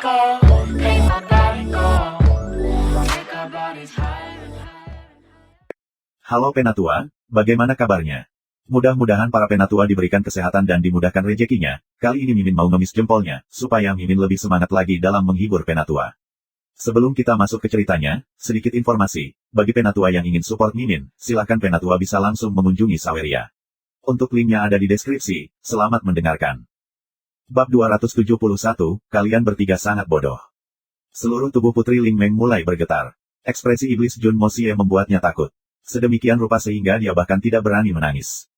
go, make my body go, make our bodies higher and higher. Halo Penatua, bagaimana kabarnya? Mudah-mudahan para Penatua diberikan kesehatan dan dimudahkan rezekinya. Kali ini Mimin mau ngemis jempolnya, supaya Mimin lebih semangat lagi dalam menghibur Penatua. Sebelum kita masuk ke ceritanya, sedikit informasi. Bagi Penatua yang ingin support Mimin, silakan Penatua bisa langsung mengunjungi Saweria. Untuk linknya ada di deskripsi. Selamat mendengarkan. Bab 271, kalian bertiga sangat bodoh. Seluruh tubuh Putri Ling Meng mulai bergetar. Ekspresi iblis Jun Moxie membuatnya takut. Sedemikian rupa sehingga dia bahkan tidak berani menangis.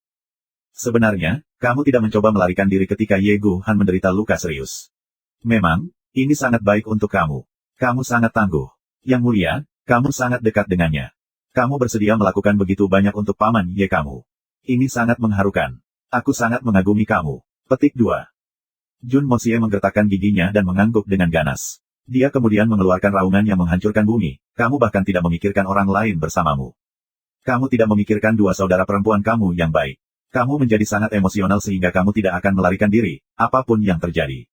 Sebenarnya, kamu tidak mencoba melarikan diri ketika Ye Gu Han menderita luka serius. Memang, ini sangat baik untuk kamu. Kamu sangat tangguh. Yang mulia, kamu sangat dekat dengannya. Kamu bersedia melakukan begitu banyak untuk paman Ye kamu. Ini sangat mengharukan. Aku sangat mengagumi kamu. Petik 2. Jun Moxie menggertakkan giginya dan mengangguk dengan ganas. Dia kemudian mengeluarkan raungan yang menghancurkan bumi. Kamu bahkan tidak memikirkan orang lain bersamamu. Kamu tidak memikirkan dua saudara perempuan kamu yang baik. Kamu menjadi sangat emosional sehingga kamu tidak akan melarikan diri, apapun yang terjadi.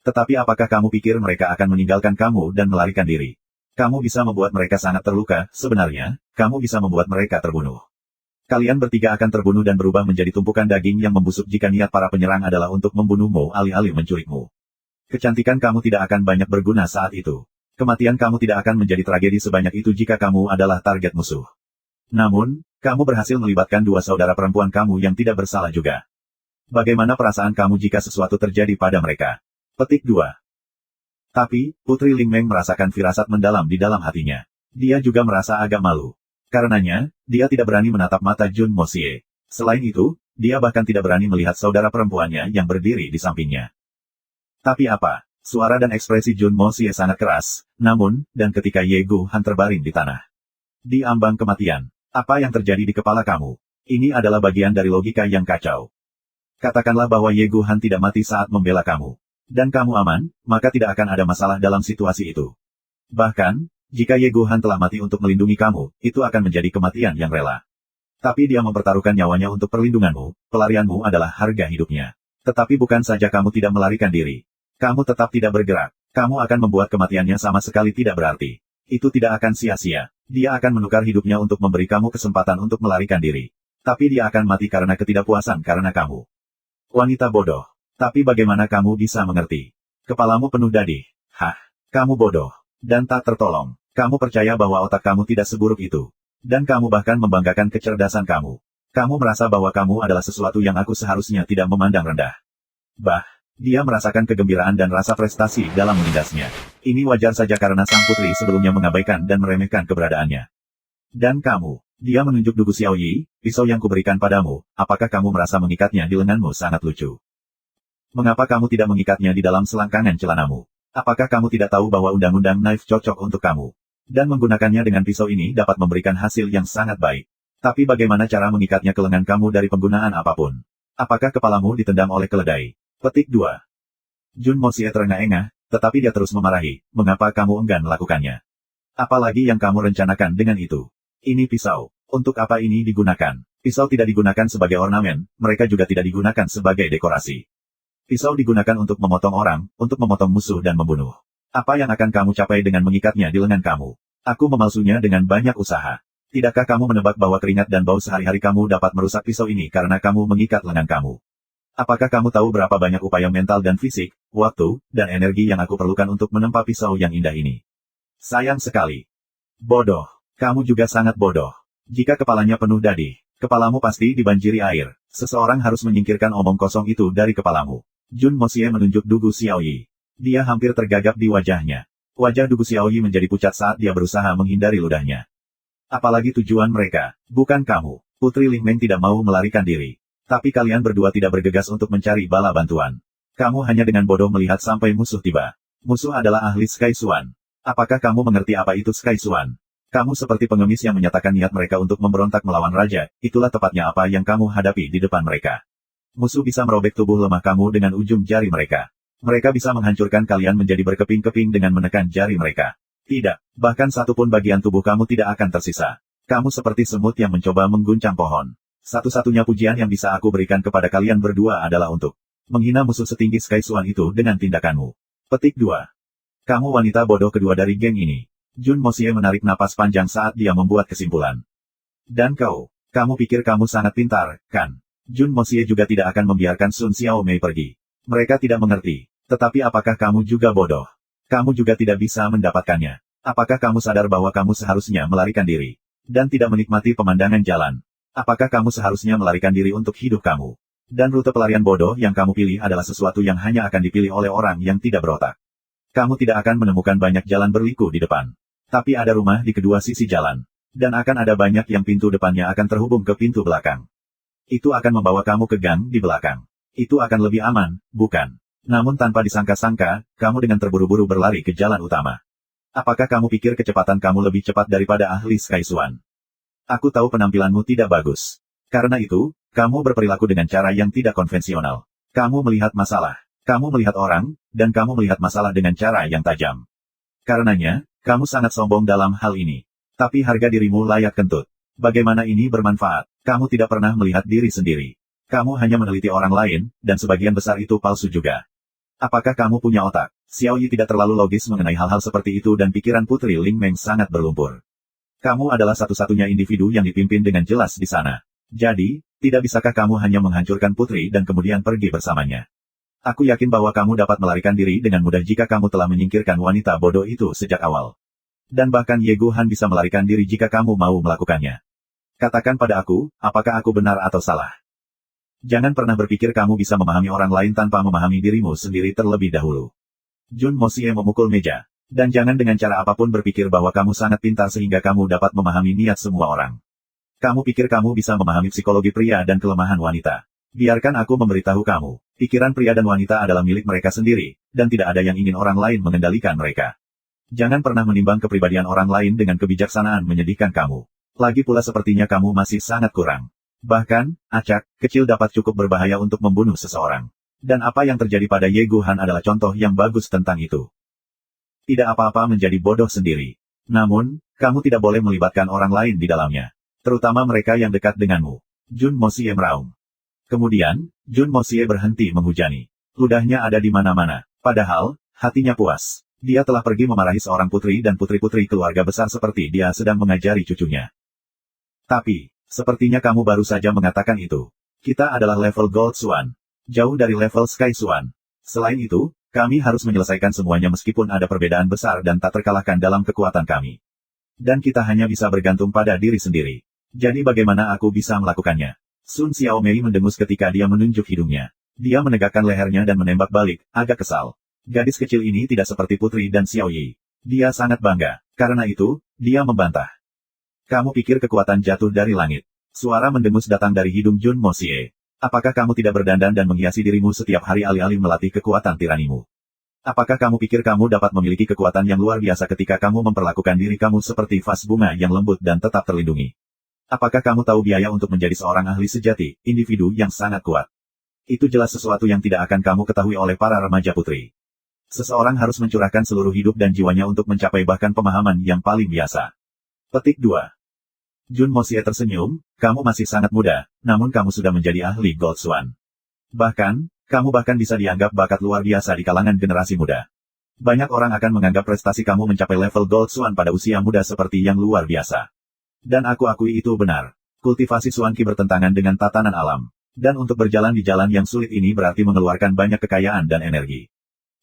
Tetapi apakah kamu pikir mereka akan meninggalkan kamu dan melarikan diri? Kamu bisa membuat mereka sangat terluka, sebenarnya, kamu bisa membuat mereka terbunuh. Kalian bertiga akan terbunuh dan berubah menjadi tumpukan daging yang membusuk jika niat para penyerang adalah untuk membunuhmu alih-alih mencurikmu. Kecantikan kamu tidak akan banyak berguna saat itu. Kematian kamu tidak akan menjadi tragedi sebanyak itu jika kamu adalah target musuh. Namun, kamu berhasil melibatkan dua saudara perempuan kamu yang tidak bersalah juga. Bagaimana perasaan kamu jika sesuatu terjadi pada mereka? Petik 2. Tapi, Putri Ling Meng merasakan firasat mendalam di dalam hatinya. Dia juga merasa agak malu. Karenanya, dia tidak berani menatap mata Jun Moxie. Selain itu, dia bahkan tidak berani melihat saudara perempuannya yang berdiri di sampingnya. Tapi apa? Suara dan ekspresi Jun Moxie sangat keras, namun, dan ketika Ye Gu Han terbaring di tanah. Di ambang kematian. Apa yang terjadi di kepala kamu? Ini adalah bagian dari logika yang kacau. Katakanlah bahwa Ye Gu Han tidak mati saat membela kamu. Dan kamu aman, maka tidak akan ada masalah dalam situasi itu. Bahkan, jika Ye Gu Han telah mati untuk melindungi kamu, itu akan menjadi kematian yang rela. Tapi dia mempertaruhkan nyawanya untuk perlindunganmu, pelarianmu adalah harga hidupnya. Tetapi bukan saja kamu tidak melarikan diri. Kamu tetap tidak bergerak. Kamu akan membuat kematiannya sama sekali tidak berarti. Itu tidak akan sia-sia. Dia akan menukar hidupnya untuk memberi kamu kesempatan untuk melarikan diri. Tapi dia akan mati karena ketidakpuasan karena kamu. Wanita bodoh. Tapi bagaimana kamu bisa mengerti? Kepalamu penuh dadih. Hah? Kamu bodoh. Dan tak tertolong. Kamu percaya bahwa otak kamu tidak seburuk itu. Dan kamu bahkan membanggakan kecerdasan kamu. Kamu merasa bahwa kamu adalah sesuatu yang aku seharusnya tidak memandang rendah. Dia merasakan kegembiraan dan rasa prestasi dalam melindasnya. Ini wajar saja karena sang putri sebelumnya mengabaikan dan meremehkan keberadaannya. Dan kamu, dia menunjuk Dugu Xiaoyi, pisau yang kuberikan padamu, apakah kamu merasa mengikatnya di lenganmu sangat lucu? Mengapa kamu tidak mengikatnya di dalam selangkangan celanamu? Apakah kamu tidak tahu bahwa undang-undang knife cocok untuk kamu? Dan menggunakannya dengan pisau ini dapat memberikan hasil yang sangat baik. Tapi bagaimana cara mengikatnya ke lengan kamu dari penggunaan apapun? Apakah kepalamu ditendang oleh keledai? Petik 2. Jun Moxie terengah-engah, tetapi dia terus memarahi, mengapa kamu enggan melakukannya? Apalagi yang kamu rencanakan dengan itu? Ini pisau. Untuk apa ini digunakan? Pisau tidak digunakan sebagai ornamen, mereka juga tidak digunakan sebagai dekorasi. Pisau digunakan untuk memotong orang, untuk memotong musuh dan membunuh. Apa yang akan kamu capai dengan mengikatnya di lengan kamu? Aku memalsunya dengan banyak usaha. Tidakkah kamu menebak bahwa keringat dan bau sehari-hari kamu dapat merusak pisau ini karena kamu mengikat lengan kamu? Apakah kamu tahu berapa banyak upaya mental dan fisik, waktu, dan energi yang aku perlukan untuk menempa pisau yang indah ini? Sayang sekali. Bodoh. Kamu juga sangat bodoh. Jika kepalanya penuh dadih, kepalamu pasti dibanjiri air. Seseorang harus menyingkirkan omong kosong itu dari kepalamu. Jun Moxie menunjuk Dugu Xiaoyi. Dia hampir tergagap di wajahnya. Wajah Dugu Xiaoyi menjadi pucat saat dia berusaha menghindari ludahnya. Apalagi tujuan mereka, bukan kamu. Putri Ling Meng tidak mau melarikan diri. Tapi kalian berdua tidak bergegas untuk mencari bala bantuan. Kamu hanya dengan bodoh melihat sampai musuh tiba. Musuh adalah ahli Sky Xuan. Apakah kamu mengerti apa itu Sky Xuan? Kamu seperti pengemis yang menyatakan niat mereka untuk memberontak melawan raja, itulah tepatnya apa yang kamu hadapi di depan mereka. Musuh bisa merobek tubuh lemah kamu dengan ujung jari mereka. Mereka bisa menghancurkan kalian menjadi berkeping-keping dengan menekan jari mereka. Tidak, bahkan satupun bagian tubuh kamu tidak akan tersisa. Kamu seperti semut yang mencoba mengguncang pohon. Satu-satunya pujian yang bisa aku berikan kepada kalian berdua adalah untuk menghina musuh setinggi Sky Xuan itu dengan tindakanmu. Petik 2. Kamu wanita bodoh kedua dari geng ini. Jun Mosie menarik napas panjang saat dia membuat kesimpulan. Dan kamu pikir kamu sangat pintar, kan? Jun Mosie juga tidak akan membiarkan Sun Xiaomei pergi. Mereka tidak mengerti. Tetapi apakah kamu juga bodoh? Kamu juga tidak bisa mendapatkannya. Apakah kamu sadar bahwa kamu seharusnya melarikan diri? Dan tidak menikmati pemandangan jalan? Apakah kamu seharusnya melarikan diri untuk hidup kamu? Dan rute pelarian bodoh yang kamu pilih adalah sesuatu yang hanya akan dipilih oleh orang yang tidak berotak. Kamu tidak akan menemukan banyak jalan berliku di depan. Tapi ada rumah di kedua sisi jalan. Dan akan ada banyak yang pintu depannya akan terhubung ke pintu belakang. Itu akan membawa kamu ke gang di belakang. Itu akan lebih aman, bukan? Namun tanpa disangka-sangka, kamu dengan terburu-buru berlari ke jalan utama. Apakah kamu pikir kecepatan kamu lebih cepat daripada ahli Sky Swan? Aku tahu penampilanmu tidak bagus. Karena itu, kamu berperilaku dengan cara yang tidak konvensional. Kamu melihat masalah. Kamu melihat orang, dan kamu melihat masalah dengan cara yang tajam. Karenanya, kamu sangat sombong dalam hal ini. Tapi harga dirimu layak kentut. Bagaimana ini bermanfaat? Kamu tidak pernah melihat diri sendiri. Kamu hanya meneliti orang lain, dan sebagian besar itu palsu juga. Apakah kamu punya otak? Xiao Yi tidak terlalu logis mengenai hal-hal seperti itu dan pikiran Putri Ling Meng sangat berlumpur. Kamu adalah satu-satunya individu yang dipimpin dengan jelas di sana. Jadi, tidak bisakah kamu hanya menghancurkan Putri dan kemudian pergi bersamanya? Aku yakin bahwa kamu dapat melarikan diri dengan mudah jika kamu telah menyingkirkan wanita bodoh itu sejak awal. Dan bahkan Ye Guhan bisa melarikan diri jika kamu mau melakukannya. Katakan pada aku, apakah aku benar atau salah? Jangan pernah berpikir kamu bisa memahami orang lain tanpa memahami dirimu sendiri terlebih dahulu. Jun Mosie memukul meja. Dan jangan dengan cara apapun berpikir bahwa kamu sangat pintar sehingga kamu dapat memahami niat semua orang. Kamu pikir kamu bisa memahami psikologi pria dan kelemahan wanita. Biarkan aku memberitahu kamu, pikiran pria dan wanita adalah milik mereka sendiri, dan tidak ada yang ingin orang lain mengendalikan mereka. Jangan pernah menimbang kepribadian orang lain dengan kebijaksanaan menyedihkan kamu. Lagi pula sepertinya kamu masih sangat kurang. Bahkan, acak kecil dapat cukup berbahaya untuk membunuh seseorang. Dan apa yang terjadi pada Ye Guhan adalah contoh yang bagus tentang itu. Tidak apa-apa menjadi bodoh sendiri. Namun, kamu tidak boleh melibatkan orang lain di dalamnya. Terutama mereka yang dekat denganmu. Jun Mosie meraung. Kemudian, Jun Mosie berhenti menghujani. Ludahnya ada di mana-mana. Padahal, hatinya puas. Dia telah pergi memarahi seorang putri dan putri-putri keluarga besar seperti dia sedang mengajari cucunya. Tapi, sepertinya kamu baru saja mengatakan itu. Kita adalah level Gold Swan. Jauh dari level Sky Swan. Selain itu, kami harus menyelesaikan semuanya meskipun ada perbedaan besar dan tak terkalahkan dalam kekuatan kami. Dan kita hanya bisa bergantung pada diri sendiri. Jadi bagaimana aku bisa melakukannya? Sun Xiaomei mendengus ketika dia menunjuk hidungnya. Dia menegakkan lehernya dan menembak balik, agak kesal. Gadis kecil ini tidak seperti Putri dan Xiao Yi. Dia sangat bangga. Karena itu, dia membantah. Kamu pikir kekuatan jatuh dari langit? Suara mendengus datang dari hidung Jun Mosie. Apakah kamu tidak berdandan dan menghiasi dirimu setiap hari alih-alih melatih kekuatan tiranimu? Apakah kamu pikir kamu dapat memiliki kekuatan yang luar biasa ketika kamu memperlakukan diri kamu seperti vas bunga yang lembut dan tetap terlindungi? Apakah kamu tahu biaya untuk menjadi seorang ahli sejati, individu yang sangat kuat? Itu jelas sesuatu yang tidak akan kamu ketahui oleh para remaja putri. Seseorang harus mencurahkan seluruh hidup dan jiwanya untuk mencapai bahkan pemahaman yang paling biasa. Petik 2. Jun Mosie tersenyum, kamu masih sangat muda, namun kamu sudah menjadi ahli Gold Swan. Bahkan, kamu bahkan bisa dianggap bakat luar biasa di kalangan generasi muda. Banyak orang akan menganggap prestasi kamu mencapai level Gold Swan pada usia muda seperti yang luar biasa. Dan aku akui itu benar. Kultivasi Swanki bertentangan dengan tatanan alam. Dan untuk berjalan di jalan yang sulit ini berarti mengeluarkan banyak kekayaan dan energi.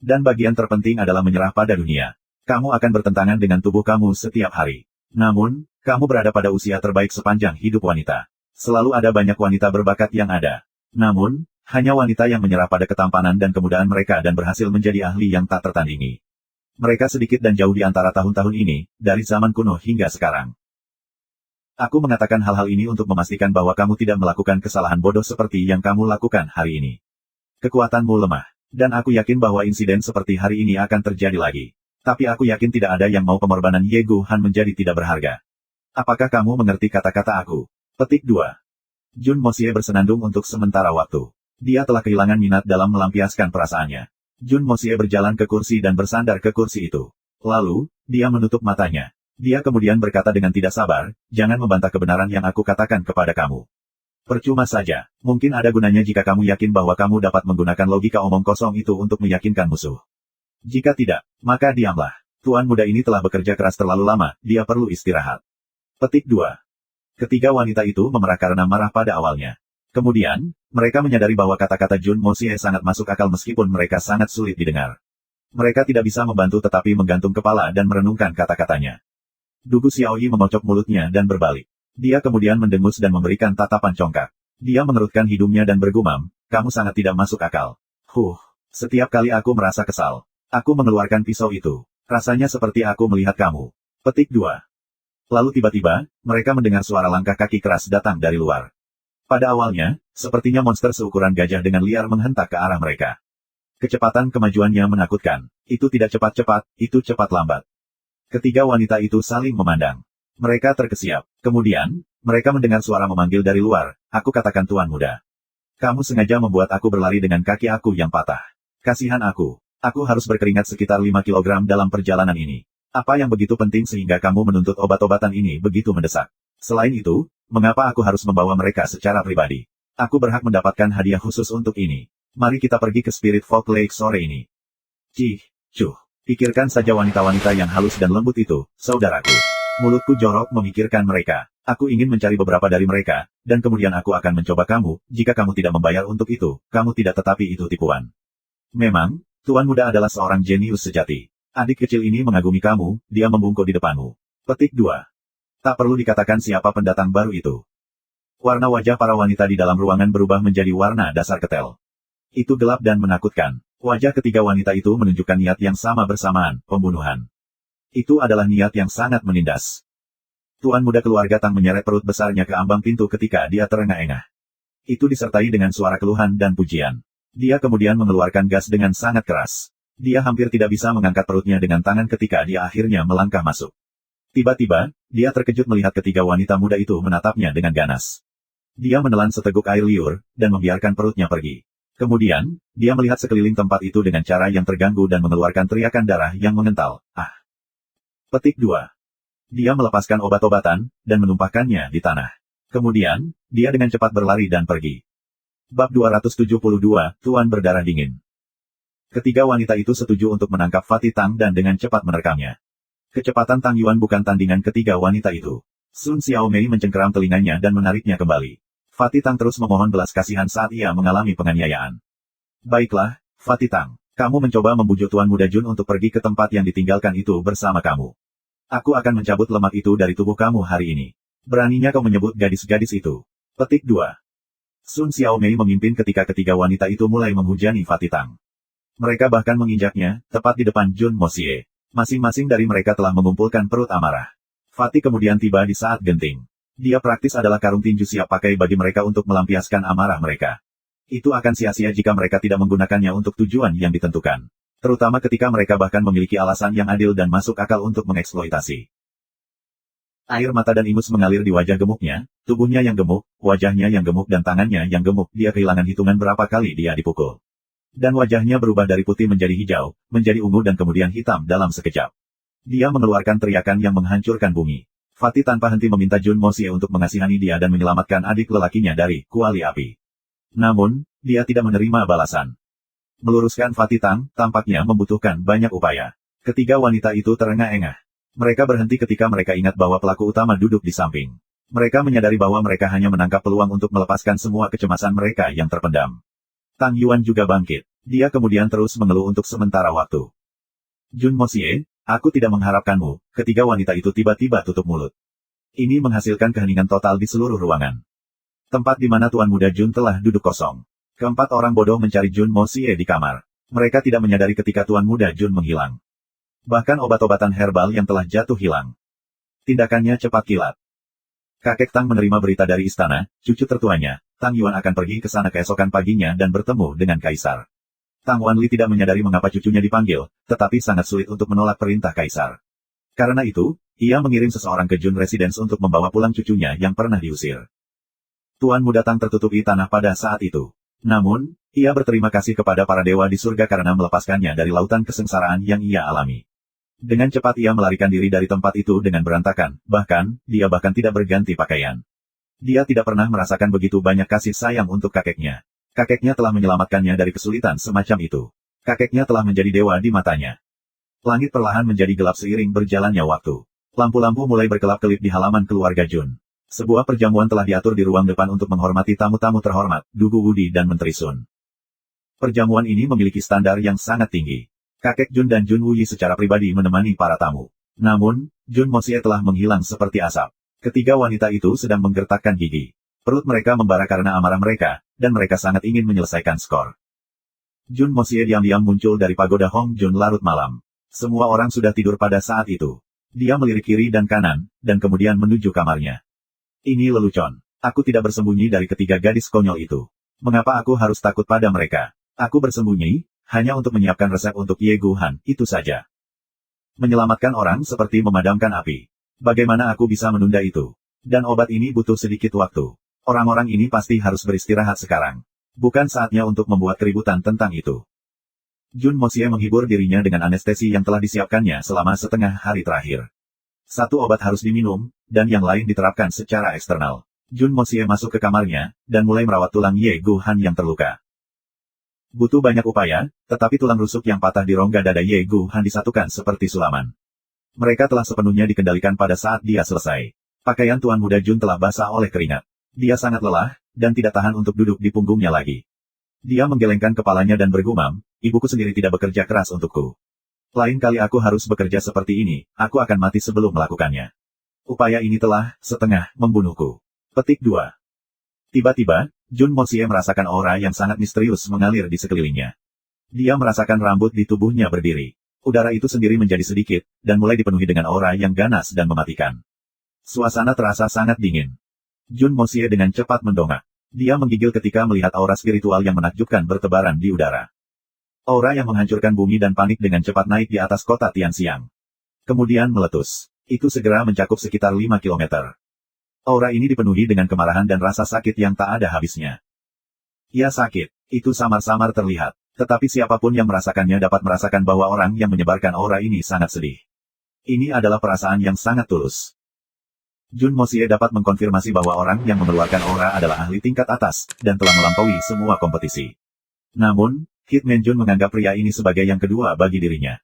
Dan bagian terpenting adalah menyerah pada dunia. Kamu akan bertentangan dengan tubuh kamu setiap hari. Namun, kamu berada pada usia terbaik sepanjang hidup wanita. Selalu ada banyak wanita berbakat yang ada. Namun, hanya wanita yang menyerah pada ketampanan dan kemudahan mereka dan berhasil menjadi ahli yang tak tertandingi. Mereka sedikit dan jauh di antara tahun-tahun ini, dari zaman kuno hingga sekarang. Aku mengatakan hal-hal ini untuk memastikan bahwa kamu tidak melakukan kesalahan bodoh seperti yang kamu lakukan hari ini. Kekuatanmu lemah. Dan aku yakin bahwa insiden seperti hari ini akan terjadi lagi. Tapi aku yakin tidak ada yang mau pengorbanan Ye Guhan menjadi tidak berharga. Apakah kamu mengerti kata-kata aku? Petik 2. Jun Mosie bersenandung untuk sementara waktu. Dia telah kehilangan minat dalam melampiaskan perasaannya. Jun Mosie berjalan ke kursi dan bersandar ke kursi itu. Lalu, dia menutup matanya. Dia kemudian berkata dengan tidak sabar, jangan membantah kebenaran yang aku katakan kepada kamu. Percuma saja, mungkin ada gunanya jika kamu yakin bahwa kamu dapat menggunakan logika omong kosong itu untuk meyakinkan musuh. Jika tidak, Maka diamlah. Tuan muda ini telah bekerja keras terlalu lama, dia perlu istirahat. Petik 2. Ketiga wanita itu memerah karena marah pada awalnya. Kemudian, mereka menyadari bahwa kata-kata Jun Mosie sangat masuk akal meskipun mereka sangat sulit didengar. Mereka tidak bisa membantu tetapi menggantung kepala dan merenungkan kata-katanya. Dugu Xiaoyi memocok mulutnya dan berbalik. Dia kemudian mendengus dan memberikan tatapan congkak. Dia mengerutkan hidungnya dan bergumam, kamu sangat tidak masuk akal. Setiap kali aku merasa kesal, aku mengeluarkan pisau itu. Rasanya seperti aku melihat kamu. Petik 2. Lalu tiba-tiba, mereka mendengar suara langkah kaki keras datang dari luar. Pada awalnya, sepertinya monster seukuran gajah dengan liar menghentak ke arah mereka. Kecepatan kemajuannya menakutkan. Itu tidak cepat-cepat, itu cepat lambat. Ketiga wanita itu saling memandang. Mereka terkesiap. Kemudian, mereka mendengar suara memanggil dari luar, aku katakan tuan muda. Kamu sengaja membuat aku berlari dengan kaki aku yang patah. Kasihan aku. Aku harus berkeringat sekitar 5 kilogram dalam perjalanan ini. Apa yang begitu penting sehingga kamu menuntut obat-obatan ini begitu mendesak? Selain itu, mengapa aku harus membawa mereka secara pribadi? Aku berhak mendapatkan hadiah khusus untuk ini. Mari kita pergi ke Spirit Folk Lake sore ini. Pikirkan saja wanita-wanita yang halus dan lembut itu, saudaraku. Mulutku jorok memikirkan mereka. Aku ingin mencari beberapa dari mereka, dan kemudian aku akan mencoba kamu, jika kamu tidak membayar untuk itu, kamu tidak tetapi itu tipuan. Memang, Tuan muda adalah seorang jenius sejati. Adik kecil ini mengagumi kamu, dia membungkuk di depanmu. Petik 2. Tak perlu dikatakan siapa pendatang baru itu. Warna wajah para wanita di dalam ruangan berubah menjadi warna dasar ketel. Itu gelap dan menakutkan. Wajah ketiga wanita itu menunjukkan niat yang sama bersamaan, pembunuhan. Itu adalah niat yang sangat menindas. Tuan muda keluarga Tang menyeret perut besarnya ke ambang pintu ketika dia terengah-engah. Itu disertai dengan suara keluhan dan pujian. Dia kemudian mengeluarkan gas dengan sangat keras. Dia hampir tidak bisa mengangkat perutnya dengan tangan ketika dia akhirnya melangkah masuk. Tiba-tiba, dia terkejut melihat ketiga wanita muda itu menatapnya dengan ganas. Dia menelan seteguk air liur, dan membiarkan perutnya pergi. Kemudian, dia melihat sekeliling tempat itu dengan cara yang terganggu dan mengeluarkan teriakan darah yang mengental. Petik 2. Dia melepaskan obat-obatan, dan menumpahkannya di tanah. Kemudian, dia dengan cepat berlari dan pergi. Bab 272, Tuan berdarah dingin. Ketiga wanita itu setuju untuk menangkap Fatih Tang dan dengan cepat merekamnya. Kecepatan Tang Yuan bukan tandingan ketiga wanita itu. Sun Xiaomei mencengkeram telinganya dan menariknya kembali. Fatih Tang terus memohon belas kasihan saat ia mengalami penganiayaan. Baiklah, Fatih Tang. Kamu mencoba membujuk Tuan Muda Jun untuk pergi ke tempat yang ditinggalkan itu bersama kamu. Aku akan mencabut lemak itu dari tubuh kamu hari ini. Beraninya kau menyebut gadis-gadis itu. Petik 2. Sun Xiaomei memimpin ketika ketiga wanita itu mulai menghujani Fatih Tang. Mereka bahkan menginjaknya, tepat di depan Jun Mosie. Masing-masing dari mereka telah mengumpulkan perut amarah. Fatih kemudian tiba di saat genting. Dia praktis adalah karung tinju siap pakai bagi mereka untuk melampiaskan amarah mereka. Itu akan sia-sia jika mereka tidak menggunakannya untuk tujuan yang ditentukan. Terutama ketika mereka bahkan memiliki alasan yang adil dan masuk akal untuk mengeksploitasi. Air mata dan ingus mengalir di wajah gemuknya, tubuhnya yang gemuk, wajahnya yang gemuk dan tangannya yang gemuk. Dia kehilangan hitungan berapa kali dia dipukul. Dan wajahnya berubah dari putih menjadi hijau, menjadi ungu dan kemudian hitam dalam sekejap. Dia mengeluarkan teriakan yang menghancurkan bumi. Fatih tanpa henti meminta Jun Mosie untuk mengasihani dia dan menyelamatkan adik lelakinya dari kuali api. Namun, dia tidak menerima balasan. Meluruskan Fatih Tang, tampaknya membutuhkan banyak upaya. Ketiga wanita itu terengah-engah. Mereka berhenti ketika mereka ingat bahwa pelaku utama duduk di samping. Mereka menyadari bahwa mereka hanya menangkap peluang untuk melepaskan semua kecemasan mereka yang terpendam. Tang Yuan juga bangkit. Dia kemudian terus mengeluh untuk sementara waktu. Jun Mosie, aku tidak mengharapkanmu. Ketiga wanita itu tiba-tiba tutup mulut. Ini menghasilkan keheningan total di seluruh ruangan. Tempat di mana Tuan Muda Jun telah duduk kosong. Keempat orang bodoh mencari Jun Mosie di kamar. Mereka tidak menyadari ketika Tuan Muda Jun menghilang. Bahkan obat-obatan herbal yang telah jatuh hilang. Tindakannya cepat kilat. Kakek Tang menerima berita dari istana, cucu tertuanya, Tang Yuan akan pergi ke sana keesokan paginya dan bertemu dengan Kaisar. Tang Wanli tidak menyadari mengapa cucunya dipanggil, tetapi sangat sulit untuk menolak perintah Kaisar. Karena itu, ia mengirim seseorang ke Jun Residence untuk membawa pulang cucunya yang pernah diusir. Tuan Muda Tang tertutupi tanah pada saat itu. Namun, ia berterima kasih kepada para dewa di surga karena melepaskannya dari lautan kesengsaraan yang ia alami. Dengan cepat ia melarikan diri dari tempat itu dengan berantakan, dia bahkan tidak berganti pakaian. Dia tidak pernah merasakan begitu banyak kasih sayang untuk kakeknya. Kakeknya telah menyelamatkannya dari kesulitan semacam itu. Kakeknya telah menjadi dewa di matanya. Langit perlahan menjadi gelap seiring berjalannya waktu. Lampu-lampu mulai berkelap-kelip di halaman keluarga Jun. Sebuah perjamuan telah diatur di ruang depan untuk menghormati tamu-tamu terhormat, Dugu Wudi dan Menteri Sun. Perjamuan ini memiliki standar yang sangat tinggi. Kakek Jun dan Jun Wuyi secara pribadi menemani para tamu. Namun, Jun Mosie telah menghilang seperti asap. Ketiga wanita itu sedang menggertakkan gigi. Perut mereka membara karena amarah mereka, dan mereka sangat ingin menyelesaikan skor. Jun Mosie diam-diam muncul dari pagoda Hong Jun larut malam. Semua orang sudah tidur pada saat itu. Dia melirik kiri dan kanan, dan kemudian menuju kamarnya. Ini lelucon. Aku tidak bersembunyi dari ketiga gadis konyol itu. Mengapa aku harus takut pada mereka? Aku bersembunyi, hanya untuk menyiapkan resep untuk Ye Guhan, itu saja. Menyelamatkan orang seperti memadamkan api. Bagaimana aku bisa menunda itu? Dan obat ini butuh sedikit waktu. Orang-orang ini pasti harus beristirahat sekarang. Bukan saatnya untuk membuat keributan tentang itu. Jun Mosie menghibur dirinya dengan anestesi yang telah disiapkannya selama setengah hari terakhir. Satu obat harus diminum, dan yang lain diterapkan secara eksternal. Jun Mosie masuk ke kamarnya, dan mulai merawat tulang Ye Guhan yang terluka. Butuh banyak upaya, tetapi tulang rusuk yang patah di rongga dada Ye Guhan disatukan seperti sulaman. Mereka telah sepenuhnya dikendalikan pada saat dia selesai. Pakaian Tuan Muda Jun telah basah oleh keringat. Dia sangat lelah, dan tidak tahan untuk duduk di punggungnya lagi. Dia menggelengkan kepalanya dan bergumam, ibuku sendiri tidak bekerja keras untukku. Lain kali aku harus bekerja seperti ini, aku akan mati sebelum melakukannya. Upaya ini telah, setengah, membunuhku. Petik 2. Tiba-tiba, Jun Mosie merasakan aura yang sangat misterius mengalir di sekelilingnya. Dia merasakan rambut di tubuhnya berdiri. Udara itu sendiri menjadi sedikit, dan mulai dipenuhi dengan aura yang ganas dan mematikan. Suasana terasa sangat dingin. Jun Mosie dengan cepat mendongak. Dia menggigil ketika melihat aura spiritual yang menakjubkan bertebaran di udara. Aura yang menghancurkan bumi dan panik dengan cepat naik di atas kota Tianxiang. Kemudian meletus. Itu segera mencakup sekitar 5 kilometer. Aura ini dipenuhi dengan kemarahan dan rasa sakit yang tak ada habisnya. Ia sakit. Itu samar-samar terlihat. Tetapi siapapun yang merasakannya dapat merasakan bahwa orang yang menyebarkan aura ini sangat sedih. Ini adalah perasaan yang sangat tulus. Jun Mosie dapat mengkonfirmasi bahwa orang yang mengeluarkan aura adalah ahli tingkat atas, dan telah melampaui semua kompetisi. Namun, Hitman Jun menganggap pria ini sebagai yang kedua bagi dirinya.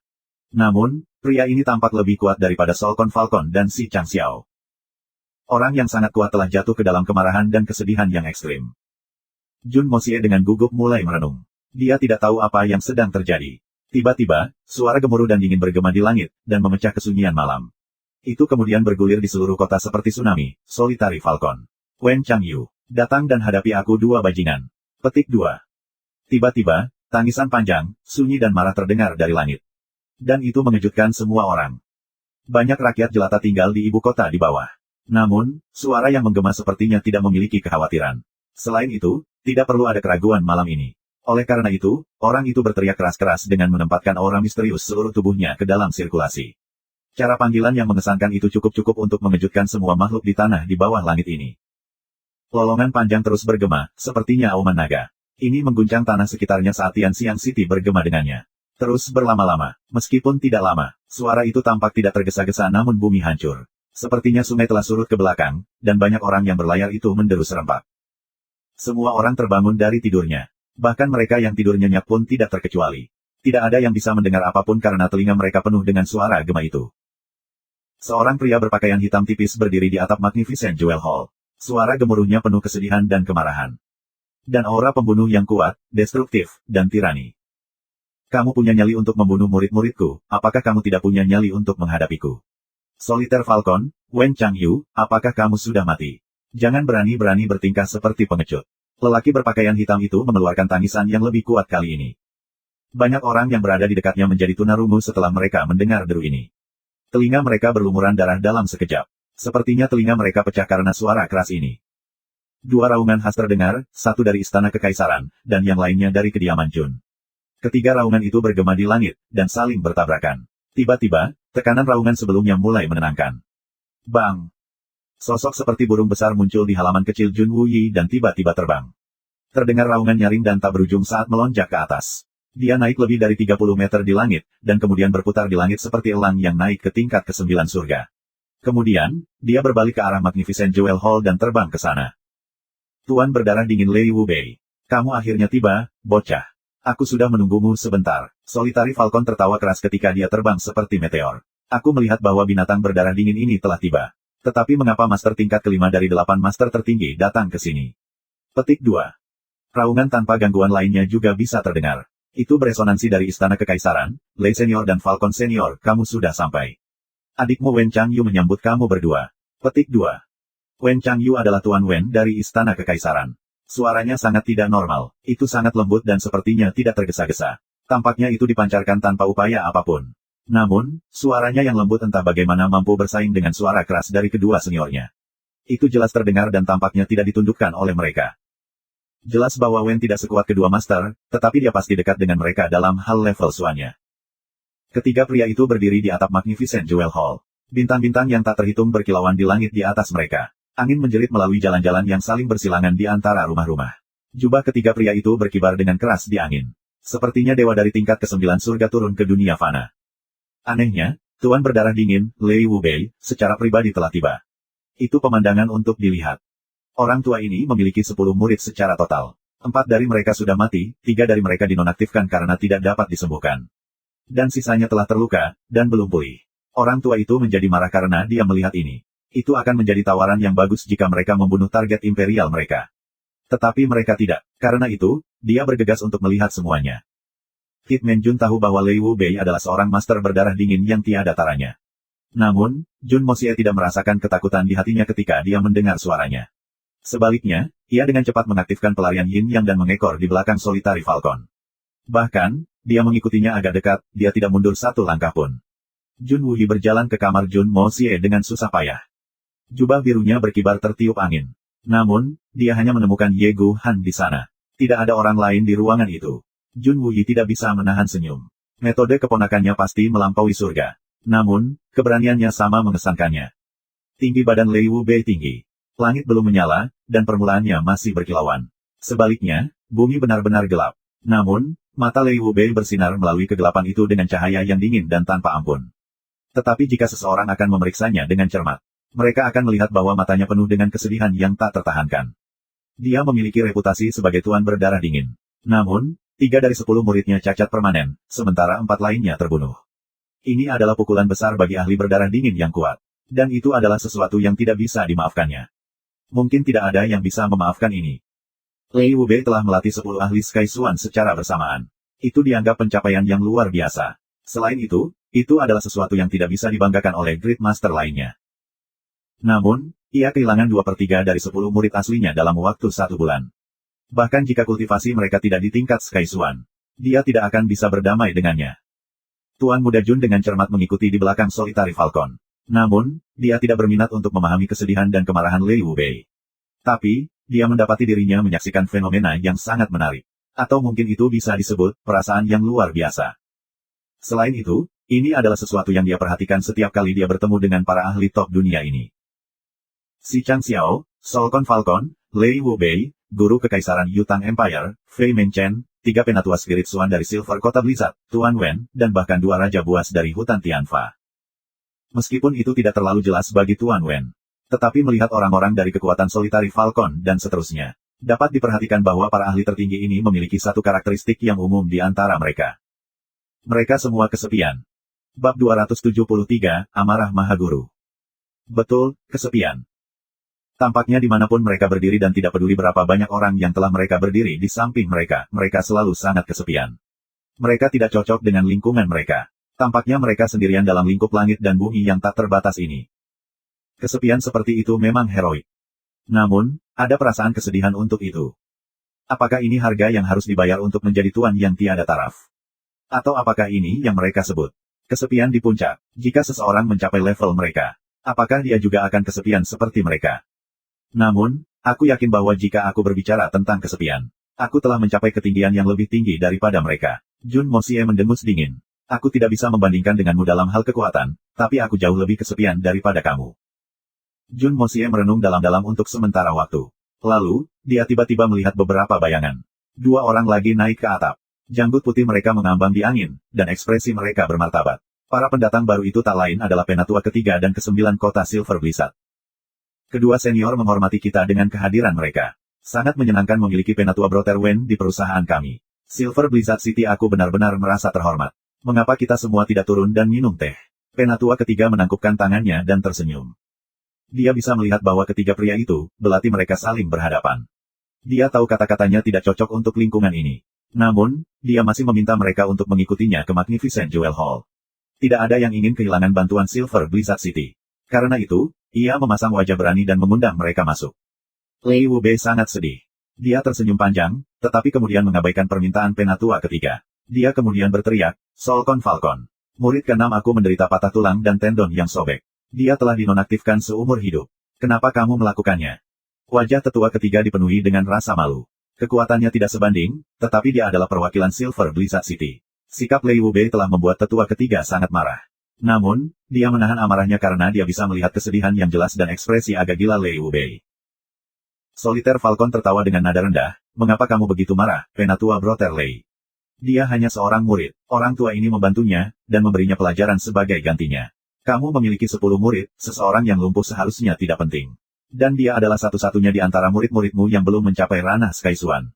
Namun, pria ini tampak lebih kuat daripada Solkon Falcon dan si Chang Xiao. Orang yang sangat kuat telah jatuh ke dalam kemarahan dan kesedihan yang ekstrim. Jun Mosie dengan gugup mulai merenung. Dia tidak tahu apa yang sedang terjadi. Tiba-tiba, suara gemuruh dan dingin bergema di langit, dan memecah kesunyian malam. Itu kemudian bergulir di seluruh kota seperti tsunami. Solitary Falcon. Wen Changyu, datang dan hadapi aku dua bajingan. Petik 2. Tiba-tiba, tangisan panjang, sunyi dan marah terdengar dari langit. Dan itu mengejutkan semua orang. Banyak rakyat jelata tinggal di ibu kota di bawah. Namun, suara yang menggema sepertinya tidak memiliki kekhawatiran. Selain itu, tidak perlu ada keraguan malam ini. Oleh karena itu, orang itu berteriak keras-keras dengan menempatkan aura misterius seluruh tubuhnya ke dalam sirkulasi. Cara panggilan yang mengesankan itu cukup-cukup untuk mengejutkan semua makhluk di tanah di bawah langit ini. Lolongan panjang terus bergema, sepertinya auman naga. Ini mengguncang tanah sekitarnya saat Tianxiang City bergema dengannya. Terus berlama-lama. Meskipun tidak lama, suara itu tampak tidak tergesa-gesa namun bumi hancur. Sepertinya sungai telah surut ke belakang, dan banyak orang yang berlayar itu menderu serempak. Semua orang terbangun dari tidurnya. Bahkan mereka yang tidur nyenyak pun tidak terkecuali. Tidak ada yang bisa mendengar apapun karena telinga mereka penuh dengan suara gema itu. Seorang pria berpakaian hitam tipis berdiri di atap Magnificent Jewel Hall. Suara gemuruhnya penuh kesedihan dan kemarahan. Dan aura pembunuh yang kuat, destruktif, dan tirani. Kamu punya nyali untuk membunuh murid-muridku, apakah kamu tidak punya nyali untuk menghadapiku? Solitaire Falcon, Wen Changyu, apakah kamu sudah mati? Jangan berani-berani bertingkah seperti pengecut. Lelaki berpakaian hitam itu mengeluarkan tangisan yang lebih kuat kali ini. Banyak orang yang berada di dekatnya menjadi tunarungu setelah mereka mendengar deru ini. Telinga mereka berlumuran darah dalam sekejap. Sepertinya telinga mereka pecah karena suara keras ini. Dua raungan khas terdengar, satu dari istana kekaisaran, dan yang lainnya dari kediaman Jun. Ketiga raungan itu bergema di langit, dan saling bertabrakan. Tiba-tiba, tekanan raungan sebelumnya mulai menenangkan. Bang! Sosok seperti burung besar muncul di halaman kecil Jun Wuyi dan tiba-tiba terbang. Terdengar raungan nyaring dan tak berujung saat melonjak ke atas. Dia naik lebih dari 30 meter di langit, dan kemudian berputar di langit seperti elang yang naik ke tingkat ke-9 surga. Kemudian, dia berbalik ke arah Magnificent Jewel Hall dan terbang ke sana. Tuan berdarah dingin Lei Wubei. Kamu akhirnya tiba, bocah. Aku sudah menunggumu sebentar. Solitary Falcon tertawa keras ketika dia terbang seperti meteor. Aku melihat bahwa binatang berdarah dingin ini telah tiba. Tetapi mengapa master tingkat kelima dari 8 master tertinggi datang ke sini? Petik 2. Raungan tanpa gangguan lainnya juga bisa terdengar. Itu beresonansi dari Istana Kekaisaran. Lei Senior dan Falcon Senior, kamu sudah sampai. Adikmu Wen Changyu menyambut kamu berdua. Petik 2. Wen Changyu adalah Tuan Wen dari Istana Kekaisaran. Suaranya sangat tidak normal. Itu sangat lembut dan sepertinya tidak tergesa-gesa. Tampaknya itu dipancarkan tanpa upaya apapun. Namun, suaranya yang lembut entah bagaimana mampu bersaing dengan suara keras dari kedua seniornya. Itu jelas terdengar dan tampaknya tidak ditundukkan oleh mereka. Jelas bahwa Wen tidak sekuat kedua master, tetapi dia pasti dekat dengan mereka dalam hal level suanya. Ketiga pria itu berdiri di atap Magnificent Jewel Hall. Bintang-bintang yang tak terhitung berkilauan di langit di atas mereka. Angin menjerit melalui jalan-jalan yang saling bersilangan di antara rumah-rumah. Jubah ketiga pria itu berkibar dengan keras di angin. Sepertinya dewa dari tingkat ke-9 surga turun ke dunia fana. Anehnya, Tuan berdarah dingin, Lei Wubei, secara pribadi telah tiba. Itu pemandangan untuk dilihat. Orang tua ini memiliki 10 murid secara total. 4 dari mereka sudah mati, 3 dari mereka dinonaktifkan karena tidak dapat disembuhkan. Dan sisanya telah terluka, dan belum pulih. Orang tua itu menjadi marah karena dia melihat ini. Itu akan menjadi tawaran yang bagus jika mereka membunuh target imperial mereka. Tetapi mereka tidak. Karena itu, dia bergegas untuk melihat semuanya. Kit Menjun tahu bahwa Lei Wubei adalah seorang master berdarah dingin yang tiada taranya. Namun, Jun Mosie tidak merasakan ketakutan di hatinya ketika dia mendengar suaranya. Sebaliknya, ia dengan cepat mengaktifkan pelarian Yin Yang dan mengekor di belakang Solitary Falcon. Bahkan, dia mengikutinya agak dekat, dia tidak mundur satu langkah pun. Jun Wuyi berjalan ke kamar Jun Mosie dengan susah payah. Jubah birunya berkibar tertiup angin. Namun, dia hanya menemukan Ye Gu Han di sana. Tidak ada orang lain di ruangan itu. Jun Wuyi tidak bisa menahan senyum. Metode keponakannya pasti melampaui surga. Namun, keberaniannya sama mengesankannya. Tinggi badan Lei Wubei tinggi. Langit belum menyala, dan permulaannya masih berkilauan. Sebaliknya, bumi benar-benar gelap. Namun, mata Lei Wubei bersinar melalui kegelapan itu dengan cahaya yang dingin dan tanpa ampun. Tetapi jika seseorang akan memeriksanya dengan cermat, mereka akan melihat bahwa matanya penuh dengan kesedihan yang tak tertahankan. Dia memiliki reputasi sebagai tuan berdarah dingin. Namun, 3 dari 10 muridnya cacat permanen, sementara 4 lainnya terbunuh. Ini adalah pukulan besar bagi ahli berdarah dingin yang kuat. Dan itu adalah sesuatu yang tidak bisa dimaafkannya. Mungkin tidak ada yang bisa memaafkan ini. Lei Wubei telah melatih 10 ahli Sky Swan secara bersamaan. Itu dianggap pencapaian yang luar biasa. Selain itu adalah sesuatu yang tidak bisa dibanggakan oleh Great Master lainnya. Namun, ia kehilangan 2/3 dari 10 murid aslinya dalam waktu 1 bulan. Bahkan jika kultivasi mereka tidak di tingkat Sky Swan, dia tidak akan bisa berdamai dengannya. Tuan Muda Jun dengan cermat mengikuti di belakang Solitary Falcon. Namun, dia tidak berminat untuk memahami kesedihan dan kemarahan Lei Wubei. Tapi, dia mendapati dirinya menyaksikan fenomena yang sangat menarik. Atau mungkin itu bisa disebut perasaan yang luar biasa. Selain itu, ini adalah sesuatu yang dia perhatikan setiap kali dia bertemu dengan para ahli top dunia ini. Si Chang Xiao, Solcon Falcon, Lei Wubei, Guru Kekaisaran Yutang Empire, Fei Menchen, 3 penatua Spirit Swan dari Silver Kota Blizzard, Tuan Wen, dan bahkan 2 Raja Buas dari Hutan Tianfa. Meskipun itu tidak terlalu jelas bagi Tuan Wen. Tetapi melihat orang-orang dari kekuatan Solitary Falcon dan seterusnya, dapat diperhatikan bahwa para ahli tertinggi ini memiliki satu karakteristik yang umum di antara mereka. Mereka semua kesepian. Bab 273, Amarah Mahaguru. Betul, kesepian. Tampaknya dimanapun mereka berdiri dan tidak peduli berapa banyak orang yang telah mereka berdiri di samping mereka, mereka selalu sangat kesepian. Mereka tidak cocok dengan lingkungan mereka. Tampaknya mereka sendirian dalam lingkup langit dan bumi yang tak terbatas ini. Kesepian seperti itu memang heroik. Namun, ada perasaan kesedihan untuk itu. Apakah ini harga yang harus dibayar untuk menjadi tuan yang tiada taraf? Atau apakah ini yang mereka sebut kesepian di puncak? Jika seseorang mencapai level mereka, apakah dia juga akan kesepian seperti mereka? Namun, aku yakin bahwa jika aku berbicara tentang kesepian, aku telah mencapai ketinggian yang lebih tinggi daripada mereka. Jun Mosie mendengus dingin. Aku tidak bisa membandingkan denganmu dalam hal kekuatan, tapi aku jauh lebih kesepian daripada kamu. Jun Mosie merenung dalam-dalam untuk sementara waktu. Lalu, dia tiba-tiba melihat beberapa bayangan. 2 orang lagi naik ke atap. Janggut putih mereka mengambang di angin, dan ekspresi mereka bermartabat. Para pendatang baru itu tak lain adalah penatua ketiga dan ke-9 kota Silver Blizzard. Kedua senior menghormati kita dengan kehadiran mereka. Sangat menyenangkan memiliki penatua Brother Wen di perusahaan kami. Silver Blizzard City, aku benar-benar merasa terhormat. Mengapa kita semua tidak turun dan minum teh? Penatua ketiga menangkupkan tangannya dan tersenyum. Dia bisa melihat bahwa ketiga pria itu, belati mereka saling berhadapan. Dia tahu kata-katanya tidak cocok untuk lingkungan ini. Namun, dia masih meminta mereka untuk mengikutinya ke Magnificent Jewel Hall. Tidak ada yang ingin kehilangan bantuan Silver Blizzard City. Karena itu, ia memasang wajah berani dan mengundang mereka masuk. Lei Wubei sangat sedih. Dia tersenyum panjang, tetapi kemudian mengabaikan permintaan penatua ketiga. Dia kemudian berteriak, Solcon Falcon. Murid ke-6 aku menderita patah tulang dan tendon yang sobek. Dia telah dinonaktifkan seumur hidup. Kenapa kamu melakukannya? Wajah tetua ketiga dipenuhi dengan rasa malu. Kekuatannya tidak sebanding, tetapi dia adalah perwakilan Silver Blizzard City. Sikap Lei Wubei telah membuat tetua ketiga sangat marah. Namun, dia menahan amarahnya karena dia bisa melihat kesedihan yang jelas dan ekspresi agak gila Lei Wubei. Soliter Falcon tertawa dengan nada rendah, mengapa kamu begitu marah, Penatua Brother Lei? Dia hanya seorang murid, orang tua ini membantunya, dan memberinya pelajaran sebagai gantinya. Kamu memiliki 10 murid, seseorang yang lumpuh seharusnya tidak penting. Dan dia adalah satu-satunya di antara murid-muridmu yang belum mencapai ranah Skysuan.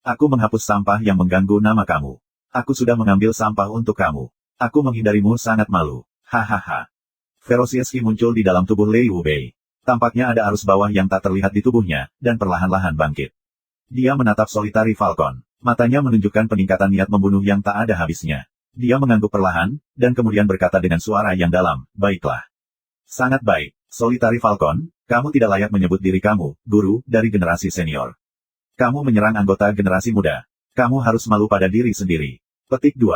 Aku menghapus sampah yang mengganggu nama kamu. Aku sudah mengambil sampah untuk kamu. Aku menghindarimu sangat malu. Hahaha. Ferociously muncul di dalam tubuh Lei Wubei. Tampaknya ada arus bawah yang tak terlihat di tubuhnya, dan perlahan-lahan bangkit. Dia menatap Solitary Falcon. Matanya menunjukkan peningkatan niat membunuh yang tak ada habisnya. Dia mengangguk perlahan, dan kemudian berkata dengan suara yang dalam, baiklah. Sangat baik, Solitary Falcon, kamu tidak layak menyebut diri kamu, guru, dari generasi senior. Kamu menyerang anggota generasi muda. Kamu harus malu pada diri sendiri. Petik 2.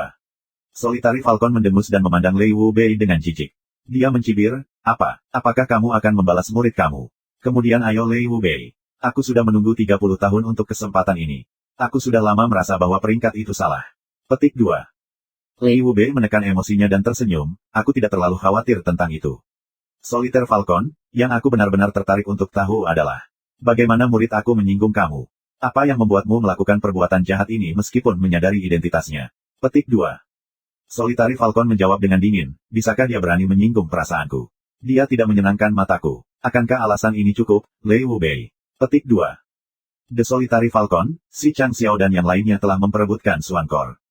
Solitary Falcon mendengus dan memandang Lei Wubei dengan jijik. Dia mencibir, apakah kamu akan membalas murid kamu? Kemudian ayo Lei Wubei. Aku sudah menunggu 30 tahun untuk kesempatan ini. Aku sudah lama merasa bahwa peringkat itu salah. Petik 2. Lei Wubei menekan emosinya dan tersenyum, aku tidak terlalu khawatir tentang itu. Solitaire Falcon, yang aku benar-benar tertarik untuk tahu adalah, bagaimana murid aku menyinggung kamu? Apa yang membuatmu melakukan perbuatan jahat ini meskipun menyadari identitasnya? Petik 2. Solitary Falcon menjawab dengan dingin, bisakah dia berani menyinggung perasaanku? Dia tidak menyenangkan mataku. Akankah alasan ini cukup, Lei Wubei? Petik 2. The Solitary Falcon, si Chang Xiao dan yang lainnya telah memperebutkan Suan Core.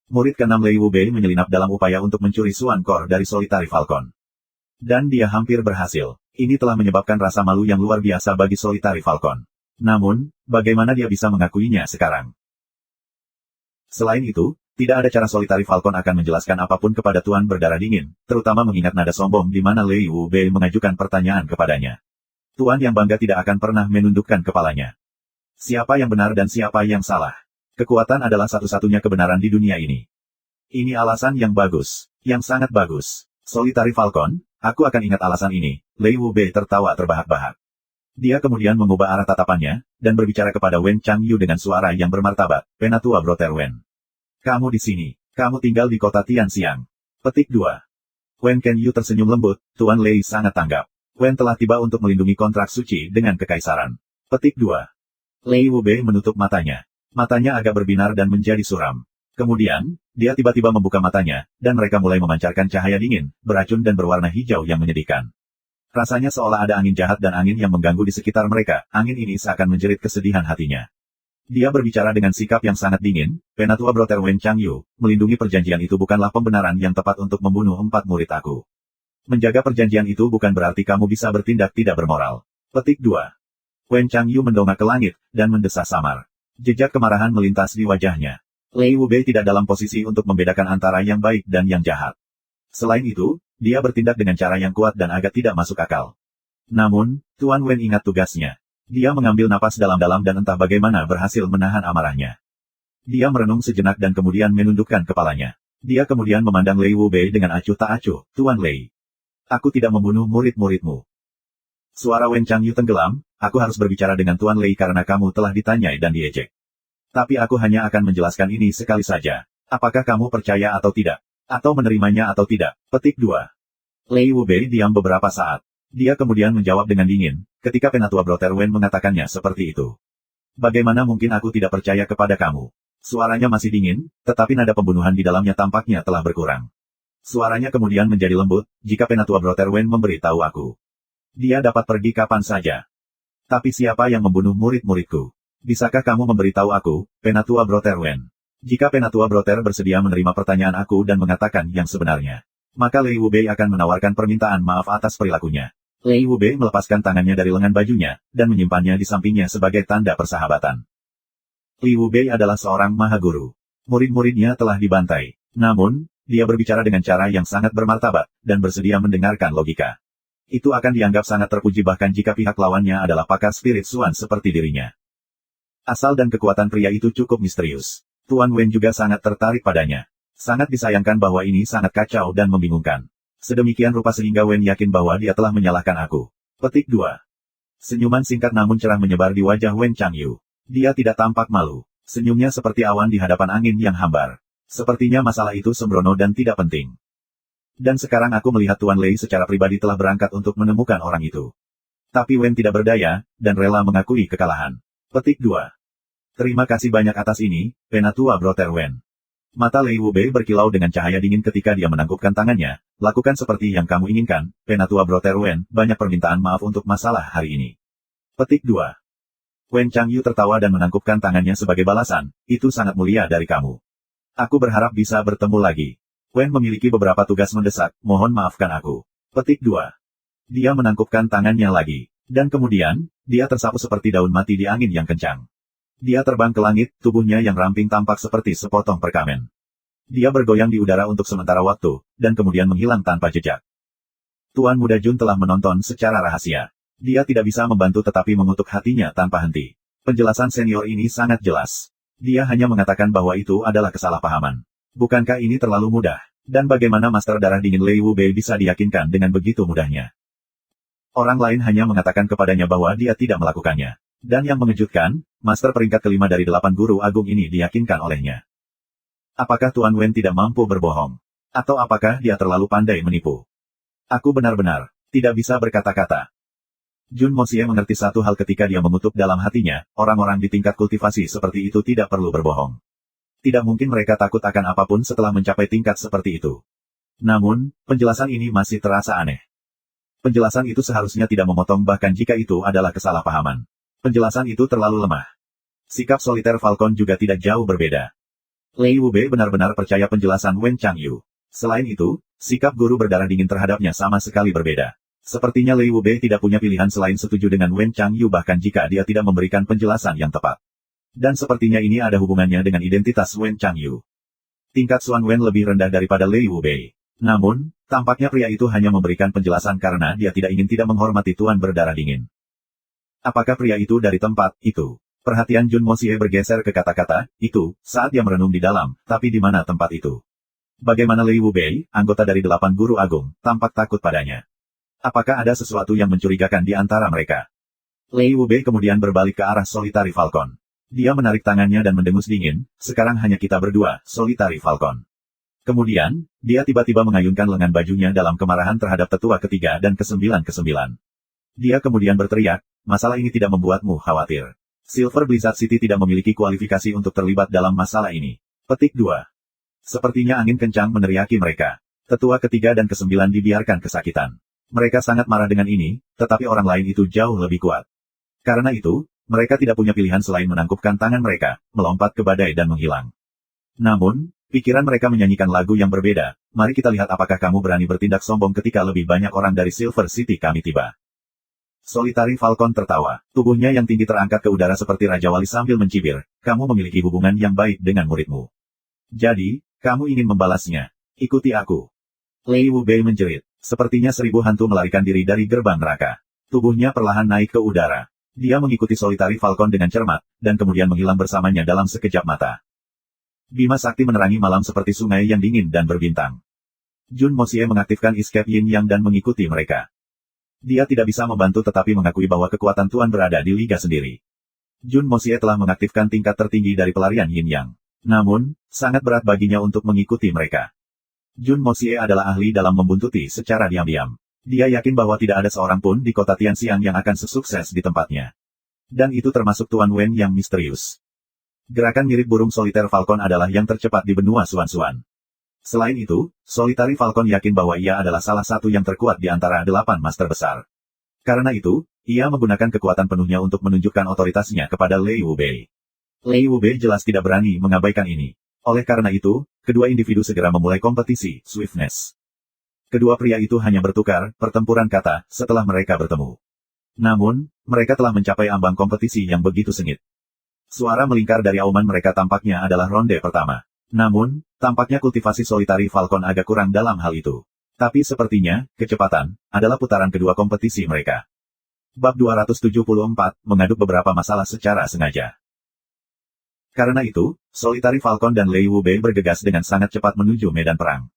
Murid ke-6 Lei Wubei menyelinap dalam upaya untuk mencuri Suan Core dari Solitary Falcon. Dan dia hampir berhasil. Ini telah menyebabkan rasa malu yang luar biasa bagi Solitary Falcon. Namun, bagaimana dia bisa mengakuinya sekarang? Selain itu, tidak ada cara Solitary Falcon akan menjelaskan apapun kepada Tuan Berdarah Dingin, terutama mengingat nada sombong di mana Lei Wubei mengajukan pertanyaan kepadanya. Tuan yang bangga tidak akan pernah menundukkan kepalanya. Siapa yang benar dan siapa yang salah? Kekuatan adalah satu-satunya kebenaran di dunia ini. Ini alasan yang bagus. Yang sangat bagus. Solitary Falcon, aku akan ingat alasan ini. Lei Wubei tertawa terbahak-bahak. Dia kemudian mengubah arah tatapannya, dan berbicara kepada Wen Changyu dengan suara yang bermartabat, Penatua Brother Wen. Kamu di sini. Kamu tinggal di kota Tianxiang. Petik 2. Wen Changyu tersenyum lembut, Tuan Lei sangat tanggap. Wen telah tiba untuk melindungi kontrak suci dengan kekaisaran. Petik 2. Lei Wubei menutup matanya. Matanya agak berbinar dan menjadi suram. Kemudian, dia tiba-tiba membuka matanya, dan mereka mulai memancarkan cahaya dingin, beracun dan berwarna hijau yang menyedihkan. Rasanya seolah ada angin jahat dan angin yang mengganggu di sekitar mereka, angin ini seakan menjerit kesedihan hatinya. Dia berbicara dengan sikap yang sangat dingin, Penatua Brother Wen Changyu, melindungi perjanjian itu bukanlah pembenaran yang tepat untuk membunuh 4 murid aku. Menjaga perjanjian itu bukan berarti kamu bisa bertindak tidak bermoral. Petik 2. Wen Changyu mendongak ke langit, dan mendesah samar. Jejak kemarahan melintas di wajahnya. Lei Wubei tidak dalam posisi untuk membedakan antara yang baik dan yang jahat. Selain itu, dia bertindak dengan cara yang kuat dan agak tidak masuk akal. Namun, Tuan Wen ingat tugasnya. Dia mengambil napas dalam-dalam dan entah bagaimana berhasil menahan amarahnya. Dia merenung sejenak dan kemudian menundukkan kepalanya. Dia kemudian memandang Lei Wubei dengan acuh tak acuh, Tuan Lei. Aku tidak membunuh murid-muridmu. Suara Wen Changyu tenggelam, aku harus berbicara dengan Tuan Lei karena kamu telah ditanyai dan diejek. Tapi aku hanya akan menjelaskan ini sekali saja. Apakah kamu percaya atau tidak? Atau menerimanya atau tidak? Petik 2. Lei Wubei diam beberapa saat. Dia kemudian menjawab dengan dingin, ketika Penatua Brother Wen mengatakannya seperti itu. Bagaimana mungkin aku tidak percaya kepada kamu? Suaranya masih dingin, tetapi nada pembunuhan di dalamnya tampaknya telah berkurang. Suaranya kemudian menjadi lembut, jika Penatua Brother Wen memberitahu aku. Dia dapat pergi kapan saja. Tapi siapa yang membunuh murid-muridku? Bisakah kamu memberitahu aku, Penatua Brother Wen? Jika Penatua Brother bersedia menerima pertanyaan aku dan mengatakan yang sebenarnya, maka Lei Wubei akan menawarkan permintaan maaf atas perilakunya. Lei Wubei melepaskan tangannya dari lengan bajunya, dan menyimpannya di sampingnya sebagai tanda persahabatan. Lei Wubei adalah seorang mahaguru. Murid-muridnya telah dibantai. Namun, dia berbicara dengan cara yang sangat bermartabat, dan bersedia mendengarkan logika. Itu akan dianggap sangat terpuji bahkan jika pihak lawannya adalah pakar spirit Suan seperti dirinya. Asal dan kekuatan pria itu cukup misterius. Tuan Wen juga sangat tertarik padanya. Sangat disayangkan bahwa ini sangat kacau dan membingungkan. Sedemikian rupa sehingga Wen yakin bahwa dia telah menyalahkan aku. Petik 2. Senyuman singkat namun cerah menyebar di wajah Wen Changyu. Dia tidak tampak malu. Senyumnya seperti awan di hadapan angin yang hambar. Sepertinya masalah itu sembrono dan tidak penting. Dan sekarang aku melihat Tuan Lei secara pribadi telah berangkat untuk menemukan orang itu. Tapi Wen tidak berdaya, dan rela mengakui kekalahan. Petik 2. Terima kasih banyak atas ini, Penatua Brother Wen. Mata Lei Wubei berkilau dengan cahaya dingin ketika dia menangkupkan tangannya. Lakukan seperti yang kamu inginkan, Penatua Brother Wen, banyak permintaan maaf untuk masalah hari ini. Petik 2. Wen Changyu tertawa dan menangkupkan tangannya sebagai balasan, itu sangat mulia dari kamu. Aku berharap bisa bertemu lagi. Wen memiliki beberapa tugas mendesak, mohon maafkan aku. Petik 2. Dia menangkupkan tangannya lagi. Dan kemudian, dia tersapu seperti daun mati di angin yang kencang. Dia terbang ke langit, tubuhnya yang ramping tampak seperti sepotong perkamen. Dia bergoyang di udara untuk sementara waktu, dan kemudian menghilang tanpa jejak. Tuan Muda Jun telah menonton secara rahasia. Dia tidak bisa membantu tetapi mengutuk hatinya tanpa henti. Penjelasan senior ini sangat jelas. Dia hanya mengatakan bahwa itu adalah kesalahpahaman. Bukankah ini terlalu mudah? Dan bagaimana Master Darah Dingin Lei Wubei bisa diyakinkan dengan begitu mudahnya? Orang lain hanya mengatakan kepadanya bahwa dia tidak melakukannya. Dan yang mengejutkan, Master peringkat kelima dari 8 guru agung ini diyakinkan olehnya. Apakah Tuan Wen tidak mampu berbohong? Atau apakah dia terlalu pandai menipu? Aku benar-benar tidak bisa berkata-kata. Jun Moxie mengerti satu hal ketika dia mengutuk dalam hatinya, orang-orang di tingkat kultivasi seperti itu tidak perlu berbohong. Tidak mungkin mereka takut akan apapun setelah mencapai tingkat seperti itu. Namun, penjelasan ini masih terasa aneh. Penjelasan itu seharusnya tidak memotong bahkan jika itu adalah kesalahpahaman. Penjelasan itu terlalu lemah. Sikap soliter Falcon juga tidak jauh berbeda. Lei Wubei benar-benar percaya penjelasan Wen Changyu. Selain itu, sikap guru berdarah dingin terhadapnya sama sekali berbeda. Sepertinya Lei Wubei tidak punya pilihan selain setuju dengan Wen Changyu bahkan jika dia tidak memberikan penjelasan yang tepat. Dan sepertinya ini ada hubungannya dengan identitas Wen Changyu. Tingkat Suan Wen lebih rendah daripada Lei Wubei. Namun, tampaknya pria itu hanya memberikan penjelasan karena dia tidak ingin tidak menghormati Tuan berdarah dingin. Apakah pria itu dari tempat itu? Perhatian Jun Moxie bergeser ke kata-kata, itu, saat dia merenung di dalam, tapi di mana tempat itu? Bagaimana Lei Wubei, anggota dari 8 guru agung, tampak takut padanya? Apakah ada sesuatu yang mencurigakan di antara mereka? Lei Wubei kemudian berbalik ke arah Solitary Falcon. Dia menarik tangannya dan mendengus dingin, sekarang hanya kita berdua, Solitary Falcon. Kemudian, dia tiba-tiba mengayunkan lengan bajunya dalam kemarahan terhadap tetua ketiga dan ke-9. Dia kemudian berteriak, masalah ini tidak membuatmu khawatir. Silver Blizzard City tidak memiliki kualifikasi untuk terlibat dalam masalah ini. Petik 2. Sepertinya angin kencang meneriaki mereka. Tetua ketiga dan ke-9 dibiarkan kesakitan. Mereka sangat marah dengan ini, tetapi orang lain itu jauh lebih kuat. Karena itu, mereka tidak punya pilihan selain menangkupkan tangan mereka, melompat ke badai dan menghilang. Namun, pikiran mereka menyanyikan lagu yang berbeda. Mari kita lihat apakah kamu berani bertindak sombong ketika lebih banyak orang dari Silver City kami tiba. Solitary Falcon tertawa. Tubuhnya yang tinggi terangkat ke udara seperti Raja Wali sambil mencibir. Kamu memiliki hubungan yang baik dengan muridmu. Jadi, kamu ingin membalasnya. Ikuti aku. Lei Wubei menjerit. Sepertinya 1000 hantu melarikan diri dari gerbang neraka. Tubuhnya perlahan naik ke udara. Dia mengikuti Solitary Falcon dengan cermat, dan kemudian menghilang bersamanya dalam sekejap mata. Bima sakti menerangi malam seperti sungai yang dingin dan berbintang. Jun Moxie mengaktifkan Escape Yin Yang dan mengikuti mereka. Dia tidak bisa membantu tetapi mengakui bahwa kekuatan Tuan berada di liga sendiri. Jun Moxie telah mengaktifkan tingkat tertinggi dari pelarian Yin Yang. Namun, sangat berat baginya untuk mengikuti mereka. Jun Moxie adalah ahli dalam membuntuti secara diam-diam. Dia yakin bahwa tidak ada seorang pun di kota Tianxiang yang akan sesukses di tempatnya. Dan itu termasuk Tuan Wen yang misterius. Gerakan mirip burung soliter Falcon adalah yang tercepat di benua Suan-Suan. Selain itu, Solitary Falcon yakin bahwa ia adalah salah satu yang terkuat di antara 8 master besar. Karena itu, ia menggunakan kekuatan penuhnya untuk menunjukkan otoritasnya kepada Lei Wubei. Lei Wubei jelas tidak berani mengabaikan ini. Oleh karena itu, kedua individu segera memulai kompetisi, swiftness. Kedua pria itu hanya bertukar, pertempuran kata, setelah mereka bertemu. Namun, mereka telah mencapai ambang kompetisi yang begitu sengit. Suara melingkar dari auman mereka tampaknya adalah ronde pertama. Namun, tampaknya kultivasi Solitary Falcon agak kurang dalam hal itu. Tapi sepertinya, kecepatan, adalah putaran kedua kompetisi mereka. Bab 274, mengaduk beberapa masalah secara sengaja. Karena itu, Solitary Falcon dan Lei Wubei bergegas dengan sangat cepat menuju medan perang.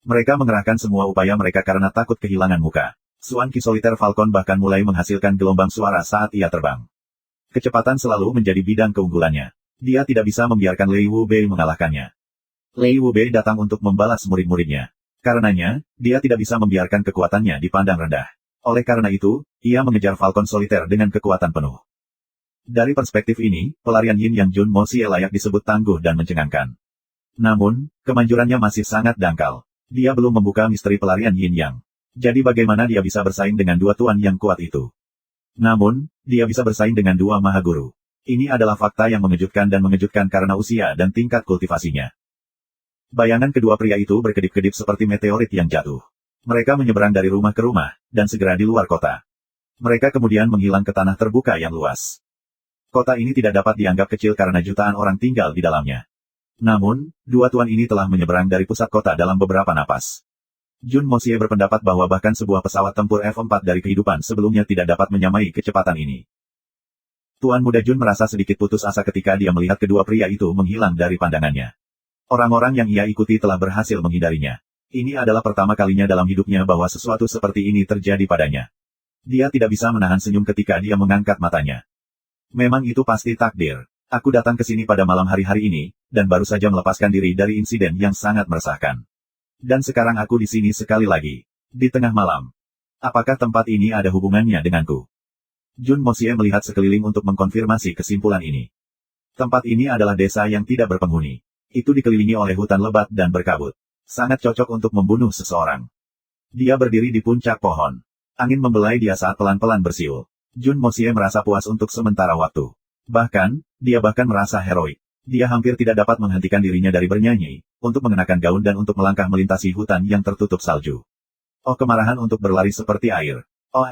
Mereka mengerahkan semua upaya mereka karena takut kehilangan muka. Xuan Qi Solitaire Falcon bahkan mulai menghasilkan gelombang suara saat ia terbang. Kecepatan selalu menjadi bidang keunggulannya. Dia tidak bisa membiarkan Lei Wubei mengalahkannya. Lei Wubei datang untuk membalas murid-muridnya. Karenanya, dia tidak bisa membiarkan kekuatannya dipandang rendah. Oleh karena itu, ia mengejar Falcon Solitaire dengan kekuatan penuh. Dari perspektif ini, pelarian Yin Yang Jun Mo Xie layak disebut tangguh dan mencengangkan. Namun, kemanjurannya masih sangat dangkal. Dia belum membuka misteri pelarian Yin Yang. Jadi bagaimana dia bisa bersaing dengan dua tuan yang kuat itu? Namun, dia bisa bersaing dengan dua mahaguru. Ini adalah fakta yang mengejutkan karena usia dan tingkat kultivasinya. Bayangan kedua pria itu berkedip-kedip seperti meteorit yang jatuh. Mereka menyeberang dari rumah ke rumah, dan segera di luar kota. Mereka kemudian menghilang ke tanah terbuka yang luas. Kota ini tidak dapat dianggap kecil karena jutaan orang tinggal di dalamnya. Namun, dua tuan ini telah menyeberang dari pusat kota dalam beberapa napas. Jun Mo Xie berpendapat bahwa bahkan sebuah pesawat tempur F-4 dari kehidupan sebelumnya tidak dapat menyamai kecepatan ini. Tuan muda Jun merasa sedikit putus asa ketika dia melihat kedua pria itu menghilang dari pandangannya. Orang-orang yang ia ikuti telah berhasil menghindarinya. Ini adalah pertama kalinya dalam hidupnya bahwa sesuatu seperti ini terjadi padanya. Dia tidak bisa menahan senyum ketika dia mengangkat matanya. Memang itu pasti takdir. Aku datang ke sini pada malam hari-hari ini, dan baru saja melepaskan diri dari insiden yang sangat meresahkan. Dan sekarang aku di sini sekali lagi. Di tengah malam. Apakah tempat ini ada hubungannya denganku? Jun Mo Xie melihat sekeliling untuk mengkonfirmasi kesimpulan ini. Tempat ini adalah desa yang tidak berpenghuni. Itu dikelilingi oleh hutan lebat dan berkabut. Sangat cocok untuk membunuh seseorang. Dia berdiri di puncak pohon. Angin membelai dia saat pelan-pelan bersiul. Jun Mo Xie merasa puas untuk sementara waktu. Bahkan, dia merasa heroik. Dia hampir tidak dapat menghentikan dirinya dari bernyanyi, untuk mengenakan gaun dan untuk melangkah melintasi hutan yang tertutup salju. Oh, kemarahan untuk berlari seperti air. Oh,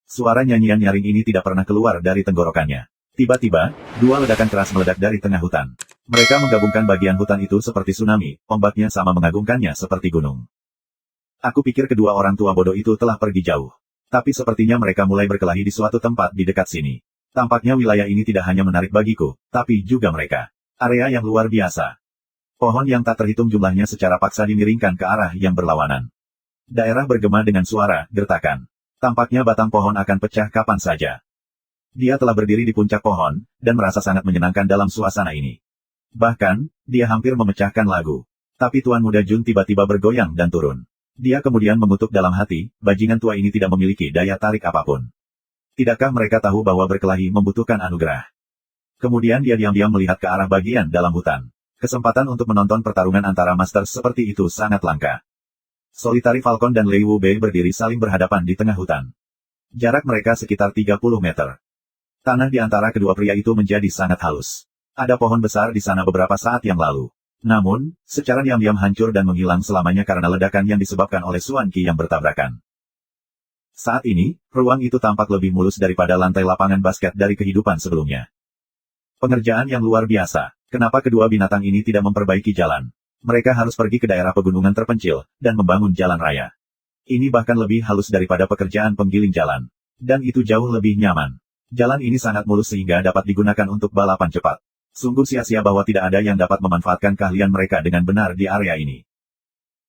Suara nyanyian nyaring ini tidak pernah keluar dari tenggorokannya. Tiba-tiba, dua ledakan keras meledak dari tengah hutan. Mereka menggabungkan bagian hutan itu seperti tsunami, ombaknya sama mengagumkannya seperti gunung. Aku pikir kedua orang tua bodoh itu telah pergi jauh. Tapi sepertinya mereka mulai berkelahi di suatu tempat di dekat sini. Tampaknya wilayah ini tidak hanya menarik bagiku, tapi juga mereka. Area yang luar biasa. Pohon yang tak terhitung jumlahnya secara paksa dimiringkan ke arah yang berlawanan. Daerah bergema dengan suara gertakan. Tampaknya batang pohon akan pecah kapan saja. Dia telah berdiri di puncak pohon, dan merasa sangat menyenangkan dalam suasana ini. Bahkan, dia hampir memecahkan lagu. Tapi Tuan Muda Jun tiba-tiba bergoyang dan turun. Dia kemudian mengutuk dalam hati, bajingan tua ini tidak memiliki daya tarik apapun. Tidakkah mereka tahu bahwa berkelahi membutuhkan anugerah? Kemudian dia diam-diam melihat ke arah bagian dalam hutan. Kesempatan untuk menonton pertarungan antara master seperti itu sangat langka. Solitary Falcon dan Lei Wubei berdiri saling berhadapan di tengah hutan. Jarak mereka sekitar 30 meter. Tanah di antara kedua pria itu menjadi sangat halus. Ada pohon besar di sana beberapa saat yang lalu. Namun, secara diam-diam hancur dan menghilang selamanya karena ledakan yang disebabkan oleh Xuan Qi yang bertabrakan. Saat ini, ruang itu tampak lebih mulus daripada lantai lapangan basket dari kehidupan sebelumnya. Pengerjaan yang luar biasa. Kenapa kedua binatang ini tidak memperbaiki jalan? Mereka harus pergi ke daerah pegunungan terpencil, dan membangun jalan raya. Ini bahkan lebih halus daripada pekerjaan penggiling jalan. Dan itu jauh lebih nyaman. Jalan ini sangat mulus sehingga dapat digunakan untuk balapan cepat. Sungguh sia-sia bahwa tidak ada yang dapat memanfaatkan keahlian mereka dengan benar di area ini.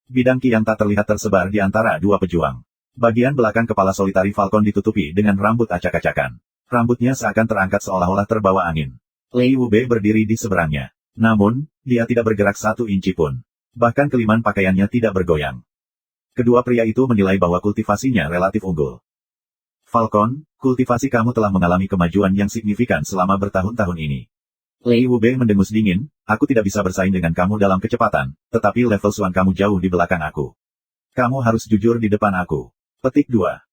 Bidang ki yang tak terlihat tersebar di antara dua pejuang. Bagian belakang kepala Solitary Falcon ditutupi dengan rambut acak-acakan. Rambutnya seakan terangkat seolah-olah terbawa angin. Lei Wubei berdiri di seberangnya. Namun, dia tidak bergerak satu inci pun. Bahkan keliman pakaiannya tidak bergoyang. Kedua pria itu menilai bahwa kultivasinya relatif unggul. Falcon, kultivasi kamu telah mengalami kemajuan yang signifikan selama bertahun-tahun ini. Lei Wubei mendengus dingin, aku tidak bisa bersaing dengan kamu dalam kecepatan, tetapi level Xuan kamu jauh di belakang aku. Kamu harus jujur di depan aku. Petik 2.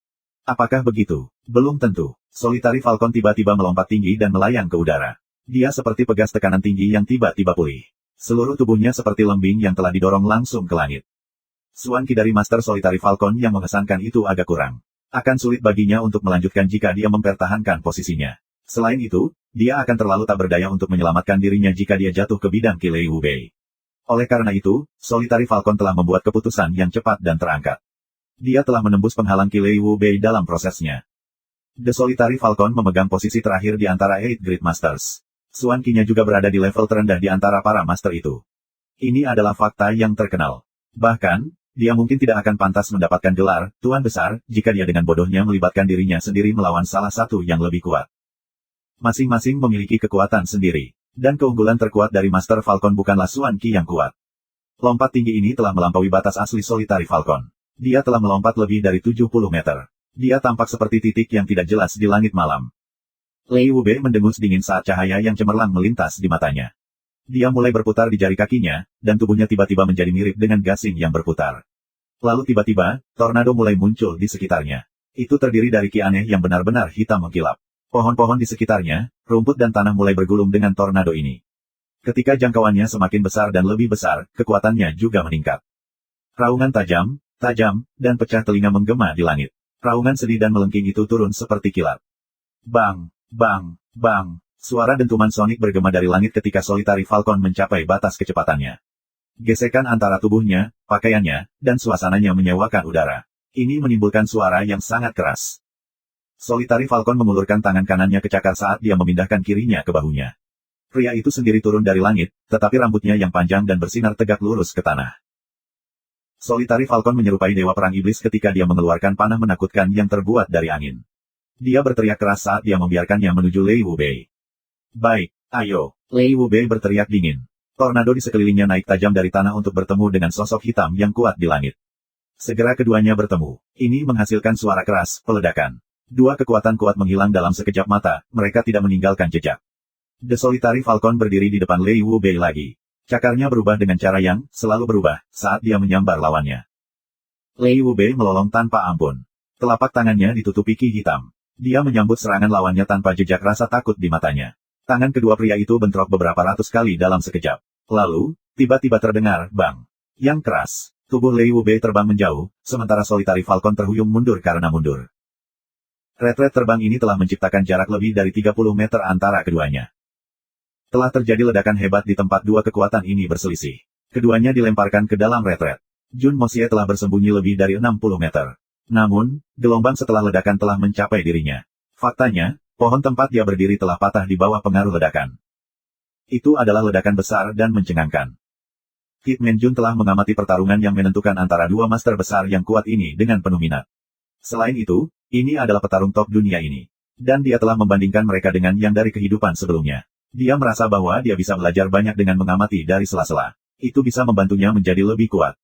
Apakah begitu? Belum tentu. Solitary Falcon tiba-tiba melompat tinggi dan melayang ke udara. Dia seperti pegas tekanan tinggi yang tiba-tiba pulih. Seluruh tubuhnya seperti lembing yang telah didorong langsung ke langit. Suan Qi dari Master Solitary Falcon yang mengesankan itu agak kurang. Akan sulit baginya untuk melanjutkan jika dia mempertahankan posisinya. Selain itu, dia akan terlalu tak berdaya untuk menyelamatkan dirinya jika dia jatuh ke bidang Qi Lei Wubei. Oleh karena itu, Solitary Falcon telah membuat keputusan yang cepat dan terangkat. Dia telah menembus penghalang Qi Lei Wubei dalam prosesnya. The Solitary Falcon memegang posisi terakhir di antara 8 Great Masters. Suan Qi-nya juga berada di level terendah di antara para master itu. Ini adalah fakta yang terkenal. Bahkan, dia mungkin tidak akan pantas mendapatkan gelar Tuan Besar jika dia dengan bodohnya melibatkan dirinya sendiri melawan salah satu yang lebih kuat. Masing-masing memiliki kekuatan sendiri. Dan keunggulan terkuat dari Master Falcon bukanlah Suan Qi yang kuat. Lompat tinggi ini telah melampaui batas asli Solitary Falcon. Dia telah melompat lebih dari 70 meter. Dia tampak seperti titik yang tidak jelas di langit malam. Lei Wubei mendengus dingin saat cahaya yang cemerlang melintas di matanya. Dia mulai berputar di jari kakinya, dan tubuhnya tiba-tiba menjadi mirip dengan gasing yang berputar. Lalu tiba-tiba, tornado mulai muncul di sekitarnya. Itu terdiri dari ki aneh yang benar-benar hitam mengkilap. Pohon-pohon di sekitarnya, rumput dan tanah mulai bergulung dengan tornado ini. Ketika jangkauannya semakin besar dan lebih besar, kekuatannya juga meningkat. Raungan tajam, dan pecah telinga menggema di langit. Raungan sedih dan melengking itu turun seperti kilat. Bang, bang, bang. Suara dentuman sonik bergema dari langit ketika Solitary Falcon mencapai batas kecepatannya. Gesekan antara tubuhnya, pakaiannya, dan suasananya menyewakan udara. Ini menimbulkan suara yang sangat keras. Solitary Falcon mengulurkan tangan kanannya ke cakar saat dia memindahkan kirinya ke bahunya. Pria itu sendiri turun dari langit, tetapi rambutnya yang panjang dan bersinar tegak lurus ke tanah. Solitary Falcon menyerupai dewa perang iblis ketika dia mengeluarkan panah menakutkan yang terbuat dari angin. Dia berteriak keras saat dia membiarkannya menuju Lei Wubei. Baik, ayo. Lei Wubei berteriak dingin. Tornado di sekelilingnya naik tajam dari tanah untuk bertemu dengan sosok hitam yang kuat di langit. Segera keduanya bertemu. Ini menghasilkan suara keras, peledakan. Dua kekuatan kuat menghilang dalam sekejap mata, mereka tidak meninggalkan jejak. The Solitary Falcon berdiri di depan Lei Wubei lagi. Cakarnya berubah dengan cara yang selalu berubah saat dia menyambar lawannya. Lei Wubei melolong tanpa ampun. Telapak tangannya ditutupi ki hitam. Dia menyambut serangan lawannya tanpa jejak rasa takut di matanya. Tangan kedua pria itu bentrok beberapa ratus kali dalam sekejap. Lalu, tiba-tiba terdengar bang yang keras. Tubuh Lei Wubei terbang menjauh, sementara Solitary Falcon terhuyung mundur karena mundur. Retret terbang ini telah menciptakan jarak lebih dari 30 meter antara keduanya. Telah terjadi ledakan hebat di tempat dua kekuatan ini berselisih. Keduanya dilemparkan ke dalam retret. Jun Moxie telah bersembunyi lebih dari 60 meter. Namun, gelombang setelah ledakan telah mencapai dirinya. Faktanya, pohon tempat dia berdiri telah patah di bawah pengaruh ledakan. Itu adalah ledakan besar dan mencengangkan. Hitman Jun telah mengamati pertarungan yang menentukan antara dua master besar yang kuat ini dengan penuh minat. Selain itu, ini adalah petarung top dunia ini. Dan dia telah membandingkan mereka dengan yang dari kehidupan sebelumnya. Dia merasa bahwa dia bisa belajar banyak dengan mengamati dari sela-sela. Itu bisa membantunya menjadi lebih kuat.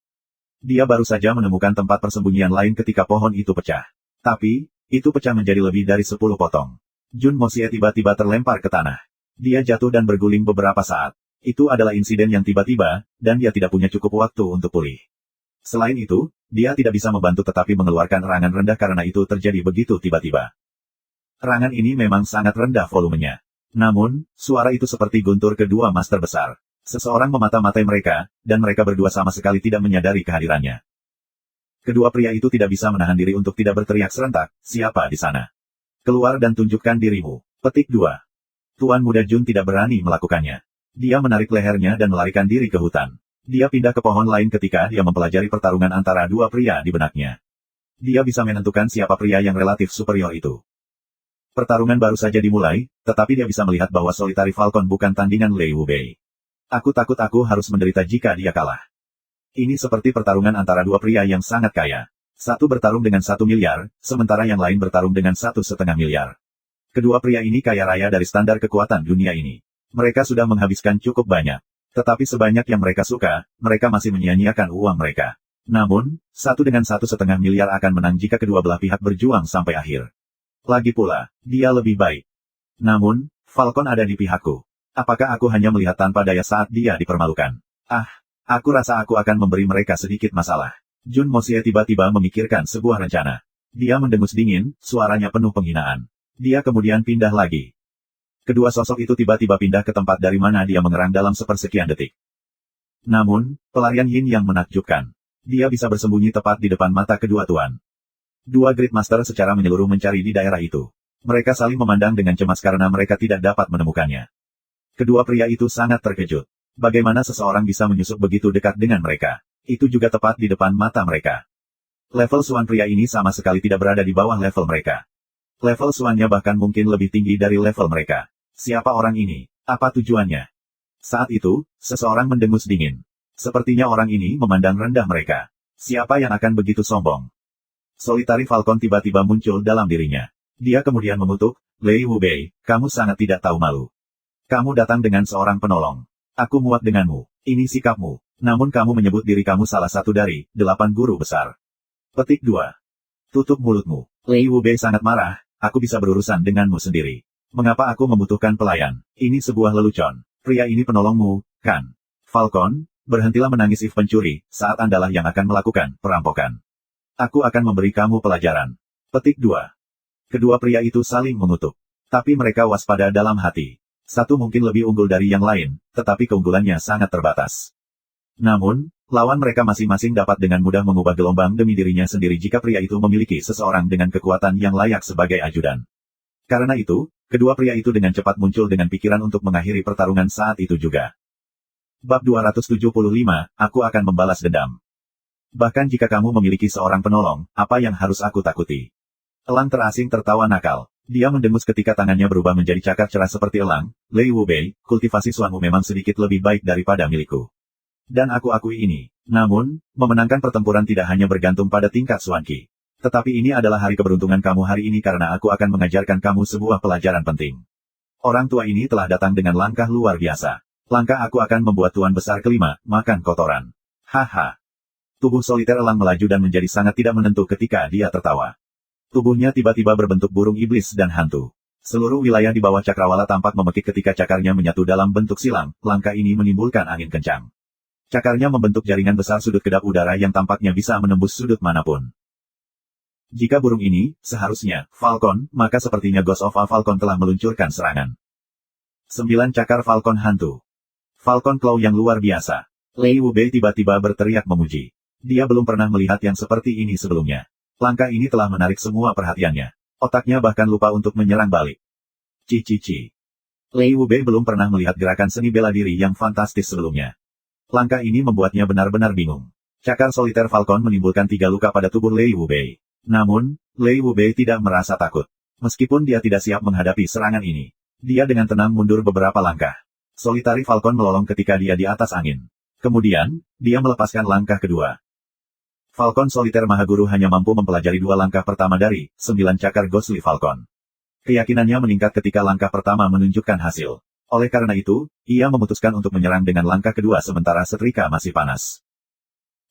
Dia baru saja menemukan tempat persembunyian lain ketika pohon itu pecah. Tapi, itu pecah menjadi lebih dari 10 potong. Jun Moxie tiba-tiba terlempar ke tanah. Dia jatuh dan berguling beberapa saat. Itu adalah insiden yang tiba-tiba, dan dia tidak punya cukup waktu untuk pulih. Selain itu, dia tidak bisa membantu tetapi mengeluarkan erangan rendah karena itu terjadi begitu tiba-tiba. Erangan ini memang sangat rendah volumenya. Namun, suara itu seperti guntur kedua master besar. Seseorang memata-matai mereka, dan mereka berdua sama sekali tidak menyadari kehadirannya. Kedua pria itu tidak bisa menahan diri untuk tidak berteriak serentak, siapa di sana? Keluar dan tunjukkan dirimu. Petik 2. Tuan Muda Jun tidak berani melakukannya. Dia menarik lehernya dan melarikan diri ke hutan. Dia pindah ke pohon lain ketika dia mempelajari pertarungan antara dua pria di benaknya. Dia bisa menentukan siapa pria yang relatif superior itu. Pertarungan baru saja dimulai, tetapi dia bisa melihat bahwa Solitary Falcon bukan tandingan Lei Wubei. Aku takut aku harus menderita jika dia kalah. Ini seperti pertarungan antara dua pria yang sangat kaya. Satu bertarung dengan 1 miliar, sementara yang lain bertarung dengan 1,5 miliar. Kedua pria ini kaya raya dari standar kekuatan dunia ini. Mereka sudah menghabiskan cukup banyak. Tetapi sebanyak yang mereka suka, mereka masih menyia-nyiakan uang mereka. Namun, 1 dengan 1,5 miliar akan menang jika kedua belah pihak berjuang sampai akhir. Lagi pula, dia lebih baik. Namun, Falcon ada di pihakku. Apakah aku hanya melihat tanpa daya saat dia dipermalukan? Aku rasa aku akan memberi mereka sedikit masalah. Jun Moxie tiba-tiba memikirkan sebuah rencana. Dia mendengus dingin, suaranya penuh penghinaan. Dia kemudian pindah lagi. Kedua sosok itu tiba-tiba pindah ke tempat dari mana dia mengerang dalam sepersekian detik. Namun, pelarian Yin yang menakjubkan. Dia bisa bersembunyi tepat di depan mata kedua tuan. Dua Great Master secara menyeluruh mencari di daerah itu. Mereka saling memandang dengan cemas karena mereka tidak dapat menemukannya. Kedua pria itu sangat terkejut. Bagaimana seseorang bisa menyusup begitu dekat dengan mereka? Itu juga tepat di depan mata mereka. Level Suan pria ini sama sekali tidak berada di bawah level mereka. Level Suannya bahkan mungkin lebih tinggi dari level mereka. Siapa orang ini? Apa tujuannya? Saat itu, seseorang mendengus dingin. Sepertinya orang ini memandang rendah mereka. Siapa yang akan begitu sombong? Solitary Falcon tiba-tiba muncul dalam dirinya. Dia kemudian mengutuk, Lei Wubei, kamu sangat tidak tahu malu. Kamu datang dengan seorang penolong. Aku muak denganmu. Ini sikapmu. Namun kamu menyebut diri kamu salah satu dari 8 guru besar. Petik 2. Tutup mulutmu. Lei Wubei sangat marah, aku bisa berurusan denganmu sendiri. Mengapa aku membutuhkan pelayan? Ini sebuah lelucon. Pria ini penolongmu, kan? Falcon, berhentilah menangis if pencuri, saat Andalah yang akan melakukan perampokan. Aku akan memberi kamu pelajaran. Petik 2. Kedua pria itu saling mengutuk. Tapi mereka waspada dalam hati. Satu mungkin lebih unggul dari yang lain, tetapi keunggulannya sangat terbatas. Namun, lawan mereka masing-masing dapat dengan mudah mengubah gelombang demi dirinya sendiri jika pria itu memiliki seseorang dengan kekuatan yang layak sebagai ajudan. Karena itu, kedua pria itu dengan cepat muncul dengan pikiran untuk mengakhiri pertarungan saat itu juga. Bab 275, aku akan membalas dendam. Bahkan jika kamu memiliki seorang penolong, apa yang harus aku takuti? Elang terasing tertawa nakal. Dia mendengus ketika tangannya berubah menjadi cakar cerah seperti elang. Lei Wubei, kultivasi Suanmu memang sedikit lebih baik daripada milikku. Dan aku akui ini. Namun, memenangkan pertempuran tidak hanya bergantung pada tingkat Suanki. Tetapi ini adalah hari keberuntungan kamu hari ini karena aku akan mengajarkan kamu sebuah pelajaran penting. Orang tua ini telah datang dengan langkah luar biasa. Langkah aku akan membuat tuan besar kelima, makan kotoran. Haha. Tubuh soliter elang melaju dan menjadi sangat tidak menentu ketika dia tertawa. Tubuhnya tiba-tiba berbentuk burung iblis dan hantu. Seluruh wilayah di bawah cakrawala tampak memekik ketika cakarnya menyatu dalam bentuk silang. Langkah ini menimbulkan angin kencang. Cakarnya membentuk jaringan besar sudut kedap udara yang tampaknya bisa menembus sudut manapun. Jika burung ini, seharusnya, Falcon, maka sepertinya Ghost of a Falcon telah meluncurkan serangan. 9 cakar Falcon hantu. Falcon Claw yang luar biasa. Lei Wubei tiba-tiba berteriak memuji. Dia belum pernah melihat yang seperti ini sebelumnya. Langkah ini telah menarik semua perhatiannya. Otaknya bahkan lupa untuk menyerang balik. Cici. Lei Wubei belum pernah melihat gerakan seni bela diri yang fantastis sebelumnya. Langkah ini membuatnya benar-benar bingung. Cakar soliter Falcon menimbulkan 3 luka pada tubuh Lei Wubei. Namun, Lei Wubei tidak merasa takut. Meskipun dia tidak siap menghadapi serangan ini. Dia dengan tenang mundur beberapa langkah. Solitary Falcon melolong ketika dia di atas angin. Kemudian, dia melepaskan langkah kedua. Falcon soliter Mahaguru hanya mampu mempelajari 2 langkah pertama dari 9 cakar Ghostly Falcon. Keyakinannya meningkat ketika langkah pertama menunjukkan hasil. Oleh karena itu, ia memutuskan untuk menyerang dengan langkah kedua sementara setrika masih panas.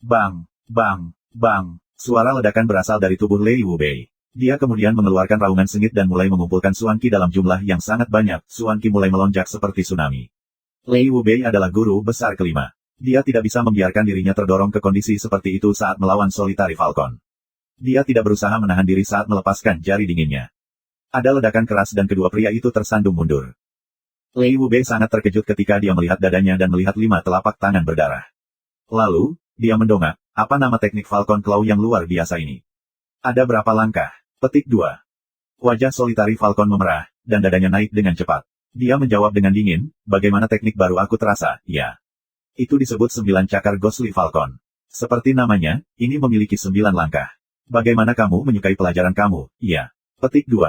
Bang, bang, bang. Suara ledakan berasal dari tubuh Lei Wubei. Dia kemudian mengeluarkan raungan sengit dan mulai mengumpulkan Suanki dalam jumlah yang sangat banyak. Suanki mulai melonjak seperti tsunami. Lei Wubei adalah guru besar kelima. Dia tidak bisa membiarkan dirinya terdorong ke kondisi seperti itu saat melawan Solitary Falcon. Dia tidak berusaha menahan diri saat melepaskan jari dinginnya. Ada ledakan keras dan kedua pria itu tersandung mundur. Lei Wubei sangat terkejut ketika dia melihat dadanya dan melihat 5 telapak tangan berdarah. Lalu, dia mendongak, apa nama teknik Falcon Claw yang luar biasa ini? Ada berapa langkah? Petik 2. Wajah Solitary Falcon memerah, dan dadanya naik dengan cepat. Dia menjawab dengan dingin, bagaimana teknik baru aku terasa, ya. Itu disebut 9 cakar Ghostly Falcon. Seperti namanya, ini memiliki 9 langkah. Bagaimana kamu menyukai pelajaran kamu? Iya. Petik 2.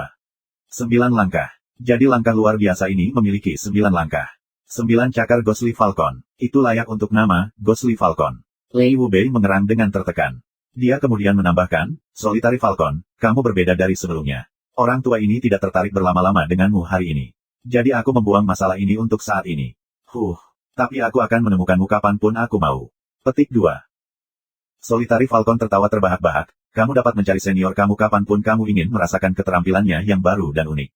9 langkah. Jadi langkah luar biasa ini memiliki 9 langkah. 9 cakar Ghostly Falcon. Itu layak untuk nama, Ghostly Falcon. Lei Wubei mengerang dengan tertekan. Dia kemudian menambahkan, Solitary Falcon, kamu berbeda dari sebelumnya. Orang tua ini tidak tertarik berlama-lama denganmu hari ini. Jadi aku membuang masalah ini untuk saat ini. Tapi aku akan menemukanmu kapanpun aku mau. Petik 2. Solitary Falcon tertawa terbahak-bahak, kamu dapat mencari senior kamu kapanpun kamu ingin merasakan keterampilannya yang baru dan unik.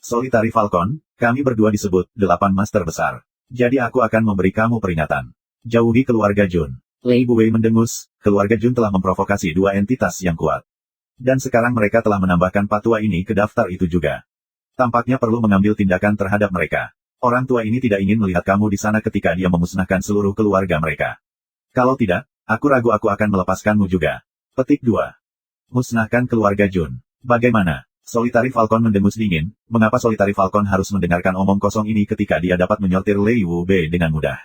Solitary Falcon, kami berdua disebut 8 master besar. Jadi aku akan memberi kamu peringatan. Jauhi keluarga Jun. Lei Wubei mendengus, keluarga Jun telah memprovokasi 2 entitas yang kuat. Dan sekarang mereka telah menambahkan patua ini ke daftar itu juga. Tampaknya perlu mengambil tindakan terhadap mereka. Orang tua ini tidak ingin melihat kamu di sana ketika dia memusnahkan seluruh keluarga mereka. Kalau tidak, aku ragu aku akan melepaskanmu juga. Petik 2. Musnahkan keluarga Jun. Bagaimana? Solitary Falcon mendengus dingin, mengapa Solitary Falcon harus mendengarkan omong kosong ini ketika dia dapat menyortir Lei Wubei dengan mudah?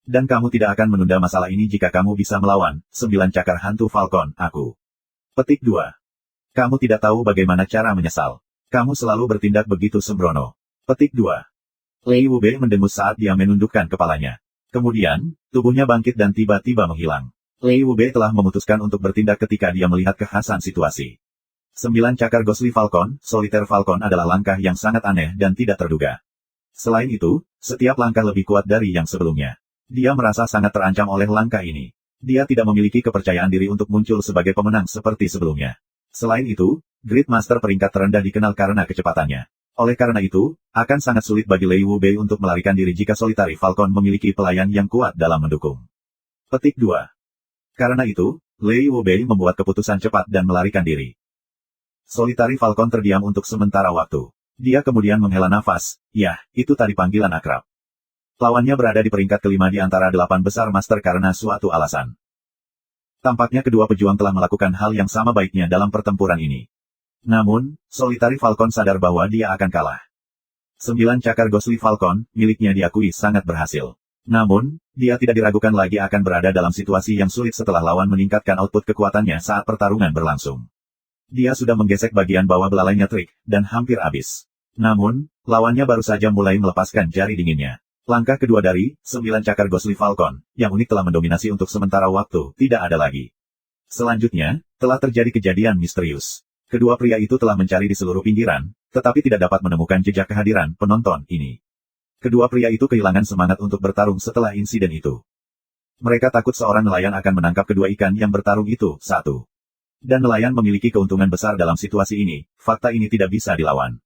Dan kamu tidak akan menunda masalah ini jika kamu bisa melawan 9 cakar hantu Falcon, aku. Petik 2. Kamu tidak tahu bagaimana cara menyesal. Kamu selalu bertindak begitu sembrono. Petik 2. Lei Wubei mendengus saat dia menundukkan kepalanya. Kemudian, tubuhnya bangkit dan tiba-tiba menghilang. Lei Wubei telah memutuskan untuk bertindak ketika dia melihat kekhasan situasi. 9 cakar Ghostly Falcon, Solitaire Falcon adalah langkah yang sangat aneh dan tidak terduga. Selain itu, setiap langkah lebih kuat dari yang sebelumnya. Dia merasa sangat terancam oleh langkah ini. Dia tidak memiliki kepercayaan diri untuk muncul sebagai pemenang seperti sebelumnya. Selain itu, Great Master peringkat terendah dikenal karena kecepatannya. Oleh karena itu, akan sangat sulit bagi Lei Wubei untuk melarikan diri jika Solitary Falcon memiliki pelayan yang kuat dalam mendukung. Petik 2. Karena itu, Lei Wubei membuat keputusan cepat dan melarikan diri. Solitary Falcon terdiam untuk sementara waktu. Dia kemudian menghela nafas, yah, itu tadi panggilan akrab. Lawannya berada di peringkat kelima di antara 8 besar master karena suatu alasan. Tampaknya kedua pejuang telah melakukan hal yang sama baiknya dalam pertempuran ini. Namun, Solitary Falcon sadar bahwa dia akan kalah. 9 cakar Ghostly Falcon, miliknya diakui sangat berhasil. Namun, dia tidak diragukan lagi akan berada dalam situasi yang sulit setelah lawan meningkatkan output kekuatannya saat pertarungan berlangsung. Dia sudah menggesek bagian bawah belalainya trik, dan hampir habis. Namun, lawannya baru saja mulai melepaskan jari dinginnya. Langkah kedua dari 9 cakar Ghostly Falcon, yang unik telah mendominasi untuk sementara waktu, tidak ada lagi. Selanjutnya, telah terjadi kejadian misterius. Kedua pria itu telah mencari di seluruh pinggiran, tetapi tidak dapat menemukan jejak kehadiran penonton ini. Kedua pria itu kehilangan semangat untuk bertarung setelah insiden itu. Mereka takut seorang nelayan akan menangkap kedua ikan yang bertarung itu, satu. Dan nelayan memiliki keuntungan besar dalam situasi ini, fakta ini tidak bisa dilawan.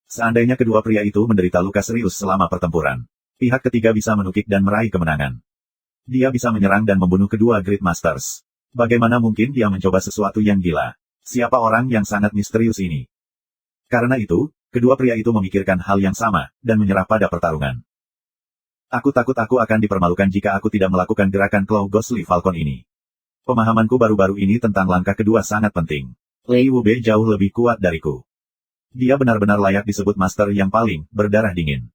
Seandainya kedua pria itu menderita luka serius selama pertempuran, pihak ketiga bisa menukik dan meraih kemenangan. Dia bisa menyerang dan membunuh kedua Great Masters. Bagaimana mungkin dia mencoba sesuatu yang gila? Siapa orang yang sangat misterius ini? Karena itu, kedua pria itu memikirkan hal yang sama, dan menyerah pada pertarungan. Aku takut aku akan dipermalukan jika aku tidak melakukan gerakan Claw Ghostly Falcon ini. Pemahamanku baru-baru ini tentang langkah kedua sangat penting. Lei Wubei jauh lebih kuat dariku. Dia benar-benar layak disebut master yang paling berdarah dingin.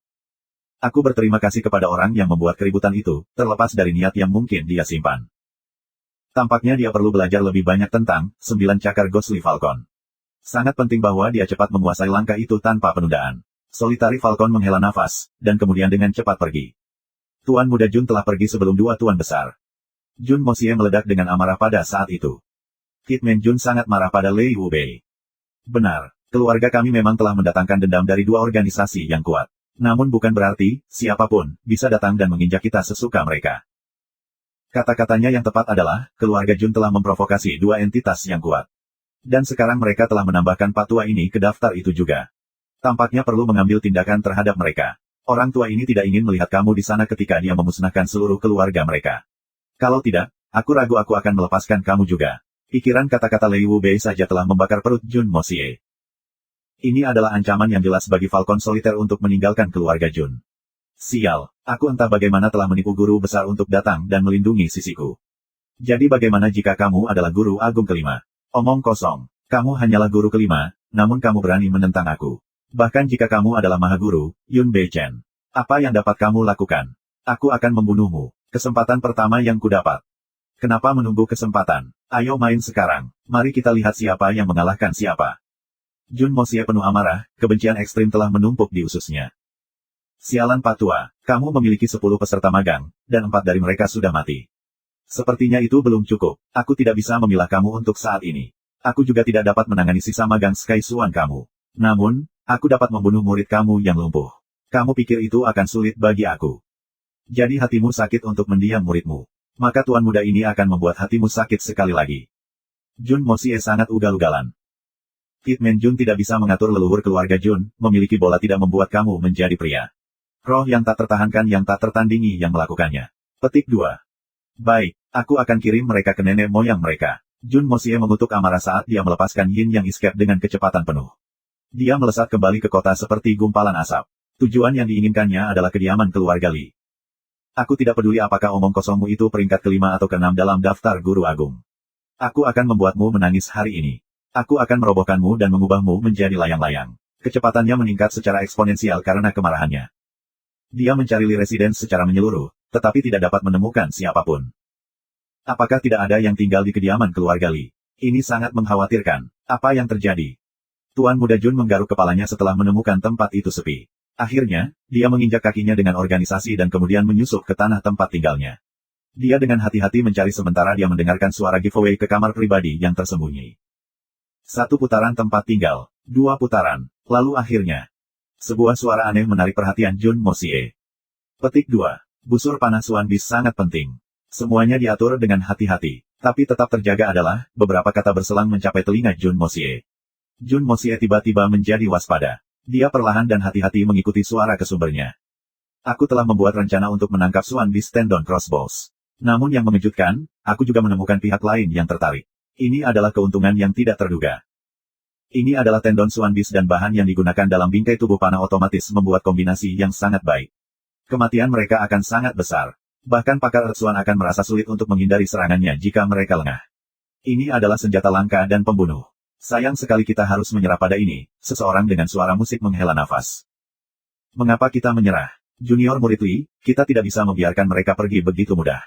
Aku berterima kasih kepada orang yang membuat keributan itu, terlepas dari niat yang mungkin dia simpan. Tampaknya dia perlu belajar lebih banyak tentang 9 cakar Ghostly Falcon. Sangat penting bahwa dia cepat menguasai langkah itu tanpa penundaan. Solitary Falcon menghela nafas, dan kemudian dengan cepat pergi. Tuan Muda Jun telah pergi sebelum dua tuan besar. Jun Moxie meledak dengan amarah pada saat itu. Hitman Jun sangat marah pada Lei Wubei. Benar, keluarga kami memang telah mendatangkan dendam dari dua organisasi yang kuat. Namun bukan berarti, siapapun, bisa datang dan menginjak kita sesuka mereka. Kata-katanya yang tepat adalah, keluarga Jun telah memprovokasi dua entitas yang kuat. Dan sekarang mereka telah menambahkan patua ini ke daftar itu juga. Tampaknya perlu mengambil tindakan terhadap mereka. Orang tua ini tidak ingin melihat kamu di sana ketika dia memusnahkan seluruh keluarga mereka. Kalau tidak, aku ragu aku akan melepaskan kamu juga. Pikiran kata-kata Lei Wubei saja telah membakar perut Jun Moxie. Ini adalah ancaman yang jelas bagi Falcon Solitaire untuk meninggalkan keluarga Jun. Sial, aku entah bagaimana telah menipu guru besar untuk datang dan melindungi sisiku. Jadi bagaimana jika kamu adalah guru agung kelima? Omong kosong, kamu hanyalah guru kelima, namun kamu berani menentang aku. Bahkan jika kamu adalah maha guru, Yun Bei Chen. Apa yang dapat kamu lakukan? Aku akan membunuhmu. Kesempatan pertama yang kudapat. Kenapa menunggu kesempatan? Ayo main sekarang. Mari kita lihat siapa yang mengalahkan siapa. Jun Moxie penuh amarah, kebencian ekstrim telah menumpuk di ususnya. Sialan Patua, kamu memiliki 10 peserta magang, dan 4 dari mereka sudah mati. Sepertinya itu belum cukup, aku tidak bisa memilah kamu untuk saat ini. Aku juga tidak dapat menangani sisa magang Sky Swan kamu. Namun, aku dapat membunuh murid kamu yang lumpuh. Kamu pikir itu akan sulit bagi aku? Jadi hatimu sakit untuk mendiam muridmu. Maka tuan muda ini akan membuat hatimu sakit sekali lagi. Jun Moxie sangat ugal-ugalan. Hitman Jun tidak bisa mengatur leluhur keluarga Jun, memiliki bola tidak membuat kamu menjadi pria. Roh yang tak tertahankan yang tak tertandingi yang melakukannya. Petik 2. Baik, aku akan kirim mereka ke nenek moyang mereka. Jun Moxie mengutuk amarah saat dia melepaskan Yin Yang Escape dengan kecepatan penuh. Dia melesat kembali ke kota seperti gumpalan asap. Tujuan yang diinginkannya adalah kediaman keluarga Li. Aku tidak peduli apakah omong kosongmu itu peringkat kelima atau keenam dalam daftar guru agung. Aku akan membuatmu menangis hari ini. Aku akan merobohkanmu dan mengubahmu menjadi layang-layang. Kecepatannya meningkat secara eksponensial karena kemarahannya. Dia mencari Li Residence secara menyeluruh, tetapi tidak dapat menemukan siapapun. Apakah tidak ada yang tinggal di kediaman keluarga Li? Ini sangat mengkhawatirkan. Apa yang terjadi? Tuan Muda Jun menggaruk kepalanya setelah menemukan tempat itu sepi. Akhirnya, dia menginjak kakinya dengan organisasi dan kemudian menyusup ke tanah tempat tinggalnya. Dia dengan hati-hati mencari sementara dia mendengarkan suara giveaway ke kamar pribadi yang tersembunyi. 1 putaran tempat tinggal, 2 putaran, lalu akhirnya. Sebuah suara aneh menarik perhatian Jun Mosie. Petik 2. Busur panah Swan Beast sangat penting. Semuanya diatur dengan hati-hati, tapi tetap terjaga adalah, beberapa kata berselang mencapai telinga Jun Mosie. Jun Mosie tiba-tiba menjadi waspada. Dia perlahan dan hati-hati mengikuti suara ke sumbernya. Aku telah membuat rencana untuk menangkap Swan Beast Tendon Crossbows. Namun yang mengejutkan, aku juga menemukan pihak lain yang tertarik. Ini adalah keuntungan yang tidak terduga. Ini adalah tendon Swan Beast dan bahan yang digunakan dalam bingkai tubuh panah otomatis membuat kombinasi yang sangat baik. Kematian mereka akan sangat besar. Bahkan pakar Earth Swan akan merasa sulit untuk menghindari serangannya jika mereka lengah. Ini adalah senjata langka dan pembunuh. Sayang sekali kita harus menyerah pada ini, seseorang dengan suara musik menghela nafas. Mengapa kita menyerah? Junior murid Li, kita tidak bisa membiarkan mereka pergi begitu mudah.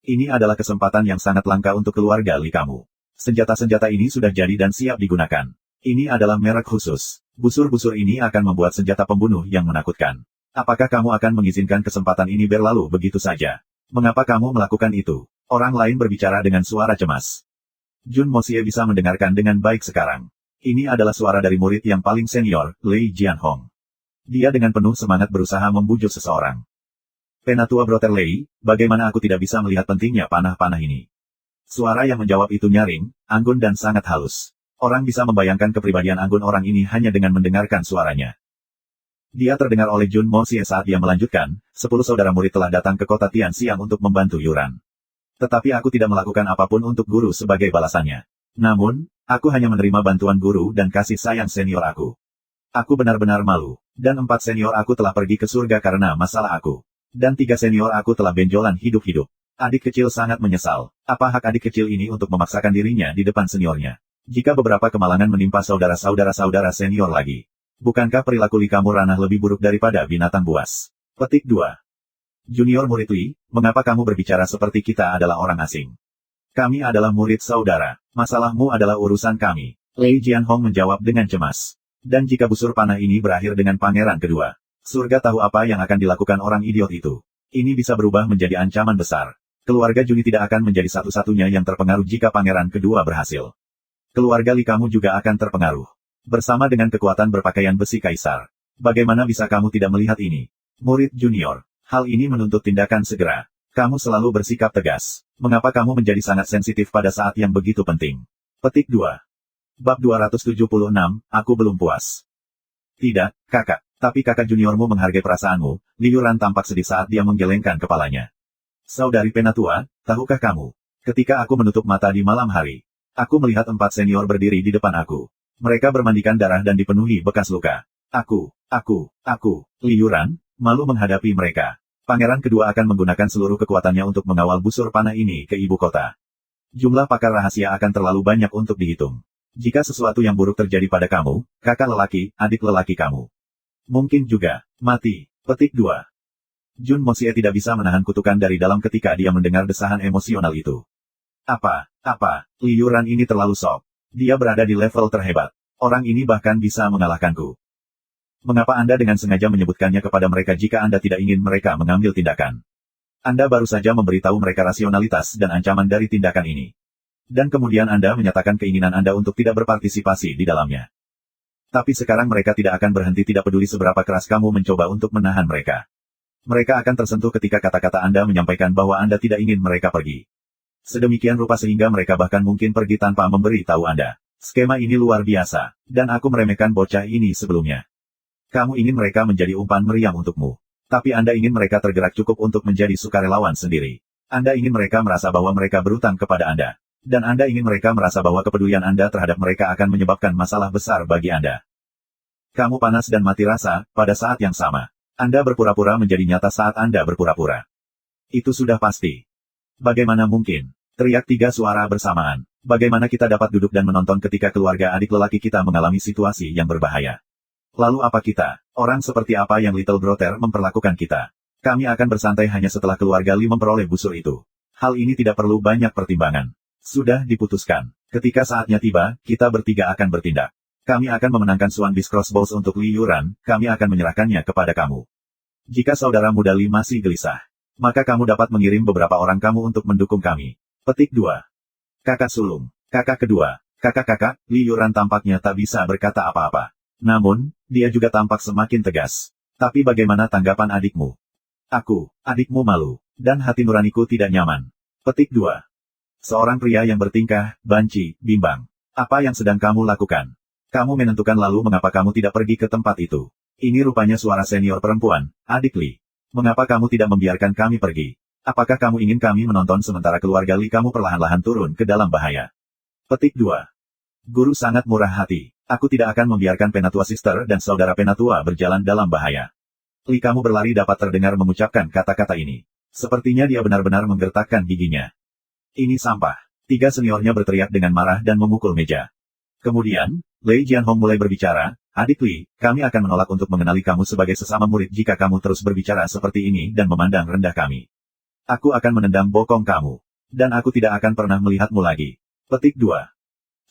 Ini adalah kesempatan yang sangat langka untuk keluarga Li kamu. Senjata-senjata ini sudah jadi dan siap digunakan. Ini adalah merek khusus. Busur-busur ini akan membuat senjata pembunuh yang menakutkan. Apakah kamu akan mengizinkan kesempatan ini berlalu begitu saja? Mengapa kamu melakukan itu? Orang lain berbicara dengan suara cemas. Jun Mosie bisa mendengarkan dengan baik sekarang. Ini adalah suara dari murid yang paling senior, Lei Jianhong. Dia dengan penuh semangat berusaha membujuk seseorang. Penatua Brother Lei, bagaimana aku tidak bisa melihat pentingnya panah-panah ini? Suara yang menjawab itu nyaring, anggun dan sangat halus. Orang bisa membayangkan kepribadian anggun orang ini hanya dengan mendengarkan suaranya. Dia terdengar oleh Jun Mosie saat dia melanjutkan, 10 saudara murid telah datang ke kota Tianxiang untuk membantu Yuran. Tetapi aku tidak melakukan apapun untuk guru sebagai balasannya. Namun, aku hanya menerima bantuan guru dan kasih sayang senior aku. Aku benar-benar malu. Dan 4 senior aku telah pergi ke surga karena masalah aku. Dan 3 senior aku telah benjolan hidup-hidup. Adik kecil sangat menyesal. Apa hak adik kecil ini untuk memaksakan dirinya di depan seniornya? Jika beberapa kemalangan menimpa saudara-saudara senior lagi. Bukankah perilaku Li kamu ranah lebih buruk daripada binatang buas? Petik 2. Junior murid Li, mengapa kamu berbicara seperti kita adalah orang asing? Kami adalah murid saudara. Masalahmu adalah urusan kami. Lei Jianhong menjawab dengan cemas. Dan jika busur panah ini berakhir dengan pangeran kedua, surga tahu apa yang akan dilakukan orang idiot itu. Ini bisa berubah menjadi ancaman besar. Keluarga Juni tidak akan menjadi satu-satunya yang terpengaruh jika pangeran kedua berhasil. Keluarga Li kamu juga akan terpengaruh. Bersama dengan kekuatan berpakaian besi kaisar. Bagaimana bisa kamu tidak melihat ini? Murid junior. Hal ini menuntut tindakan segera. Kamu selalu bersikap tegas. Mengapa kamu menjadi sangat sensitif pada saat yang begitu penting? Petik 2. Bab 276, aku belum puas. Tidak, kakak. Tapi kakak juniormu menghargai perasaanmu. Li Yuran tampak sedih saat dia menggelengkan kepalanya. Saudari Penatua, tahukah kamu? Ketika aku menutup mata di malam hari, aku melihat 4 senior berdiri di depan aku. Mereka bermandikan darah dan dipenuhi bekas luka. Li Yuran, malu menghadapi mereka. Pangeran kedua akan menggunakan seluruh kekuatannya untuk mengawal busur panah ini ke ibu kota. Jumlah pakar rahasia akan terlalu banyak untuk dihitung. Jika sesuatu yang buruk terjadi pada kamu, kakak lelaki, adik lelaki kamu. Mungkin juga, mati. Petik 2. Jun Mosie tidak bisa menahan kutukan dari dalam ketika dia mendengar desahan emosional itu. Li Yuran ini terlalu soft. Dia berada di level terhebat. Orang ini bahkan bisa mengalahkanku. Mengapa Anda dengan sengaja menyebutkannya kepada mereka jika Anda tidak ingin mereka mengambil tindakan? Anda baru saja memberitahu mereka rasionalitas dan ancaman dari tindakan ini. Dan kemudian Anda menyatakan keinginan Anda untuk tidak berpartisipasi di dalamnya. Tapi sekarang mereka tidak akan berhenti tidak peduli seberapa keras kamu mencoba untuk menahan mereka. Mereka akan tersentuh ketika kata-kata Anda menyampaikan bahwa Anda tidak ingin mereka pergi. Sedemikian rupa sehingga mereka bahkan mungkin pergi tanpa memberi tahu Anda. Skema ini luar biasa, dan aku meremehkan bocah ini sebelumnya. Kamu ingin mereka menjadi umpan meriam untukmu. Tapi Anda ingin mereka tergerak cukup untuk menjadi sukarelawan sendiri. Anda ingin mereka merasa bahwa mereka berutang kepada Anda. Dan Anda ingin mereka merasa bahwa kepedulian Anda terhadap mereka akan menyebabkan masalah besar bagi Anda. Kamu panas dan mati rasa, pada saat yang sama. Anda berpura-pura menjadi nyata saat Anda berpura-pura. Itu sudah pasti. Bagaimana mungkin? Teriak tiga suara bersamaan. Bagaimana kita dapat duduk dan menonton ketika keluarga adik lelaki kita mengalami situasi yang berbahaya? Lalu apa kita? Orang seperti apa yang Little Brother memperlakukan kita? Kami akan bersantai hanya setelah keluarga Lee memperoleh busur itu. Hal ini tidak perlu banyak pertimbangan. Sudah diputuskan. Ketika saatnya tiba, kita bertiga akan bertindak. Kami akan memenangkan Swan Beast Crossbows untuk Lee Yuran, kami akan menyerahkannya kepada kamu. Jika saudara muda Lee masih gelisah, maka kamu dapat mengirim beberapa orang kamu untuk mendukung kami. Petik 2. Kakak sulung. Kakak kedua. Kakak-kakak, Lee Yuran tampaknya tak bisa berkata apa-apa. Namun, dia juga tampak semakin tegas. Tapi bagaimana tanggapan adikmu? Adikmu malu. Dan hati nuraniku tidak nyaman. Petik 2. Seorang pria yang bertingkah, banci, bimbang. Apa yang sedang kamu lakukan? Kamu menentukan lalu mengapa kamu tidak pergi ke tempat itu. Ini rupanya suara senior perempuan, adik Lee. Mengapa kamu tidak membiarkan kami pergi? Apakah kamu ingin kami menonton sementara keluarga Lee kamu perlahan-lahan turun ke dalam bahaya? Petik 2. Guru sangat murah hati. Aku tidak akan membiarkan Penatua Sister dan saudara Penatua berjalan dalam bahaya. Lee kamu berlari dapat terdengar mengucapkan kata-kata ini. Sepertinya dia benar-benar menggertakkan giginya. Ini sampah. Tiga seniornya berteriak dengan marah dan memukul meja. Kemudian, Lei Jianhong mulai berbicara, adik Lee, kami akan menolak untuk mengenali kamu sebagai sesama murid jika kamu terus berbicara seperti ini dan memandang rendah kami. Aku akan menendang bokong kamu. Dan aku tidak akan pernah melihatmu lagi. Petik 2.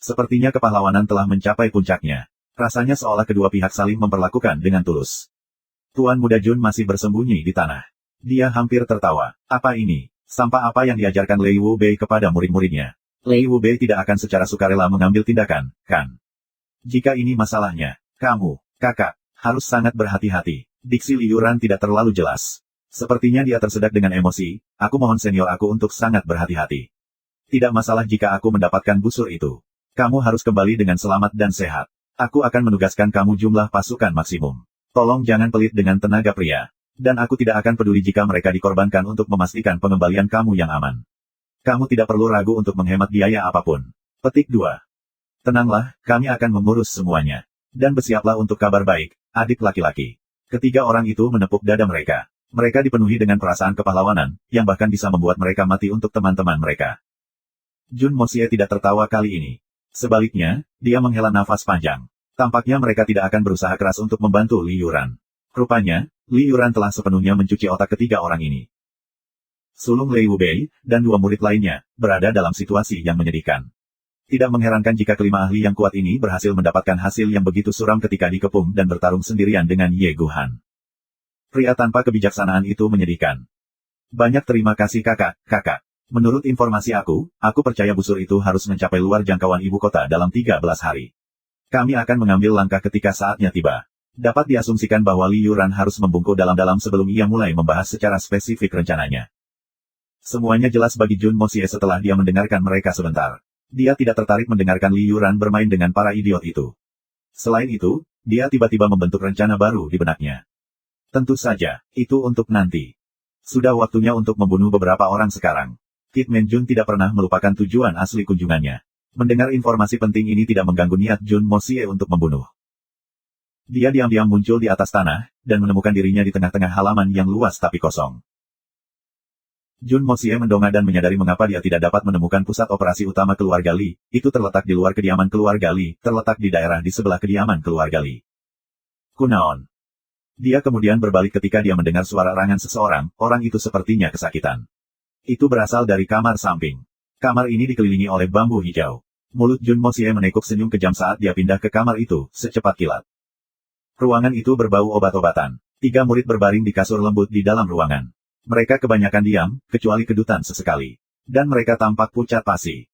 Sepertinya kepahlawanan telah mencapai puncaknya. Rasanya seolah kedua pihak saling memperlakukan dengan tulus. Tuan Muda Jun masih bersembunyi di tanah. Dia hampir tertawa. Apa ini? Sampah apa yang diajarkan Lei Wu Bei kepada murid-muridnya? Lei Wu Bei tidak akan secara sukarela mengambil tindakan, kan? Jika ini masalahnya, kamu, kakak, harus sangat berhati-hati. Diksi Lee Yuran tidak terlalu jelas. Sepertinya dia tersedak dengan emosi, aku mohon senior aku untuk sangat berhati-hati. Tidak masalah jika aku mendapatkan busur itu. Kamu harus kembali dengan selamat dan sehat. Aku akan menugaskan kamu jumlah pasukan maksimum. Tolong jangan pelit dengan tenaga pria. Dan aku tidak akan peduli jika mereka dikorbankan untuk memastikan pengembalian kamu yang aman. Kamu tidak perlu ragu untuk menghemat biaya apapun. Petik 2. Tenanglah, kami akan mengurus semuanya. Dan bersiaplah untuk kabar baik, adik laki-laki. Ketiga orang itu menepuk dada mereka. Mereka dipenuhi dengan perasaan kepahlawanan, yang bahkan bisa membuat mereka mati untuk teman-teman mereka. Jun Moxie tidak tertawa kali ini. Sebaliknya, dia menghela nafas panjang. Tampaknya mereka tidak akan berusaha keras untuk membantu Lee Yuran. Rupanya, Lee Yuran telah sepenuhnya mencuci otak ketiga orang ini. Sulung Lei Wu Bei, dan dua murid lainnya, berada dalam situasi yang menyedihkan. Tidak mengherankan jika kelima ahli yang kuat ini berhasil mendapatkan hasil yang begitu suram ketika dikepung dan bertarung sendirian dengan Ye Guhan. Pria tanpa kebijaksanaan itu menyedihkan. Banyak terima kasih kakak. Menurut informasi aku percaya busur itu harus mencapai luar jangkauan ibu kota dalam 13 hari. Kami akan mengambil langkah ketika saatnya tiba. Dapat diasumsikan bahwa Lee Yuran harus membungkuk dalam-dalam sebelum ia mulai membahas secara spesifik rencananya. Semuanya jelas bagi Jun Moxie setelah dia mendengarkan mereka sebentar. Dia tidak tertarik mendengarkan Lee Yuran bermain dengan para idiot itu. Selain itu, dia tiba-tiba membentuk rencana baru di benaknya. Tentu saja, itu untuk nanti. Sudah waktunya untuk membunuh beberapa orang sekarang. Kid Man Jun tidak pernah melupakan tujuan asli kunjungannya. Mendengar informasi penting ini tidak mengganggu niat Jun Moxie untuk membunuh. Dia diam-diam muncul di atas tanah, dan menemukan dirinya di tengah-tengah halaman yang luas tapi kosong. Jun Moxie mendongak dan menyadari mengapa dia tidak dapat menemukan pusat operasi utama keluarga Lee. Itu terletak di luar kediaman keluarga Lee, terletak di daerah di sebelah kediaman keluarga Lee. Kunaon. Dia kemudian berbalik ketika dia mendengar suara rangan seseorang, orang itu sepertinya kesakitan. Itu berasal dari kamar samping. Kamar ini dikelilingi oleh bambu hijau. Mulut Jun Moxie menekuk senyum kejam saat dia pindah ke kamar itu, secepat kilat. Ruangan itu berbau obat-obatan. 3 murid berbaring di kasur lembut di dalam ruangan. Mereka kebanyakan diam, kecuali kedutan sesekali. Dan mereka tampak pucat pasi.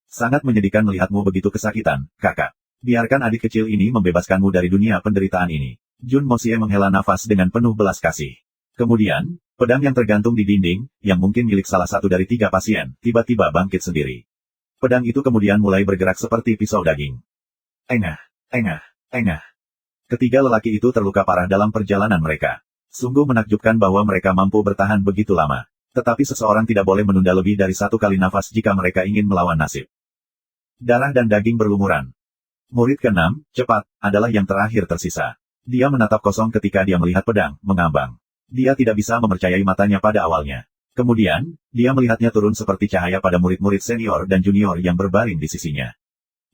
Sangat menyedihkan melihatmu begitu kesakitan, kakak. Biarkan adik kecil ini membebaskanmu dari dunia penderitaan ini. Jun Moxie menghela nafas dengan penuh belas kasih. Kemudian, pedang yang tergantung di dinding, yang mungkin milik salah satu dari 3 pasien, tiba-tiba bangkit sendiri. Pedang itu kemudian mulai bergerak seperti pisau daging. Engah. Ketiga lelaki itu terluka parah dalam perjalanan mereka. Sungguh menakjubkan bahwa mereka mampu bertahan begitu lama. Tetapi seseorang tidak boleh menunda lebih dari 1 kali nafas jika mereka ingin melawan nasib. Darah dan daging berlumuran. Murid ke-6, cepat, adalah yang terakhir tersisa. Dia menatap kosong ketika dia melihat pedang, mengambang. Dia tidak bisa mempercayai matanya pada awalnya. Kemudian, dia melihatnya turun seperti cahaya pada murid-murid senior dan junior yang berbaring di sisinya.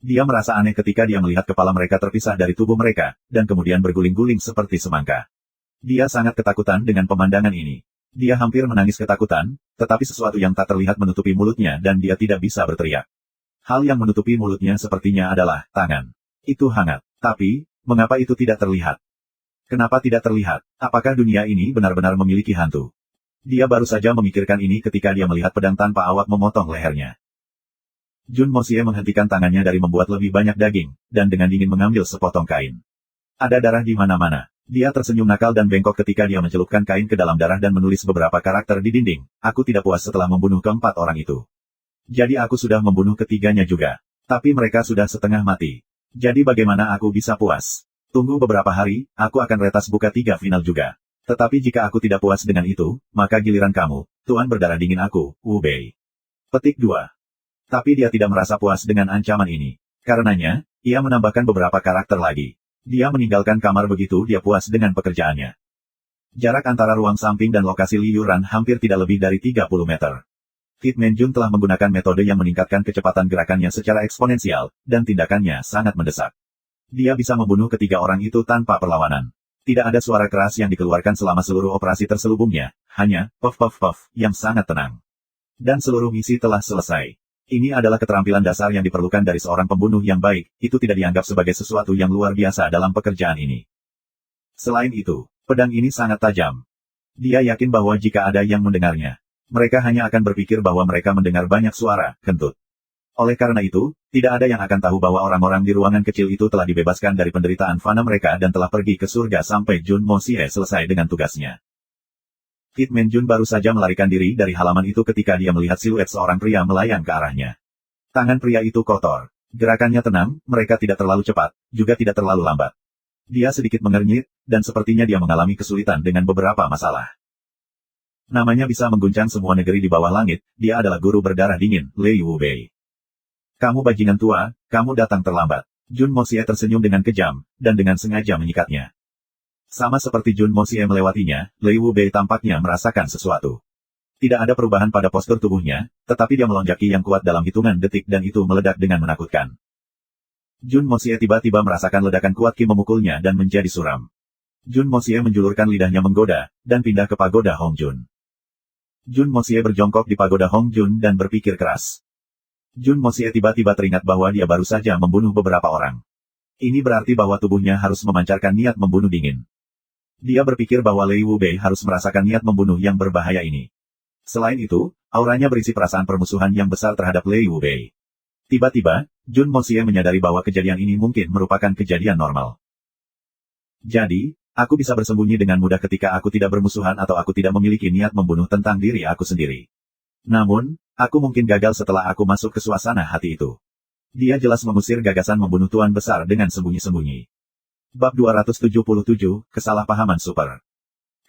Dia merasa aneh ketika dia melihat kepala mereka terpisah dari tubuh mereka, dan kemudian berguling-guling seperti semangka. Dia sangat ketakutan dengan pemandangan ini. Dia hampir menangis ketakutan, tetapi sesuatu yang tak terlihat menutupi mulutnya dan dia tidak bisa berteriak. Hal yang menutupi mulutnya sepertinya adalah tangan. Itu hangat. Tapi, mengapa itu tidak terlihat? Kenapa tidak terlihat? Apakah dunia ini benar-benar memiliki hantu? Dia baru saja memikirkan ini ketika dia melihat pedang tanpa awak memotong lehernya. Jun Moxie menghentikan tangannya dari membuat lebih banyak daging, dan dengan dingin mengambil sepotong kain. Ada darah di mana-mana. Dia tersenyum nakal dan bengkok ketika dia mencelupkan kain ke dalam darah dan menulis beberapa karakter di dinding. Aku tidak puas setelah membunuh keempat orang itu. Jadi aku sudah membunuh ketiganya juga. Tapi mereka sudah setengah mati. Jadi bagaimana aku bisa puas? Tunggu beberapa hari, aku akan retas buka 3 final juga. Tetapi jika aku tidak puas dengan itu, maka giliran kamu, Tuan berdarah dingin aku, Wu Bei. Petik 2. Tapi dia tidak merasa puas dengan ancaman ini. Karenanya, ia menambahkan beberapa karakter lagi. Dia meninggalkan kamar begitu dia puas dengan pekerjaannya. Jarak antara ruang samping dan lokasi Li Yuran hampir tidak lebih dari 30 meter. Hitman Jun telah menggunakan metode yang meningkatkan kecepatan gerakannya secara eksponensial, dan tindakannya sangat mendesak. Dia bisa membunuh ketiga orang itu tanpa perlawanan. Tidak ada suara keras yang dikeluarkan selama seluruh operasi terselubungnya, hanya puff yang sangat tenang. Dan seluruh misi telah selesai. Ini adalah keterampilan dasar yang diperlukan dari seorang pembunuh yang baik, itu tidak dianggap sebagai sesuatu yang luar biasa dalam pekerjaan ini. Selain itu, pedang ini sangat tajam. Dia yakin bahwa jika ada yang mendengarnya, mereka hanya akan berpikir bahwa mereka mendengar banyak suara, kentut. Oleh karena itu, tidak ada yang akan tahu bahwa orang-orang di ruangan kecil itu telah dibebaskan dari penderitaan fana mereka dan telah pergi ke surga sampai Jun Moxie selesai dengan tugasnya. Hitman Jun baru saja melarikan diri dari halaman itu ketika dia melihat siluet seorang pria melayang ke arahnya. Tangan pria itu kotor. Gerakannya tenang, mereka tidak terlalu cepat, juga tidak terlalu lambat. Dia sedikit mengernyit, dan sepertinya dia mengalami kesulitan dengan beberapa masalah. Namanya bisa mengguncang semua negeri di bawah langit, dia adalah guru berdarah dingin, Lei Wu Bei. Kamu bajingan tua, kamu datang terlambat. Jun Moxie tersenyum dengan kejam, dan dengan sengaja menyikatnya. Sama seperti Jun Moxie melewatinya, Lei Wu Bei tampaknya merasakan sesuatu. Tidak ada perubahan pada postur tubuhnya, tetapi dia melonjaki yang kuat dalam hitungan detik dan itu meledak dengan menakutkan. Jun Moxie tiba-tiba merasakan ledakan kuat Ki memukulnya dan menjadi suram. Jun Moxie menjulurkan lidahnya menggoda, dan pindah ke pagoda Hong Jun. Jun Moxie berjongkok di pagoda Hong Jun dan berpikir keras. Jun Moxie tiba-tiba teringat bahwa dia baru saja membunuh beberapa orang. Ini berarti bahwa tubuhnya harus memancarkan niat membunuh dingin. Dia berpikir bahwa Lei Wu Bei harus merasakan niat membunuh yang berbahaya ini. Selain itu, auranya berisi perasaan permusuhan yang besar terhadap Lei Wu Bei. Tiba-tiba, Jun Moxie menyadari bahwa kejadian ini mungkin merupakan kejadian normal. Jadi, aku bisa bersembunyi dengan mudah ketika aku tidak bermusuhan atau aku tidak memiliki niat membunuh tentang diri aku sendiri. Namun, aku mungkin gagal setelah aku masuk ke suasana hati itu. Dia jelas mengusir gagasan membunuh Tuan Besar dengan sembunyi-sembunyi. Bab 277, Kesalahpahaman Super.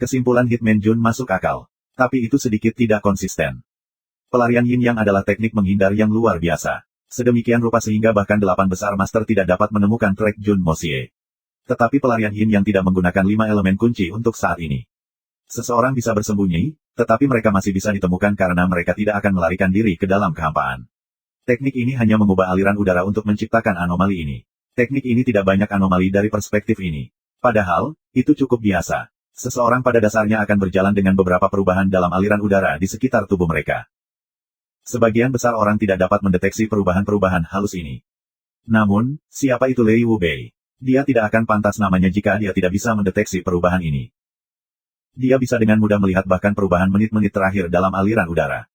Kesimpulan Hitman Jun masuk akal. Tapi itu sedikit tidak konsisten. Pelarian Yin Yang adalah teknik menghindar yang luar biasa. Sedemikian rupa sehingga bahkan 8 besar master tidak dapat menemukan track Jun Moxie. Tetapi pelarian Yin Yang tidak menggunakan 5 elemen kunci untuk saat ini. Seseorang bisa bersembunyi, tetapi mereka masih bisa ditemukan karena mereka tidak akan melarikan diri ke dalam kehampaan. Teknik ini hanya mengubah aliran udara untuk menciptakan anomali ini. Teknik ini tidak banyak anomali dari perspektif ini. Padahal, itu cukup biasa. Seseorang pada dasarnya akan berjalan dengan beberapa perubahan dalam aliran udara di sekitar tubuh mereka. Sebagian besar orang tidak dapat mendeteksi perubahan-perubahan halus ini. Namun, siapa itu Lei Wu Bei? Dia tidak akan pantas namanya jika dia tidak bisa mendeteksi perubahan ini. Dia bisa dengan mudah melihat bahkan perubahan menit-menit terakhir dalam aliran udara.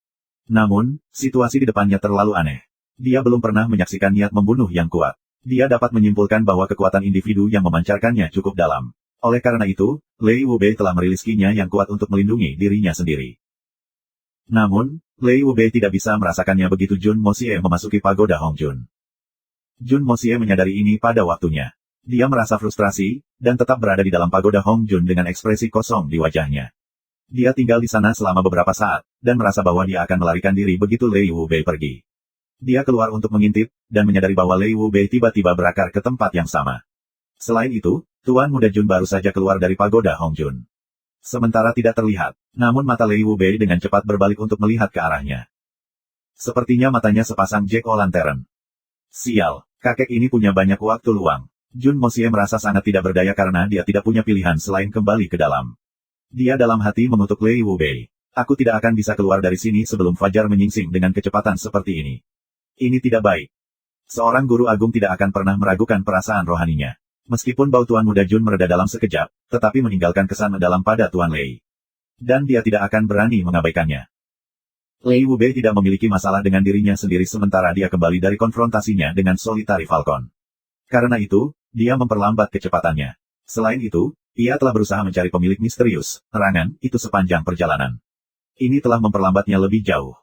Namun, situasi di depannya terlalu aneh. Dia belum pernah menyaksikan niat membunuh yang kuat. Dia dapat menyimpulkan bahwa kekuatan individu yang memancarkannya cukup dalam. Oleh karena itu, Lei Wu Bei telah merilis Ki-nya yang kuat untuk melindungi dirinya sendiri. Namun, Lei Wu Bei tidak bisa merasakannya begitu Jun Moxie memasuki pagoda Hong Jun. Jun Moxie menyadari ini pada waktunya. Dia merasa frustrasi, dan tetap berada di dalam pagoda Hong Jun dengan ekspresi kosong di wajahnya. Dia tinggal di sana selama beberapa saat, dan merasa bahwa dia akan melarikan diri begitu Lei Wu Bei pergi. Dia keluar untuk mengintip, dan menyadari bahwa Lei Wubei tiba-tiba berakar ke tempat yang sama. Selain itu, Tuan Muda Jun baru saja keluar dari pagoda Hong Jun. Sementara tidak terlihat, namun mata Lei Wubei dengan cepat berbalik untuk melihat ke arahnya. Sepertinya matanya sepasang jack-o'-lantern. Sial, kakek ini punya banyak waktu luang. Jun Mosie merasa sangat tidak berdaya karena dia tidak punya pilihan selain kembali ke dalam. Dia dalam hati mengutuk Lei Wubei. Aku tidak akan bisa keluar dari sini sebelum fajar menyingsing dengan kecepatan seperti ini. Ini tidak baik. Seorang guru agung tidak akan pernah meragukan perasaan rohaninya. Meskipun bau Tuan Muda Jun mereda dalam sekejap, tetapi meninggalkan kesan mendalam pada Tuan Lei. Dan dia tidak akan berani mengabaikannya. Lei Wubei tidak memiliki masalah dengan dirinya sendiri sementara dia kembali dari konfrontasinya dengan Solitary Falcon. Karena itu, dia memperlambat kecepatannya. Selain itu, ia telah berusaha mencari pemilik misterius, erangan, itu sepanjang perjalanan. Ini telah memperlambatnya lebih jauh.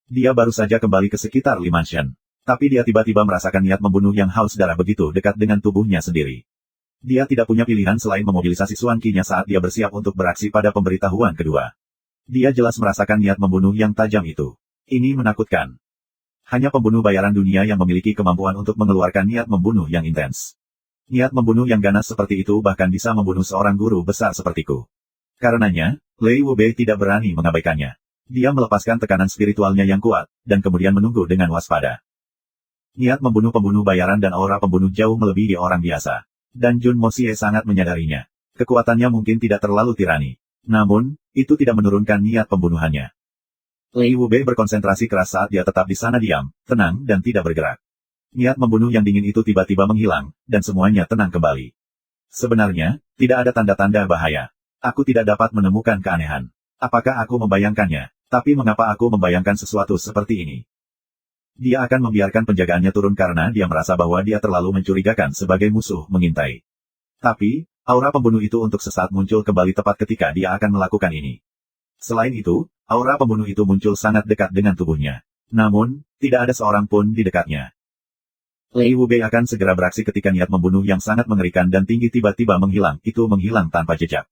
Dia baru saja kembali ke sekitar Li Mansion. Tapi dia tiba-tiba merasakan niat membunuh yang haus darah begitu dekat dengan tubuhnya sendiri. Dia tidak punya pilihan selain memobilisasi Suan Qi-nya saat dia bersiap untuk beraksi pada pemberitahuan kedua. Dia jelas merasakan niat membunuh yang tajam itu. Ini menakutkan. Hanya pembunuh bayaran dunia yang memiliki kemampuan untuk mengeluarkan niat membunuh yang intens. Niat membunuh yang ganas seperti itu bahkan bisa membunuh seorang guru besar sepertiku. Karenanya, Lei Wubei tidak berani mengabaikannya. Dia melepaskan tekanan spiritualnya yang kuat, dan kemudian menunggu dengan waspada. Niat membunuh pembunuh bayaran dan aura pembunuh jauh melebihi orang biasa. Dan Jun Mosie sangat menyadarinya. Kekuatannya mungkin tidak terlalu tirani. Namun, itu tidak menurunkan niat pembunuhannya. Lei Wubei berkonsentrasi keras saat dia tetap di sana diam, tenang dan tidak bergerak. Niat membunuh yang dingin itu tiba-tiba menghilang, dan semuanya tenang kembali. Sebenarnya, tidak ada tanda-tanda bahaya. Aku tidak dapat menemukan keanehan. Apakah aku membayangkannya? Tapi mengapa aku membayangkan sesuatu seperti ini? Dia akan membiarkan penjagaannya turun karena dia merasa bahwa dia terlalu mencurigakan sebagai musuh mengintai. Tapi, aura pembunuh itu untuk sesaat muncul kembali tepat ketika dia akan melakukan ini. Selain itu, aura pembunuh itu muncul sangat dekat dengan tubuhnya. Namun, tidak ada seorang pun di dekatnya. Lei Wubei akan segera beraksi ketika niat membunuh yang sangat mengerikan dan tinggi tiba-tiba menghilang, itu menghilang tanpa jejak.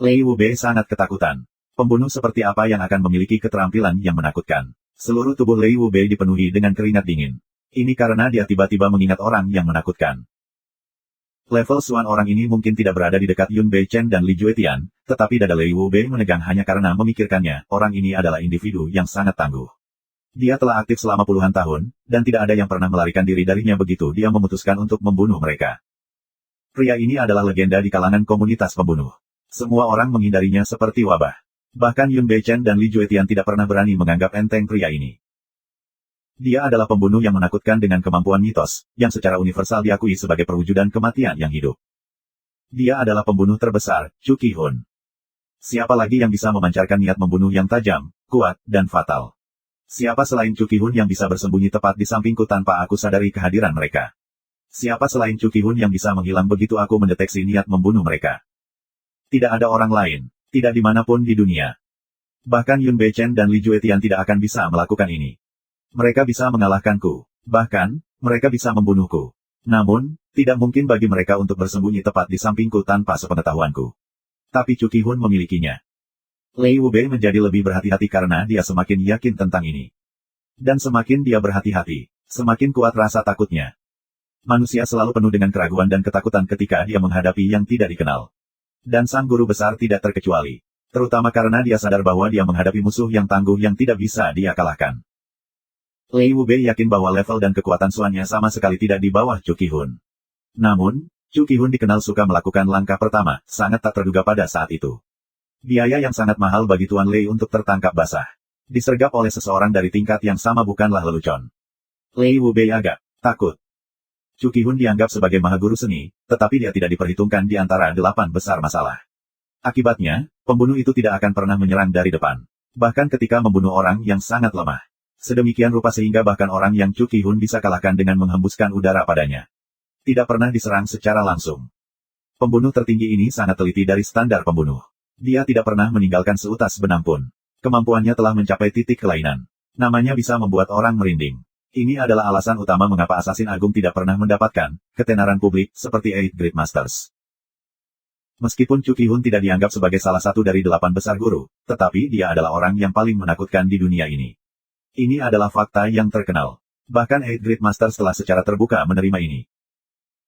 Lei Wubei sangat ketakutan. Pembunuh seperti apa yang akan memiliki keterampilan yang menakutkan? Seluruh tubuh Lei Wubei dipenuhi dengan keringat dingin. Ini karena dia tiba-tiba mengingat orang yang menakutkan. Level Suan orang ini mungkin tidak berada di dekat Yun Bei Chen dan Li Juetian, tetapi dada Lei Wubei menegang hanya karena memikirkannya, orang ini adalah individu yang sangat tangguh. Dia telah aktif selama puluhan tahun, dan tidak ada yang pernah melarikan diri darinya begitu dia memutuskan untuk membunuh mereka. Pria ini adalah legenda di kalangan komunitas pembunuh. Semua orang menghindarinya seperti wabah. Bahkan Yun Bei Chen dan Li Juetian tidak pernah berani menganggap enteng pria ini. Dia adalah pembunuh yang menakutkan dengan kemampuan mitos, yang secara universal diakui sebagai perwujudan kematian yang hidup. Dia adalah pembunuh terbesar, Chu Qi-hun. Siapa lagi yang bisa memancarkan niat membunuh yang tajam, kuat, dan fatal? Siapa selain Chu Qi-hun yang bisa bersembunyi tepat di sampingku tanpa aku sadari kehadiran mereka? Siapa selain Chu Qi-hun yang bisa menghilang begitu aku mendeteksi niat membunuh mereka? Tidak ada orang lain, tidak dimanapun di dunia. Bahkan Yun Bei Chen dan Li Juetian tidak akan bisa melakukan ini. Mereka bisa mengalahkanku. Bahkan, mereka bisa membunuhku. Namun, tidak mungkin bagi mereka untuk bersembunyi tepat di sampingku tanpa sepengetahuanku. Tapi Chu Qi-hun memilikinya. Lei Wubei menjadi lebih berhati-hati karena dia semakin yakin tentang ini. Dan semakin dia berhati-hati, semakin kuat rasa takutnya. Manusia selalu penuh dengan keraguan dan ketakutan ketika dia menghadapi yang tidak dikenal. Dan sang guru besar tidak terkecuali. Terutama karena dia sadar bahwa dia menghadapi musuh yang tangguh yang tidak bisa dia kalahkan. Lei Wubei yakin bahwa level dan kekuatan Suannya sama sekali tidak di bawah Chu Qi-hun. Namun, Chu Qi-hun dikenal suka melakukan langkah pertama, sangat tak terduga pada saat itu. Biaya yang sangat mahal bagi Tuan Lei untuk tertangkap basah. Disergap oleh seseorang dari tingkat yang sama bukanlah lelucon. Lei Wubei agak takut. Chu Qi-hun dianggap sebagai mahaguru seni, tetapi dia tidak diperhitungkan di antara 8 besar masalah. Akibatnya, pembunuh itu tidak akan pernah menyerang dari depan. Bahkan ketika membunuh orang yang sangat lemah. Sedemikian rupa sehingga bahkan orang yang Chu Qi-hun bisa kalahkan dengan menghembuskan udara padanya. Tidak pernah diserang secara langsung. Pembunuh tertinggi ini sangat teliti dari standar pembunuh. Dia tidak pernah meninggalkan seutas benang pun. Kemampuannya telah mencapai titik kelainan. Namanya bisa membuat orang merinding. Ini adalah alasan utama mengapa Assassin Agung tidak pernah mendapatkan ketenaran publik seperti Eight Great Masters. Meskipun Chu Qi-hun tidak dianggap sebagai salah satu dari 8 besar guru, tetapi dia adalah orang yang paling menakutkan di dunia ini. Ini adalah fakta yang terkenal. Bahkan Eight Great Master setelah secara terbuka menerima ini.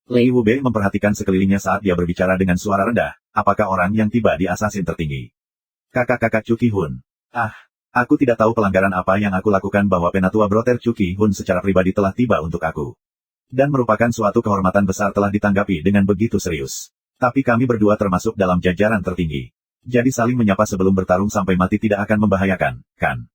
Lei Wubei memperhatikan sekelilingnya saat dia berbicara dengan suara rendah, apakah orang yang tiba di assassin tertinggi? Kakak-kakak Chu Ki-hun. Aku tidak tahu pelanggaran apa yang aku lakukan bahwa Penatua Brother Chu Ki-hun secara pribadi telah tiba untuk aku. Dan merupakan suatu kehormatan besar telah ditanggapi dengan begitu serius. Tapi kami berdua termasuk dalam jajaran tertinggi. Jadi saling menyapa sebelum bertarung sampai mati tidak akan membahayakan, kan?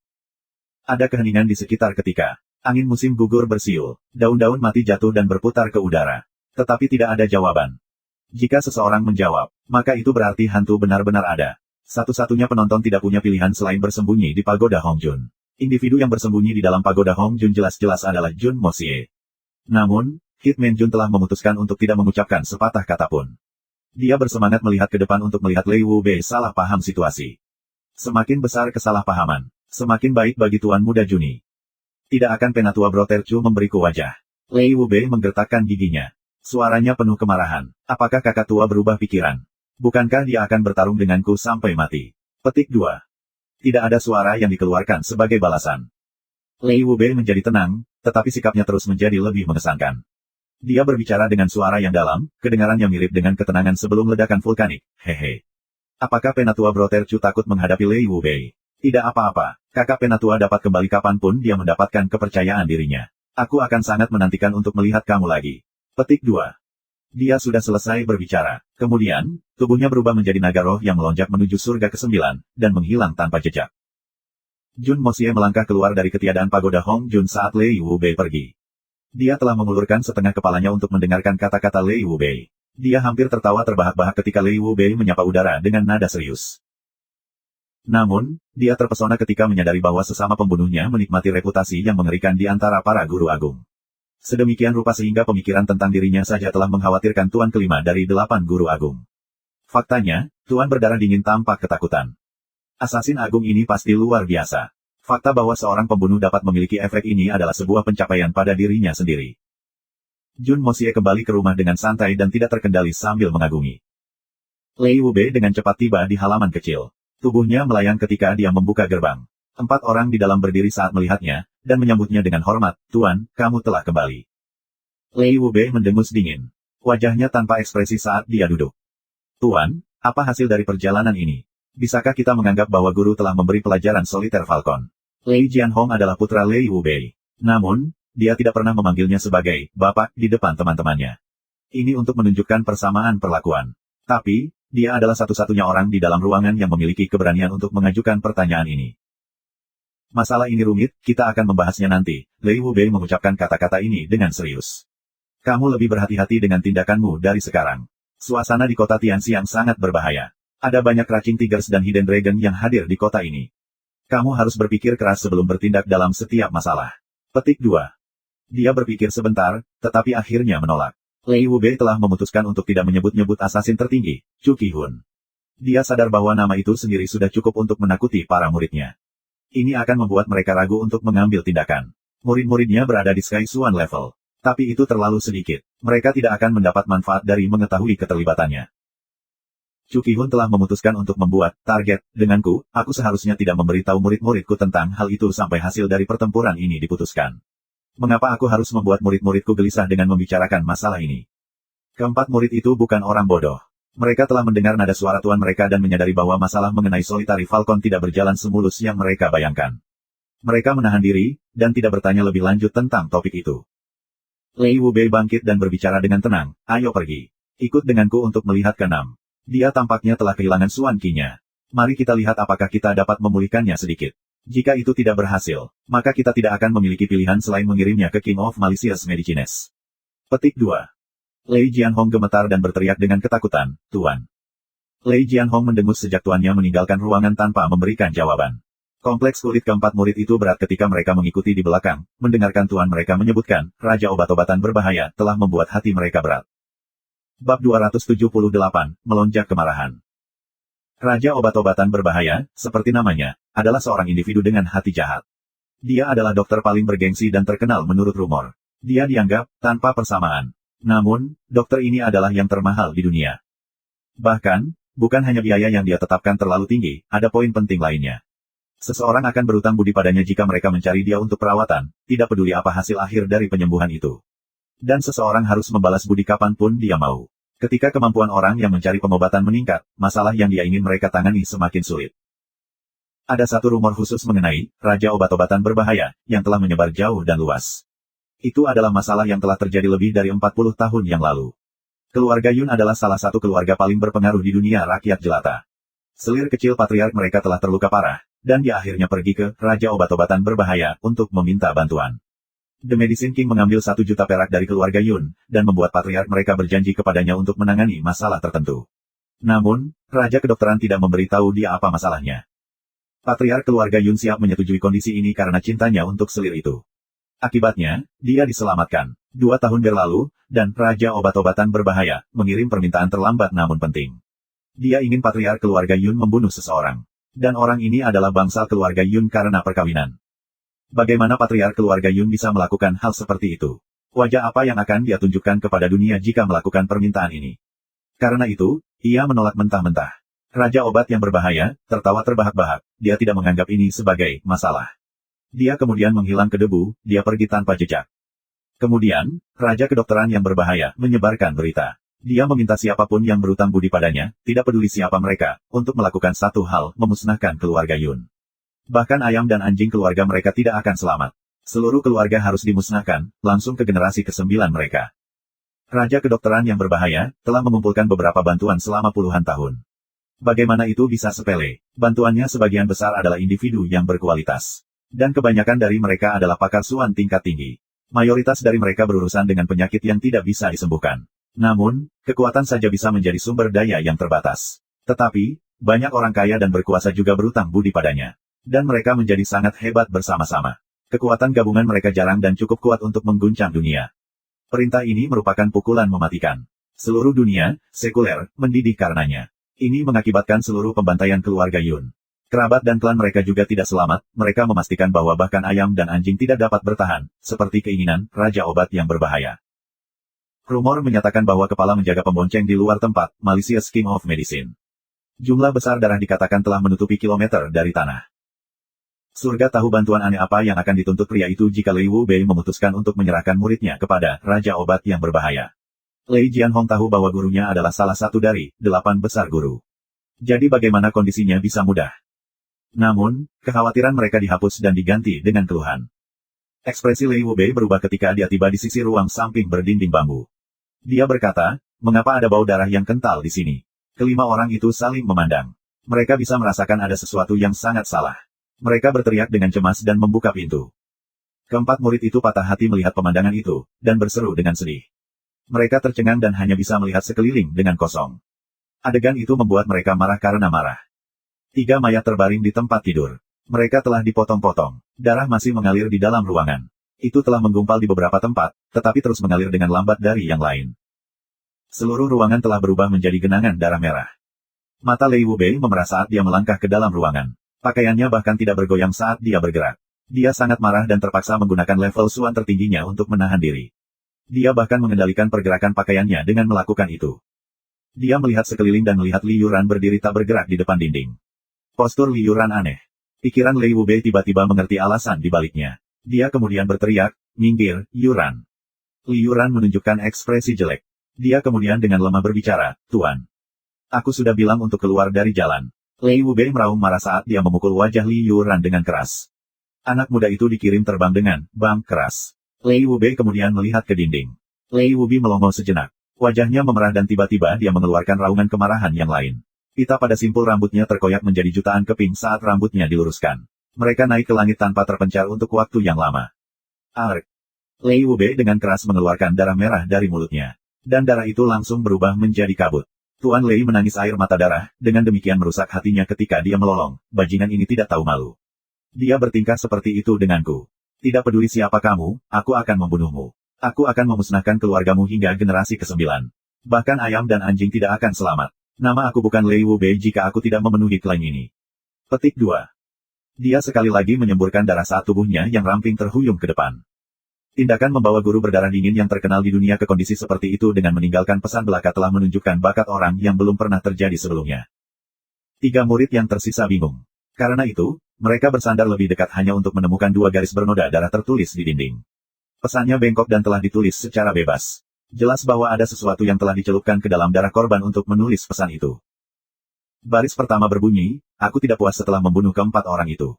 Ada keheningan di sekitar ketika angin musim gugur bersiul, daun-daun mati jatuh dan berputar ke udara. Tetapi tidak ada jawaban. Jika seseorang menjawab, maka itu berarti hantu benar-benar ada. Satu-satunya penonton tidak punya pilihan selain bersembunyi di pagoda Hongjun. Individu yang bersembunyi di dalam pagoda Hongjun jelas-jelas adalah Jun Mosie. Namun, Hitman Jun telah memutuskan untuk tidak mengucapkan sepatah kata pun. Dia bersemangat melihat ke depan untuk melihat Lei Wubei salah paham situasi. Semakin besar kesalahpahaman, semakin baik bagi Tuan Muda Juni. Tidak akan Penatua Brother Chu memberiku wajah. Lei Wubei menggertakkan giginya. Suaranya penuh kemarahan. Apakah kakak tua berubah pikiran? Bukankah dia akan bertarung denganku sampai mati? Petik 2. Tidak ada suara yang dikeluarkan sebagai balasan. Lei Wubei menjadi tenang, tetapi sikapnya terus menjadi lebih mengesankan. Dia berbicara dengan suara yang dalam, kedengarannya mirip dengan ketenangan sebelum ledakan vulkanik. Hehe. Apakah Penatua Brother Chu takut menghadapi Lei Wubei? Tidak apa-apa, kakak Penatua dapat kembali kapanpun dia mendapatkan kepercayaan dirinya. Aku akan sangat menantikan untuk melihat kamu lagi. Petik 2. Dia sudah selesai berbicara. Kemudian, tubuhnya berubah menjadi naga roh yang melonjak menuju surga ke-9, dan menghilang tanpa jejak. Jun Mosie melangkah keluar dari ketiadaan pagoda Hongjun saat Lei Wubei pergi. Dia telah mengulurkan setengah kepalanya untuk mendengarkan kata-kata Lei Wubei. Dia hampir tertawa terbahak-bahak ketika Lei Wubei menyapa udara dengan nada serius. Namun, dia terpesona ketika menyadari bahwa sesama pembunuhnya menikmati reputasi yang mengerikan di antara para guru agung. Sedemikian rupa sehingga pemikiran tentang dirinya saja telah mengkhawatirkan Tuan kelima dari 8 guru agung. Faktanya, Tuan berdarah dingin tampak ketakutan. Assassin agung ini pasti luar biasa. Fakta bahwa seorang pembunuh dapat memiliki efek ini adalah sebuah pencapaian pada dirinya sendiri. Jun Mosie kembali ke rumah dengan santai dan tidak terkendali sambil mengagumi. Lei Wubei dengan cepat tiba di halaman kecil. Tubuhnya melayang ketika dia membuka gerbang. 4 orang di dalam berdiri saat melihatnya, dan menyambutnya dengan hormat. Tuan, kamu telah kembali. Lei Wubei mendengus dingin. Wajahnya tanpa ekspresi saat dia duduk. Tuan, apa hasil dari perjalanan ini? Bisakah kita menganggap bahwa guru telah memberi pelajaran soliter Falcon? Lei Jianhong adalah putra Lei Wubei. Namun, dia tidak pernah memanggilnya sebagai Bapak di depan teman-temannya. Ini untuk menunjukkan persamaan perlakuan. Tapi, dia adalah satu-satunya orang di dalam ruangan yang memiliki keberanian untuk mengajukan pertanyaan ini. Masalah ini rumit, kita akan membahasnya nanti. Lei Wubei mengucapkan kata-kata ini dengan serius. Kamu lebih berhati-hati dengan tindakanmu dari sekarang. Suasana di kota Tianxiang sangat berbahaya. Ada banyak Raging Tigers dan Hidden Dragon yang hadir di kota ini. Kamu harus berpikir keras sebelum bertindak dalam setiap masalah. Petik 2. Dia berpikir sebentar, tetapi akhirnya menolak. Lei Wubei telah memutuskan untuk tidak menyebut-nyebut assassin tertinggi, Chu Ki-hun. Dia sadar bahwa nama itu sendiri sudah cukup untuk menakuti para muridnya. Ini akan membuat mereka ragu untuk mengambil tindakan. Murid-muridnya berada di Sky Swan level. Tapi itu terlalu sedikit. Mereka tidak akan mendapat manfaat dari mengetahui keterlibatannya. Chu Ki-hun telah memutuskan untuk membuat target denganku. Aku seharusnya tidak memberitahu murid-muridku tentang hal itu sampai hasil dari pertempuran ini diputuskan. Mengapa aku harus membuat murid-muridku gelisah dengan membicarakan masalah ini? Keempat murid itu bukan orang bodoh. Mereka telah mendengar nada suara tuan mereka dan menyadari bahwa masalah mengenai Solitary Falcon tidak berjalan semulus yang mereka bayangkan. Mereka menahan diri, dan tidak bertanya lebih lanjut tentang topik itu. Lei Wubei bangkit dan berbicara dengan tenang, ayo pergi. Ikut denganku untuk melihat ke-6. Dia tampaknya telah kehilangan Suan Qi-nya. Mari kita lihat apakah kita dapat memulihkannya sedikit. Jika itu tidak berhasil, maka kita tidak akan memiliki pilihan selain mengirimnya ke King of Malicious Medicines. Petik 2. Lei Jianhong gemetar dan berteriak dengan ketakutan, Tuan. Lei Jianhong mendengus sejak tuannya meninggalkan ruangan tanpa memberikan jawaban. Kompleks kulit keempat murid itu berat ketika mereka mengikuti di belakang, mendengarkan tuan mereka menyebutkan, Raja Obat-obatan berbahaya telah membuat hati mereka berat. Bab 278, Melonjak Kemarahan. Raja Obat-obatan berbahaya, seperti namanya, adalah seorang individu dengan hati jahat. Dia adalah dokter paling bergengsi dan terkenal menurut rumor. Dia dianggap tanpa persamaan. Namun, dokter ini adalah yang termahal di dunia. Bahkan, bukan hanya biaya yang dia tetapkan terlalu tinggi, ada poin penting lainnya. Seseorang akan berutang budi padanya jika mereka mencari dia untuk perawatan, tidak peduli apa hasil akhir dari penyembuhan itu. Dan seseorang harus membalas budi kapanpun dia mau. Ketika kemampuan orang yang mencari pengobatan meningkat, masalah yang dia ingin mereka tangani semakin sulit. Ada satu rumor khusus mengenai Raja Obat-obatan Berbahaya, yang telah menyebar jauh dan luas. Itu adalah masalah yang telah terjadi lebih dari 40 tahun yang lalu. Keluarga Yun adalah salah satu keluarga paling berpengaruh di dunia rakyat jelata. Selir kecil patriark mereka telah terluka parah, dan dia akhirnya pergi ke Raja Obat-obatan Berbahaya untuk meminta bantuan. The Medicine King mengambil 1 juta perak dari keluarga Yun, dan membuat patriark mereka berjanji kepadanya untuk menangani masalah tertentu. Namun, Raja Kedokteran tidak memberitahu dia apa masalahnya. Patriark keluarga Yun siap menyetujui kondisi ini karena cintanya untuk selir itu. Akibatnya, dia diselamatkan. 2 tahun berlalu, dan Raja Obat-obatan Berbahaya mengirim permintaan terlambat namun penting. Dia ingin patriark keluarga Yun membunuh seseorang. Dan orang ini adalah bangsal keluarga Yun karena perkawinan. Bagaimana patriark keluarga Yun bisa melakukan hal seperti itu? Wajah apa yang akan dia tunjukkan kepada dunia jika melakukan permintaan ini? Karena itu, ia menolak mentah-mentah. Raja Obat yang Berbahaya tertawa terbahak-bahak, dia tidak menganggap ini sebagai masalah. Dia kemudian menghilang ke debu, dia pergi tanpa jejak. Kemudian, Raja Kedokteran yang Berbahaya menyebarkan berita. Dia meminta siapapun yang berutang budi padanya, tidak peduli siapa mereka, untuk melakukan satu hal, memusnahkan keluarga Yun. Bahkan ayam dan anjing keluarga mereka tidak akan selamat. Seluruh keluarga harus dimusnahkan, langsung ke generasi ke-9 mereka. Raja Kedokteran yang Berbahaya telah mengumpulkan beberapa bantuan selama puluhan tahun. Bagaimana itu bisa sepele? Bantuannya sebagian besar adalah individu yang berkualitas. Dan kebanyakan dari mereka adalah pakar suan tingkat tinggi. Mayoritas dari mereka berurusan dengan penyakit yang tidak bisa disembuhkan. Namun, kekuatan saja bisa menjadi sumber daya yang terbatas. Tetapi, banyak orang kaya dan berkuasa juga berutang budi padanya. Dan mereka menjadi sangat hebat bersama-sama. Kekuatan gabungan mereka jarang dan cukup kuat untuk mengguncang dunia. Perintah ini merupakan pukulan mematikan. Seluruh dunia, sekuler, mendidih karenanya. Ini mengakibatkan seluruh pembantaian keluarga Yun. Kerabat dan klan mereka juga tidak selamat, mereka memastikan bahwa bahkan ayam dan anjing tidak dapat bertahan, seperti keinginan Raja Obat yang Berbahaya. Rumor menyatakan bahwa kepala menjaga pembonceng di luar tempat, Malicious King of Medicine. Jumlah besar darah dikatakan telah menutupi kilometer dari tanah. Surga tahu bantuan aneh apa yang akan dituntut pria itu jika Lei Wubei memutuskan untuk menyerahkan muridnya kepada Raja Obat yang Berbahaya. Lei Jianhong tahu bahwa gurunya adalah salah satu dari 8 besar guru. Jadi bagaimana kondisinya bisa mudah? Namun, kekhawatiran mereka dihapus dan diganti dengan keluhan. Ekspresi Lei Wubei berubah ketika dia tiba di sisi ruang samping berdinding bambu. Dia berkata, mengapa ada bau darah yang kental di sini? Kelima orang itu saling memandang. Mereka bisa merasakan ada sesuatu yang sangat salah. Mereka berteriak dengan cemas dan membuka pintu. Keempat murid itu patah hati melihat pemandangan itu, dan berseru dengan sedih. Mereka tercengang dan hanya bisa melihat sekeliling dengan kosong. Adegan itu membuat mereka marah karena marah. 3 mayat terbaring di tempat tidur. Mereka telah dipotong-potong. Darah masih mengalir di dalam ruangan. Itu telah menggumpal di beberapa tempat, tetapi terus mengalir dengan lambat dari yang lain. Seluruh ruangan telah berubah menjadi genangan darah merah. Mata Lei Wubei memerah saat dia melangkah ke dalam ruangan. Pakaiannya bahkan tidak bergoyang saat dia bergerak. Dia sangat marah dan terpaksa menggunakan level suan tertingginya untuk menahan diri. Dia bahkan mengendalikan pergerakan pakaiannya dengan melakukan itu. Dia melihat sekeliling dan melihat Li Yuran berdiri tak bergerak di depan dinding. Postur Li Yuran aneh. Pikiran Lei Wubei tiba-tiba mengerti alasan di baliknya. Dia kemudian berteriak, minggir, Yuran. Li Yuran menunjukkan ekspresi jelek. Dia kemudian dengan lemah berbicara, Tuan. Aku sudah bilang untuk keluar dari jalan. Lei Wubei meraung marah saat dia memukul wajah Li Yuran dengan keras. Anak muda itu dikirim terbang dengan bang keras. Lei Wubei kemudian melihat ke dinding. Lei Wubei melongo sejenak. Wajahnya memerah dan tiba-tiba dia mengeluarkan raungan kemarahan yang lain. Pita pada simpul rambutnya terkoyak menjadi jutaan keping saat rambutnya diluruskan. Mereka naik ke langit tanpa terpencar untuk waktu yang lama. Ark. Lei Wubei dengan keras mengeluarkan darah merah dari mulutnya. Dan darah itu langsung berubah menjadi kabut. Tuan Lei menangis air mata darah, dengan demikian merusak hatinya ketika dia melolong. Bajingan ini tidak tahu malu. Dia bertingkah seperti itu denganku. Tidak peduli siapa kamu, aku akan membunuhmu. Aku akan memusnahkan keluargamu hingga generasi ke-9. Bahkan ayam dan anjing tidak akan selamat. Nama aku bukan Lei Wubei jika aku tidak memenuhi klaim ini. Petik 2. Dia sekali lagi menyemburkan darah saat tubuhnya yang ramping terhuyung ke depan. Tindakan membawa guru berdarah dingin yang terkenal di dunia ke kondisi seperti itu dengan meninggalkan pesan belaka telah menunjukkan bakat orang yang belum pernah terjadi sebelumnya. 3 murid yang tersisa bingung. Karena itu, Mereka bersandar lebih dekat hanya untuk menemukan dua garis bernoda darah tertulis di dinding. Pesannya bengkok dan telah ditulis secara bebas. Jelas bahwa ada sesuatu yang telah dicelupkan ke dalam darah korban untuk menulis pesan itu. Baris pertama berbunyi, aku tidak puas setelah membunuh keempat orang itu.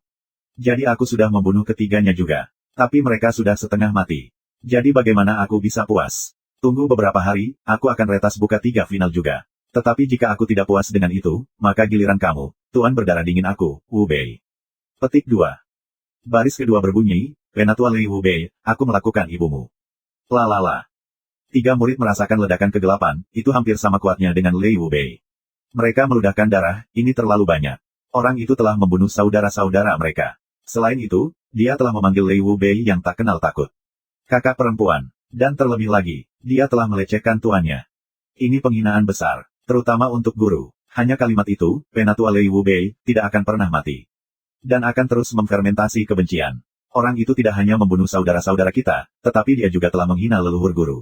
Jadi aku sudah membunuh ketiganya juga. Tapi mereka sudah setengah mati. Jadi bagaimana aku bisa puas? Tunggu beberapa hari, aku akan retas buka 3 final juga. Tetapi jika aku tidak puas dengan itu, maka giliran kamu, Tuan berdarah dingin aku, Wu Bei. Petik 2. Baris kedua berbunyi, Penatua Lei Wu Bei, aku melakukan ibumu. Lalala. 3 murid merasakan ledakan kegelapan, itu hampir sama kuatnya dengan Lei Wu Bei. Mereka meludahkan darah, ini terlalu banyak. Orang itu telah membunuh saudara-saudara mereka. Selain itu, dia telah memanggil Lei Wu Bei yang tak kenal takut. Kakak perempuan. Dan terlebih lagi, dia telah melecehkan tuannya. Ini penghinaan besar, terutama untuk guru. Hanya kalimat itu, Penatua Lei Wu Bei, tidak akan pernah mati. Dan akan terus memfermentasi kebencian. Orang itu tidak hanya membunuh saudara-saudara kita, tetapi dia juga telah menghina leluhur guru.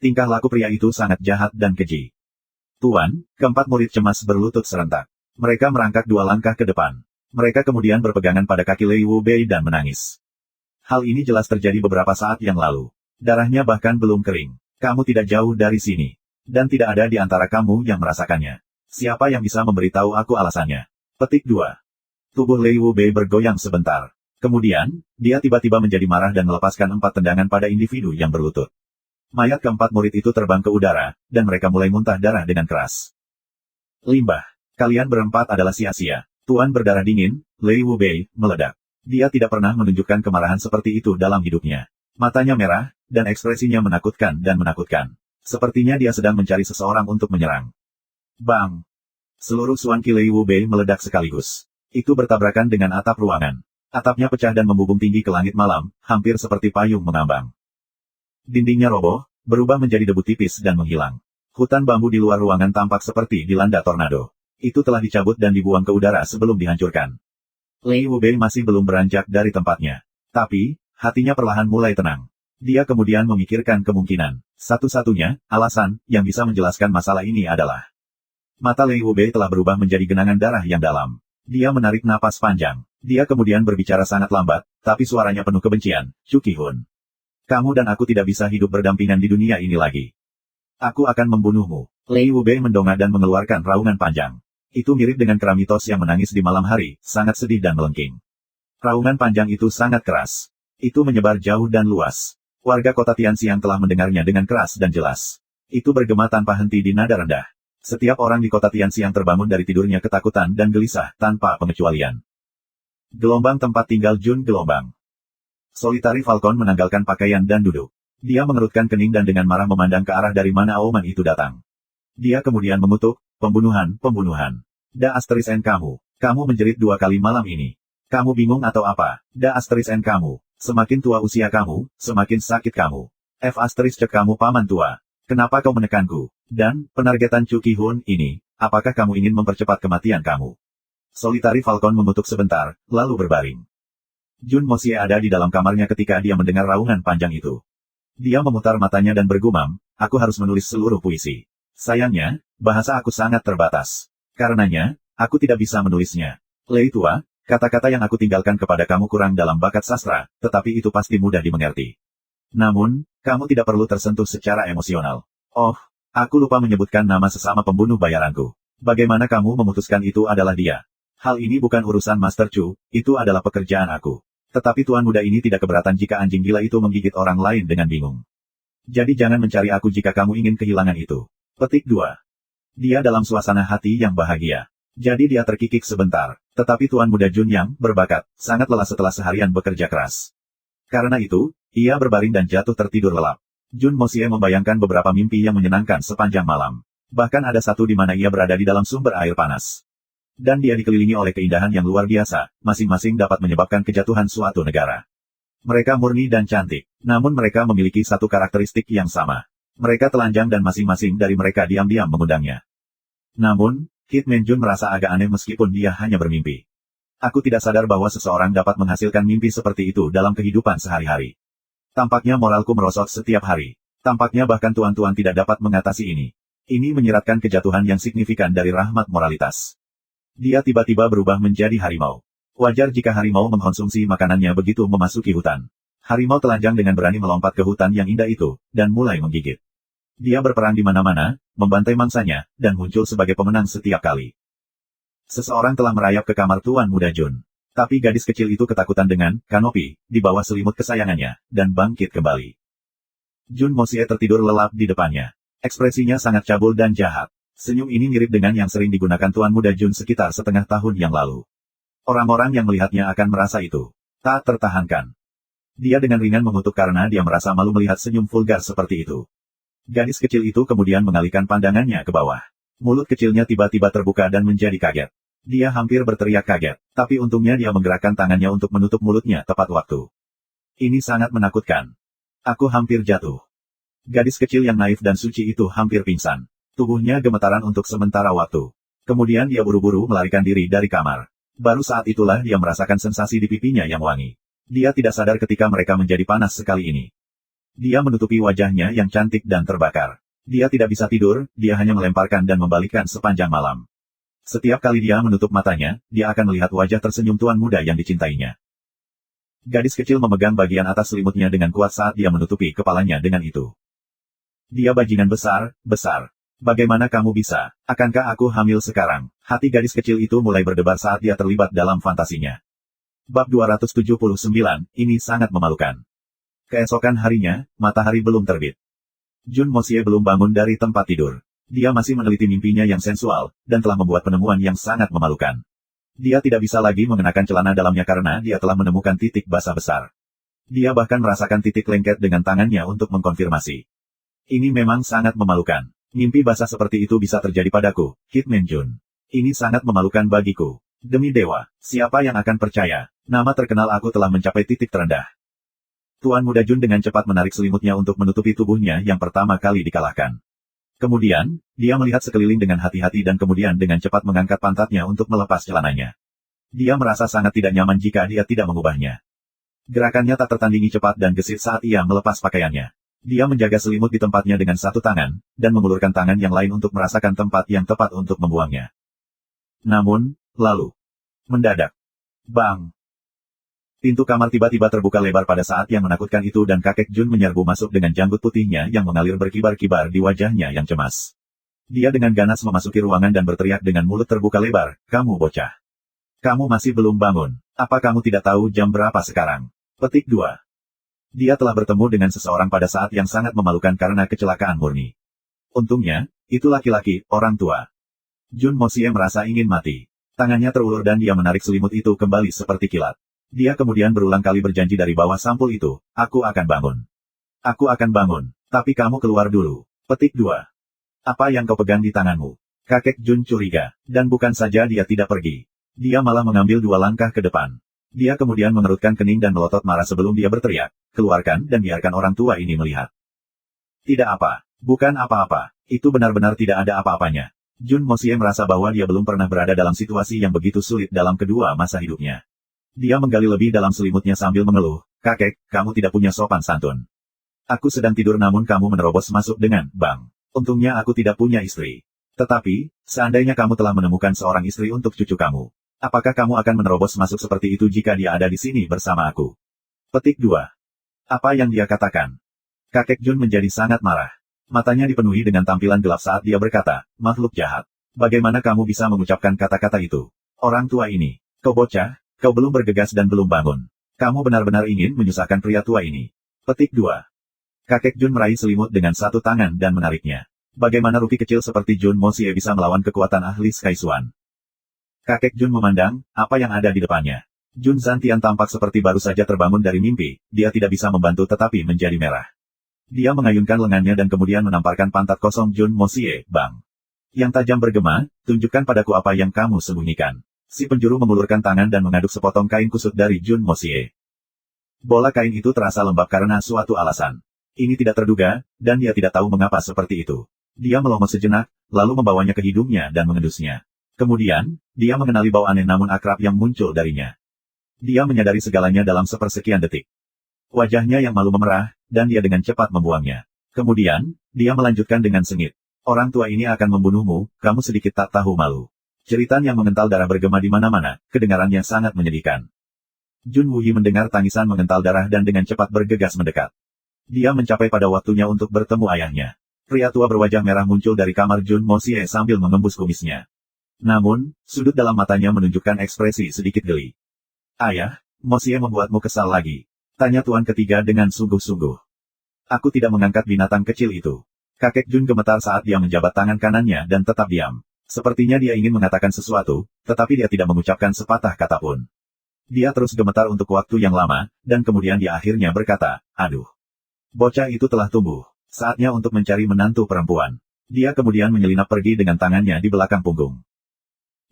Tingkah laku pria itu sangat jahat dan keji. Tuan, keempat murid cemas berlutut serentak. Mereka merangkak 2 langkah ke depan. Mereka kemudian berpegangan pada kaki Lei Wu Bei dan menangis. Hal ini jelas terjadi beberapa saat yang lalu. Darahnya bahkan belum kering. Kamu tidak jauh dari sini. Dan tidak ada di antara kamu yang merasakannya. Siapa yang bisa memberitahu aku alasannya? Petik 2. Tubuh Lei Wu Bei bergoyang sebentar. Kemudian, dia tiba-tiba menjadi marah dan melepaskan 4 tendangan pada individu yang berlutut. Mayat keempat murid itu terbang ke udara, dan mereka mulai muntah darah dengan keras. Limbah. Kalian berempat adalah sia-sia. Tuan berdarah dingin, Lei Wu Bei, meledak. Dia tidak pernah menunjukkan kemarahan seperti itu dalam hidupnya. Matanya merah, dan ekspresinya menakutkan dan menakutkan. Sepertinya dia sedang mencari seseorang untuk menyerang. Bang! Seluruh suanki Lei Wu Bei meledak sekaligus. Itu bertabrakan dengan atap ruangan. Atapnya pecah dan membubung tinggi ke langit malam, hampir seperti payung mengambang. Dindingnya roboh, berubah menjadi debu tipis dan menghilang. Hutan bambu di luar ruangan tampak seperti dilanda tornado. Itu telah dicabut dan dibuang ke udara sebelum dihancurkan. Lei Wu Bei masih belum beranjak dari tempatnya. Tapi, hatinya perlahan mulai tenang. Dia kemudian memikirkan kemungkinan. Satu-satunya alasan yang bisa menjelaskan masalah ini adalah mata Lei Wu Bei telah berubah menjadi genangan darah yang dalam. Dia menarik napas panjang. Dia kemudian berbicara sangat lambat, tapi suaranya penuh kebencian. Chu Qihun. Kamu dan aku tidak bisa hidup berdampingan di dunia ini lagi. Aku akan membunuhmu. Lei Wu Bei mendongak dan mengeluarkan raungan panjang. Itu mirip dengan kera mitos yang menangis di malam hari, sangat sedih dan melengking. Raungan panjang itu sangat keras. Itu menyebar jauh dan luas. Warga kota Tianxiang telah mendengarnya dengan keras dan jelas. Itu bergema tanpa henti di nada rendah. Setiap orang di kota Tianxiang terbangun dari tidurnya ketakutan dan gelisah tanpa pengecualian. Gelombang tempat tinggal Jun Gelombang. Solitary Falcon menanggalkan pakaian dan duduk. Dia mengerutkan kening dan dengan marah memandang ke arah dari mana auman itu datang. Dia kemudian mengutuk, pembunuhan. Da Asteris N kamu menjerit 2 kali malam ini. Kamu bingung atau apa? Da Asteris N kamu. Semakin tua usia kamu, semakin sakit kamu. F Asteris cek kamu paman tua. Kenapa kau menekanku? Dan, penargetan Chu Qihun ini, apakah kamu ingin mempercepat kematian kamu? Solitary Falcon mengutuk sebentar, lalu berbaring. Jun Moxie ada di dalam kamarnya ketika dia mendengar raungan panjang itu. Dia memutar matanya dan bergumam, aku harus menulis seluruh puisi. Sayangnya, bahasa aku sangat terbatas. Karenanya, aku tidak bisa menulisnya. Lei tua, kata-kata yang aku tinggalkan kepada kamu kurang dalam bakat sastra, tetapi itu pasti mudah dimengerti. Namun, kamu tidak perlu tersentuh secara emosional. Oh, aku lupa menyebutkan nama sesama pembunuh bayaranku. Bagaimana kamu memutuskan itu adalah dia? Hal ini bukan urusan Master Chu, itu adalah pekerjaan aku. Tetapi tuan muda ini tidak keberatan jika anjing gila itu menggigit orang lain dengan bingung. Jadi jangan mencari aku jika kamu ingin kehilangan itu. Petik 2. Dia dalam suasana hati yang bahagia. Jadi dia terkikik sebentar. Tetapi tuan muda Jun yang berbakat, sangat lelah setelah seharian bekerja keras. Karena itu, ia berbaring dan jatuh tertidur lelap. Jun Moxie membayangkan beberapa mimpi yang menyenangkan sepanjang malam. Bahkan ada satu di mana ia berada di dalam sumber air panas. Dan dia dikelilingi oleh keindahan yang luar biasa, masing-masing dapat menyebabkan kejatuhan suatu negara. Mereka murni dan cantik, namun mereka memiliki satu karakteristik yang sama. Mereka telanjang dan masing-masing dari mereka diam-diam mengundangnya. Namun, Kit Man Jun merasa agak aneh meskipun dia hanya bermimpi. Aku tidak sadar bahwa seseorang dapat menghasilkan mimpi seperti itu dalam kehidupan sehari-hari. Tampaknya moralku merosot setiap hari. Tampaknya bahkan tuan-tuan tidak dapat mengatasi ini. Ini menyiratkan kejatuhan yang signifikan dari rahmat moralitas. Dia tiba-tiba berubah menjadi harimau. Wajar jika harimau mengkonsumsi makanannya begitu memasuki hutan. Harimau telanjang dengan berani melompat ke hutan yang indah itu, dan mulai menggigit. Dia berperang di mana-mana, membantai mangsanya, dan muncul sebagai pemenang setiap kali. Seseorang telah merayap ke kamar Tuan Muda Jun. Tapi gadis kecil itu ketakutan dengan kanopi di bawah selimut kesayangannya, dan bangkit kembali. Jun Mosie tertidur lelap di depannya. Ekspresinya sangat cabul dan jahat. Senyum ini mirip dengan yang sering digunakan Tuan Muda Jun sekitar setengah tahun yang lalu. Orang-orang yang melihatnya akan merasa itu tak tertahankan. Dia dengan ringan mengutuk karena dia merasa malu melihat senyum vulgar seperti itu. Gadis kecil itu kemudian mengalihkan pandangannya ke bawah. Mulut kecilnya tiba-tiba terbuka dan menjadi kaget. Dia hampir berteriak kaget, tapi untungnya dia menggerakkan tangannya untuk menutup mulutnya tepat waktu. Ini sangat menakutkan. Aku hampir jatuh. Gadis kecil yang naif dan suci itu hampir pingsan. Tubuhnya gemetaran untuk sementara waktu. Kemudian dia buru-buru melarikan diri dari kamar. Baru saat itulah dia merasakan sensasi di pipinya yang wangi. Dia tidak sadar ketika mereka menjadi panas sekali ini. Dia menutupi wajahnya yang cantik dan terbakar. Dia tidak bisa tidur, dia hanya melemparkan dan membalikkan sepanjang malam. Setiap kali dia menutup matanya, dia akan melihat wajah tersenyum tuan muda yang dicintainya. Gadis kecil memegang bagian atas selimutnya dengan kuat saat dia menutupi kepalanya dengan itu. Dia bajingan besar, besar. Bagaimana kamu bisa? Akankah aku hamil sekarang? Hati gadis kecil itu mulai berdebar saat dia terlibat dalam fantasinya. Bab 279, ini sangat memalukan. Keesokan harinya, matahari belum terbit. Jun Mosie belum bangun dari tempat tidur. Dia masih meneliti mimpinya yang sensual, dan telah membuat penemuan yang sangat memalukan. Dia tidak bisa lagi mengenakan celana dalamnya karena dia telah menemukan titik basah besar. Dia bahkan merasakan titik lengket dengan tangannya untuk mengkonfirmasi. Ini memang sangat memalukan. Mimpi basah seperti itu bisa terjadi padaku, Hitman Jun. Ini sangat memalukan bagiku. Demi dewa, siapa yang akan percaya? Nama terkenal aku telah mencapai titik terendah. Tuan Muda Jun dengan cepat menarik selimutnya untuk menutupi tubuhnya yang pertama kali dikalahkan. Kemudian, dia melihat sekeliling dengan hati-hati dan kemudian dengan cepat mengangkat pantatnya untuk melepas celananya. Dia merasa sangat tidak nyaman jika dia tidak mengubahnya. Gerakannya tak tertandingi cepat dan gesit saat ia melepas pakaiannya. Dia menjaga selimut di tempatnya dengan satu tangan, dan mengulurkan tangan yang lain untuk merasakan tempat yang tepat untuk membuangnya. Namun, lalu, mendadak, bang! Pintu kamar tiba-tiba terbuka lebar pada saat yang menakutkan itu dan kakek Jun menyerbu masuk dengan janggut putihnya yang mengalir berkibar-kibar di wajahnya yang cemas. Dia dengan ganas memasuki ruangan dan berteriak dengan mulut terbuka lebar, "Kamu bocah! Kamu masih belum bangun. Apa kamu tidak tahu jam berapa sekarang?" Petik 2. Dia telah bertemu dengan seseorang pada saat yang sangat memalukan karena kecelakaan murni. Untungnya, itu laki-laki, orang tua. Jun Mosie merasa ingin mati. Tangannya terulur dan dia menarik selimut itu kembali seperti kilat. Dia kemudian berulang kali berjanji dari bawah sampul itu, "Aku akan bangun. Aku akan bangun, tapi kamu keluar dulu." Petik 2. Apa yang kau pegang di tanganmu? Kakek Jun curiga, dan bukan saja dia tidak pergi. Dia malah mengambil 2 langkah ke depan. Dia kemudian mengerutkan kening dan melotot marah sebelum dia berteriak, "Keluarkan dan biarkan orang tua ini melihat." Tidak apa. Bukan apa-apa. Itu benar-benar tidak ada apa-apanya. Jun Mosie merasa bahwa dia belum pernah berada dalam situasi yang begitu sulit dalam kedua masa hidupnya. Dia menggali lebih dalam selimutnya sambil mengeluh, "Kakek, kamu tidak punya sopan santun. Aku sedang tidur namun kamu menerobos masuk dengan, bang. Untungnya aku tidak punya istri. Tetapi, seandainya kamu telah menemukan seorang istri untuk cucu kamu, apakah kamu akan menerobos masuk seperti itu jika dia ada di sini bersama aku?" Petik 2. Apa yang dia katakan? Kakek Jun menjadi sangat marah. Matanya dipenuhi dengan tampilan gelap saat dia berkata, "Makhluk jahat. Bagaimana kamu bisa mengucapkan kata-kata itu? Orang tua ini. Kau bocah, kau belum bergegas dan belum bangun. Kamu benar-benar ingin menyusahkan pria tua ini." Petik 2. Kakek Jun meraih selimut dengan satu tangan dan menariknya. Bagaimana rupi kecil seperti Jun Mosie bisa melawan kekuatan ahli Skysuan? Kakek Jun memandang, apa yang ada di depannya. Jun Zantian tampak seperti baru saja terbangun dari mimpi, dia tidak bisa membantu tetapi menjadi merah. Dia mengayunkan lengannya dan kemudian menamparkan pantat kosong Jun Mosie, "Bang. Yang tajam bergema, tunjukkan padaku apa yang kamu sembunyikan." Si penjuru mengulurkan tangan dan mengaduk sepotong kain kusut dari Jun Mosie. Bola kain itu terasa lembab karena suatu alasan. Ini tidak terduga, dan dia tidak tahu mengapa seperti itu. Dia melongo sejenak, lalu membawanya ke hidungnya dan mengendusnya. Kemudian, dia mengenali bau aneh namun akrab yang muncul darinya. Dia menyadari segalanya dalam sepersekian detik. Wajahnya yang malu memerah, dan dia dengan cepat membuangnya. Kemudian, dia melanjutkan dengan sengit. "Orang tua ini akan membunuhmu, kamu sedikit tak tahu malu. Ceritan yang mengental darah bergema di mana-mana, kedengarannya sangat menyedihkan. Jun Wuyi mendengar tangisan mengental darah dan dengan cepat bergegas mendekat. Dia mencapai pada waktunya untuk bertemu ayahnya. Pria tua berwajah merah muncul dari kamar Jun Mosie sambil mengembus kumisnya. Namun, sudut dalam matanya menunjukkan ekspresi sedikit geli. Ayah, Mosie membuatmu kesal lagi. Tanya tuan ketiga dengan sungguh-sungguh. Aku tidak mengangkat binatang kecil itu. Kakek Jun gemetar saat dia menjabat tangan kanannya dan tetap diam. Sepertinya dia ingin mengatakan sesuatu, tetapi dia tidak mengucapkan sepatah kata pun. Dia terus gemetar untuk waktu yang lama, dan kemudian dia akhirnya berkata, aduh. Bocah itu telah tumbuh. Saatnya untuk mencari menantu perempuan. Dia kemudian menyelinap pergi dengan tangannya di belakang punggung.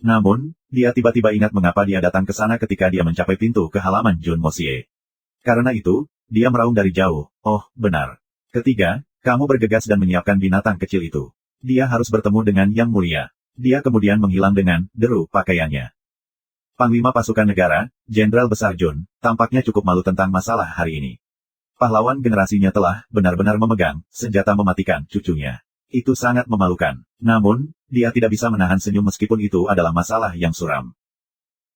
Namun, dia tiba-tiba ingat mengapa dia datang ke sana ketika dia mencapai pintu ke halaman Jun Mosie. Karena itu, dia meraung dari jauh, oh, benar. Ketiga, kamu bergegas dan menyiapkan binatang kecil itu. Dia harus bertemu dengan Yang Mulia. Dia kemudian menghilang dengan deru pakaiannya. Panglima pasukan negara, Jenderal Besar Jun, tampaknya cukup malu tentang masalah hari ini. Pahlawan generasinya telah benar-benar memegang senjata mematikan cucunya. Itu sangat memalukan. Namun, dia tidak bisa menahan senyum meskipun itu adalah masalah yang suram.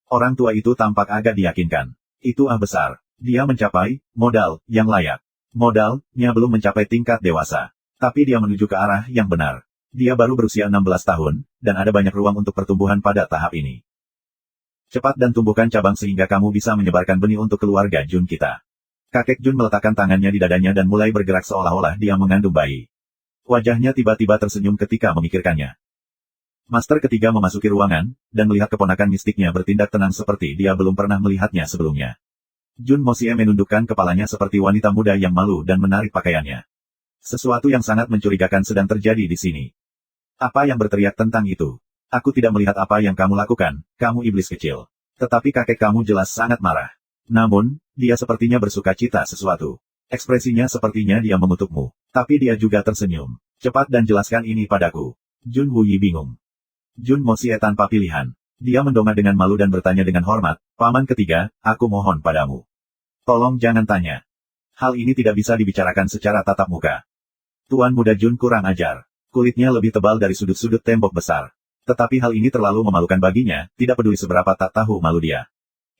Orang tua itu tampak agak diyakinkan. Itu besar. Dia mencapai modal yang layak. Modalnya belum mencapai tingkat dewasa. Tapi dia menuju ke arah yang benar. Dia baru berusia 16 tahun, dan ada banyak ruang untuk pertumbuhan pada tahap ini. Cepat dan tumbuhkan cabang sehingga kamu bisa menyebarkan benih untuk keluarga Jun kita. Kakek Jun meletakkan tangannya di dadanya dan mulai bergerak seolah-olah dia mengandung bayi. Wajahnya tiba-tiba tersenyum ketika memikirkannya. Master ketiga memasuki ruangan, dan melihat keponakan mistiknya bertindak tenang seperti dia belum pernah melihatnya sebelumnya. Jun Mosie menundukkan kepalanya seperti wanita muda yang malu dan menarik pakaiannya. Sesuatu yang sangat mencurigakan sedang terjadi di sini. Apa yang berteriak tentang itu? Aku tidak melihat apa yang kamu lakukan, kamu iblis kecil. Tetapi kakek kamu jelas sangat marah. Namun, dia sepertinya bersuka cita sesuatu. Ekspresinya sepertinya dia mengutukmu. Tapi dia juga tersenyum. Cepat dan jelaskan ini padaku. Jun Wuyi bingung. Jun Mosie tanpa pilihan. Dia mendongak dengan malu dan bertanya dengan hormat, Paman ketiga, aku mohon padamu. Tolong jangan tanya. Hal ini tidak bisa dibicarakan secara tatap muka. Tuan muda Jun kurang ajar. Kulitnya lebih tebal dari sudut-sudut tembok besar. Tetapi hal ini terlalu memalukan baginya, tidak peduli seberapa tak tahu malu dia.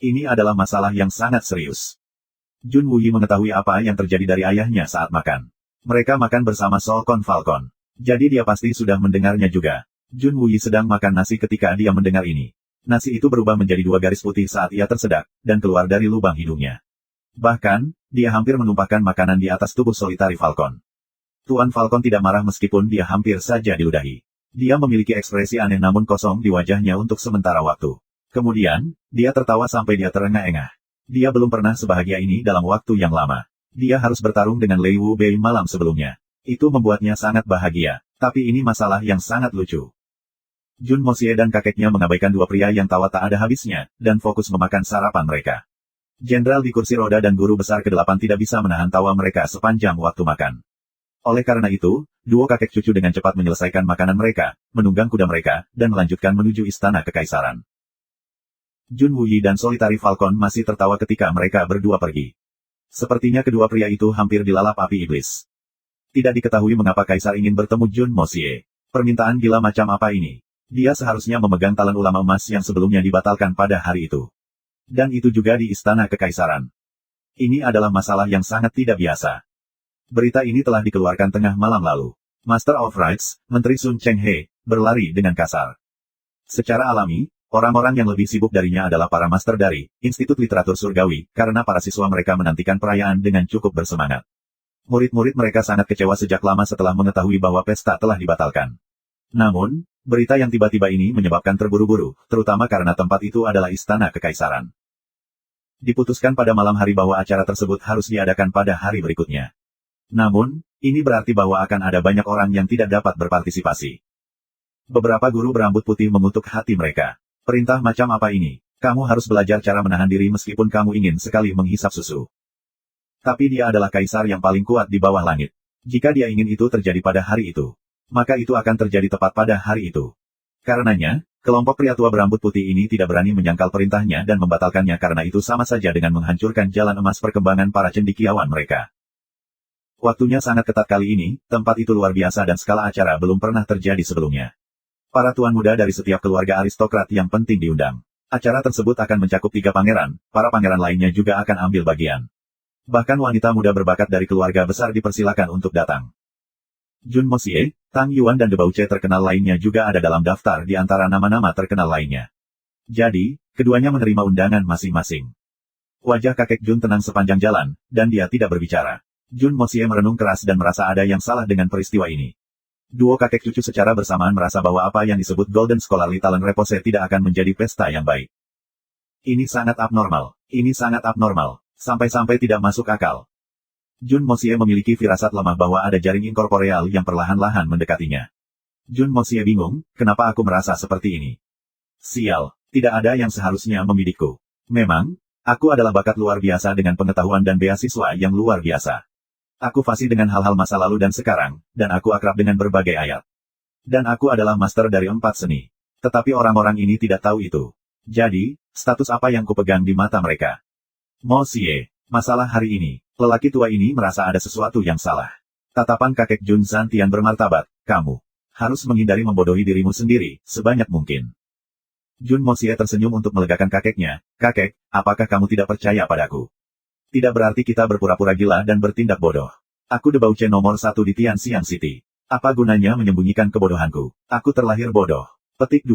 Ini adalah masalah yang sangat serius. Jun Wuyi mengetahui apa yang terjadi dari ayahnya saat makan. Mereka makan bersama Solkon Falcon. Jadi dia pasti sudah mendengarnya juga. Jun Wuyi sedang makan nasi ketika dia mendengar ini. Nasi itu berubah menjadi 2 garis putih saat ia tersedak, dan keluar dari lubang hidungnya. Bahkan, dia hampir menumpahkan makanan di atas tubuh Solitary Falcon. Tuan Falcon tidak marah meskipun dia hampir saja diludahi. Dia memiliki ekspresi aneh namun kosong di wajahnya untuk sementara waktu. Kemudian, dia tertawa sampai dia terengah-engah. Dia belum pernah sebahagia ini dalam waktu yang lama. Dia harus bertarung dengan Lei Wu Bei malam sebelumnya. Itu membuatnya sangat bahagia. Tapi ini masalah yang sangat lucu. Jun Mosie dan kakeknya mengabaikan 2 pria yang tawa tak ada habisnya, dan fokus memakan sarapan mereka. Jenderal di kursi roda dan guru besar ke-8 tidak bisa menahan tawa mereka sepanjang waktu makan. Oleh karena itu, duo kakek cucu dengan cepat menyelesaikan makanan mereka, menunggang kuda mereka, dan melanjutkan menuju istana kekaisaran. Jun Wuyi dan Solitary Falcon masih tertawa ketika mereka berdua pergi. Sepertinya kedua pria itu hampir dilalap api iblis. Tidak diketahui mengapa kaisar ingin bertemu Jun Mosie. Permintaan gila macam apa ini? Dia seharusnya memegang talan ulama emas yang sebelumnya dibatalkan pada hari itu. Dan itu juga di istana kekaisaran. Ini adalah masalah yang sangat tidak biasa. Berita ini telah dikeluarkan tengah malam lalu. Master of Rites, Menteri Sun Chenghe, berlari dengan kasar. Secara alami, orang-orang yang lebih sibuk darinya adalah para master dari Institut Literatur Surgawi, karena para siswa mereka menantikan perayaan dengan cukup bersemangat. Murid-murid mereka sangat kecewa sejak lama setelah mengetahui bahwa pesta telah dibatalkan. Namun, berita yang tiba-tiba ini menyebabkan terburu-buru, terutama karena tempat itu adalah istana kekaisaran. Diputuskan pada malam hari bahwa acara tersebut harus diadakan pada hari berikutnya. Namun, ini berarti bahwa akan ada banyak orang yang tidak dapat berpartisipasi. Beberapa guru berambut putih mengutuk hati mereka. Perintah macam apa ini? Kamu harus belajar cara menahan diri meskipun kamu ingin sekali menghisap susu. Tapi dia adalah kaisar yang paling kuat di bawah langit. Jika dia ingin itu terjadi pada hari itu, maka itu akan terjadi tepat pada hari itu. Karenanya, kelompok pria tua berambut putih ini tidak berani menyangkal perintahnya dan membatalkannya karena itu sama saja dengan menghancurkan jalan emas perkembangan para cendekiawan mereka. Waktunya sangat ketat kali ini, tempat itu luar biasa dan skala acara belum pernah terjadi sebelumnya. Para tuan muda dari setiap keluarga aristokrat yang penting diundang. Acara tersebut akan mencakup 3 pangeran, para pangeran lainnya juga akan ambil bagian. Bahkan wanita muda berbakat dari keluarga besar dipersilakan untuk datang. Jun Moxie, Tang Yuan dan debauche terkenal lainnya juga ada dalam daftar di antara nama-nama terkenal lainnya. Jadi, keduanya menerima undangan masing-masing. Wajah kakek Jun tenang sepanjang jalan, dan dia tidak berbicara. Jun Moxie merenung keras dan merasa ada yang salah dengan peristiwa ini. Duo kakek cucu secara bersamaan merasa bahwa apa yang disebut Golden Scholarly Talent Repose tidak akan menjadi pesta yang baik. Ini sangat abnormal. Ini sangat abnormal. Sampai-sampai tidak masuk akal. Jun Moxie memiliki firasat lemah bahwa ada jaring inkorporeal yang perlahan-lahan mendekatinya. Jun Moxie bingung, kenapa aku merasa seperti ini? Sial, tidak ada yang seharusnya membidikku. Memang, aku adalah bakat luar biasa dengan pengetahuan dan beasiswa yang luar biasa. Aku fasih dengan hal-hal masa lalu dan sekarang, dan aku akrab dengan berbagai ayat. Dan aku adalah master dari 4 seni. Tetapi orang-orang ini tidak tahu itu. Jadi, status apa yang kupegang di mata mereka? Moxie, masalah hari ini, lelaki tua ini merasa ada sesuatu yang salah. Tatapan kakek Jun Santian bermartabat, kamu harus menghindari membodohi dirimu sendiri, sebanyak mungkin. Jun Moxie tersenyum untuk melegakan kakeknya, kakek, apakah kamu tidak percaya padaku? Tidak berarti kita berpura-pura gila dan bertindak bodoh. Aku debauche nomor 1 di Tianxiang City. Apa gunanya menyembunyikan kebodohanku? Aku terlahir bodoh. Petik 2.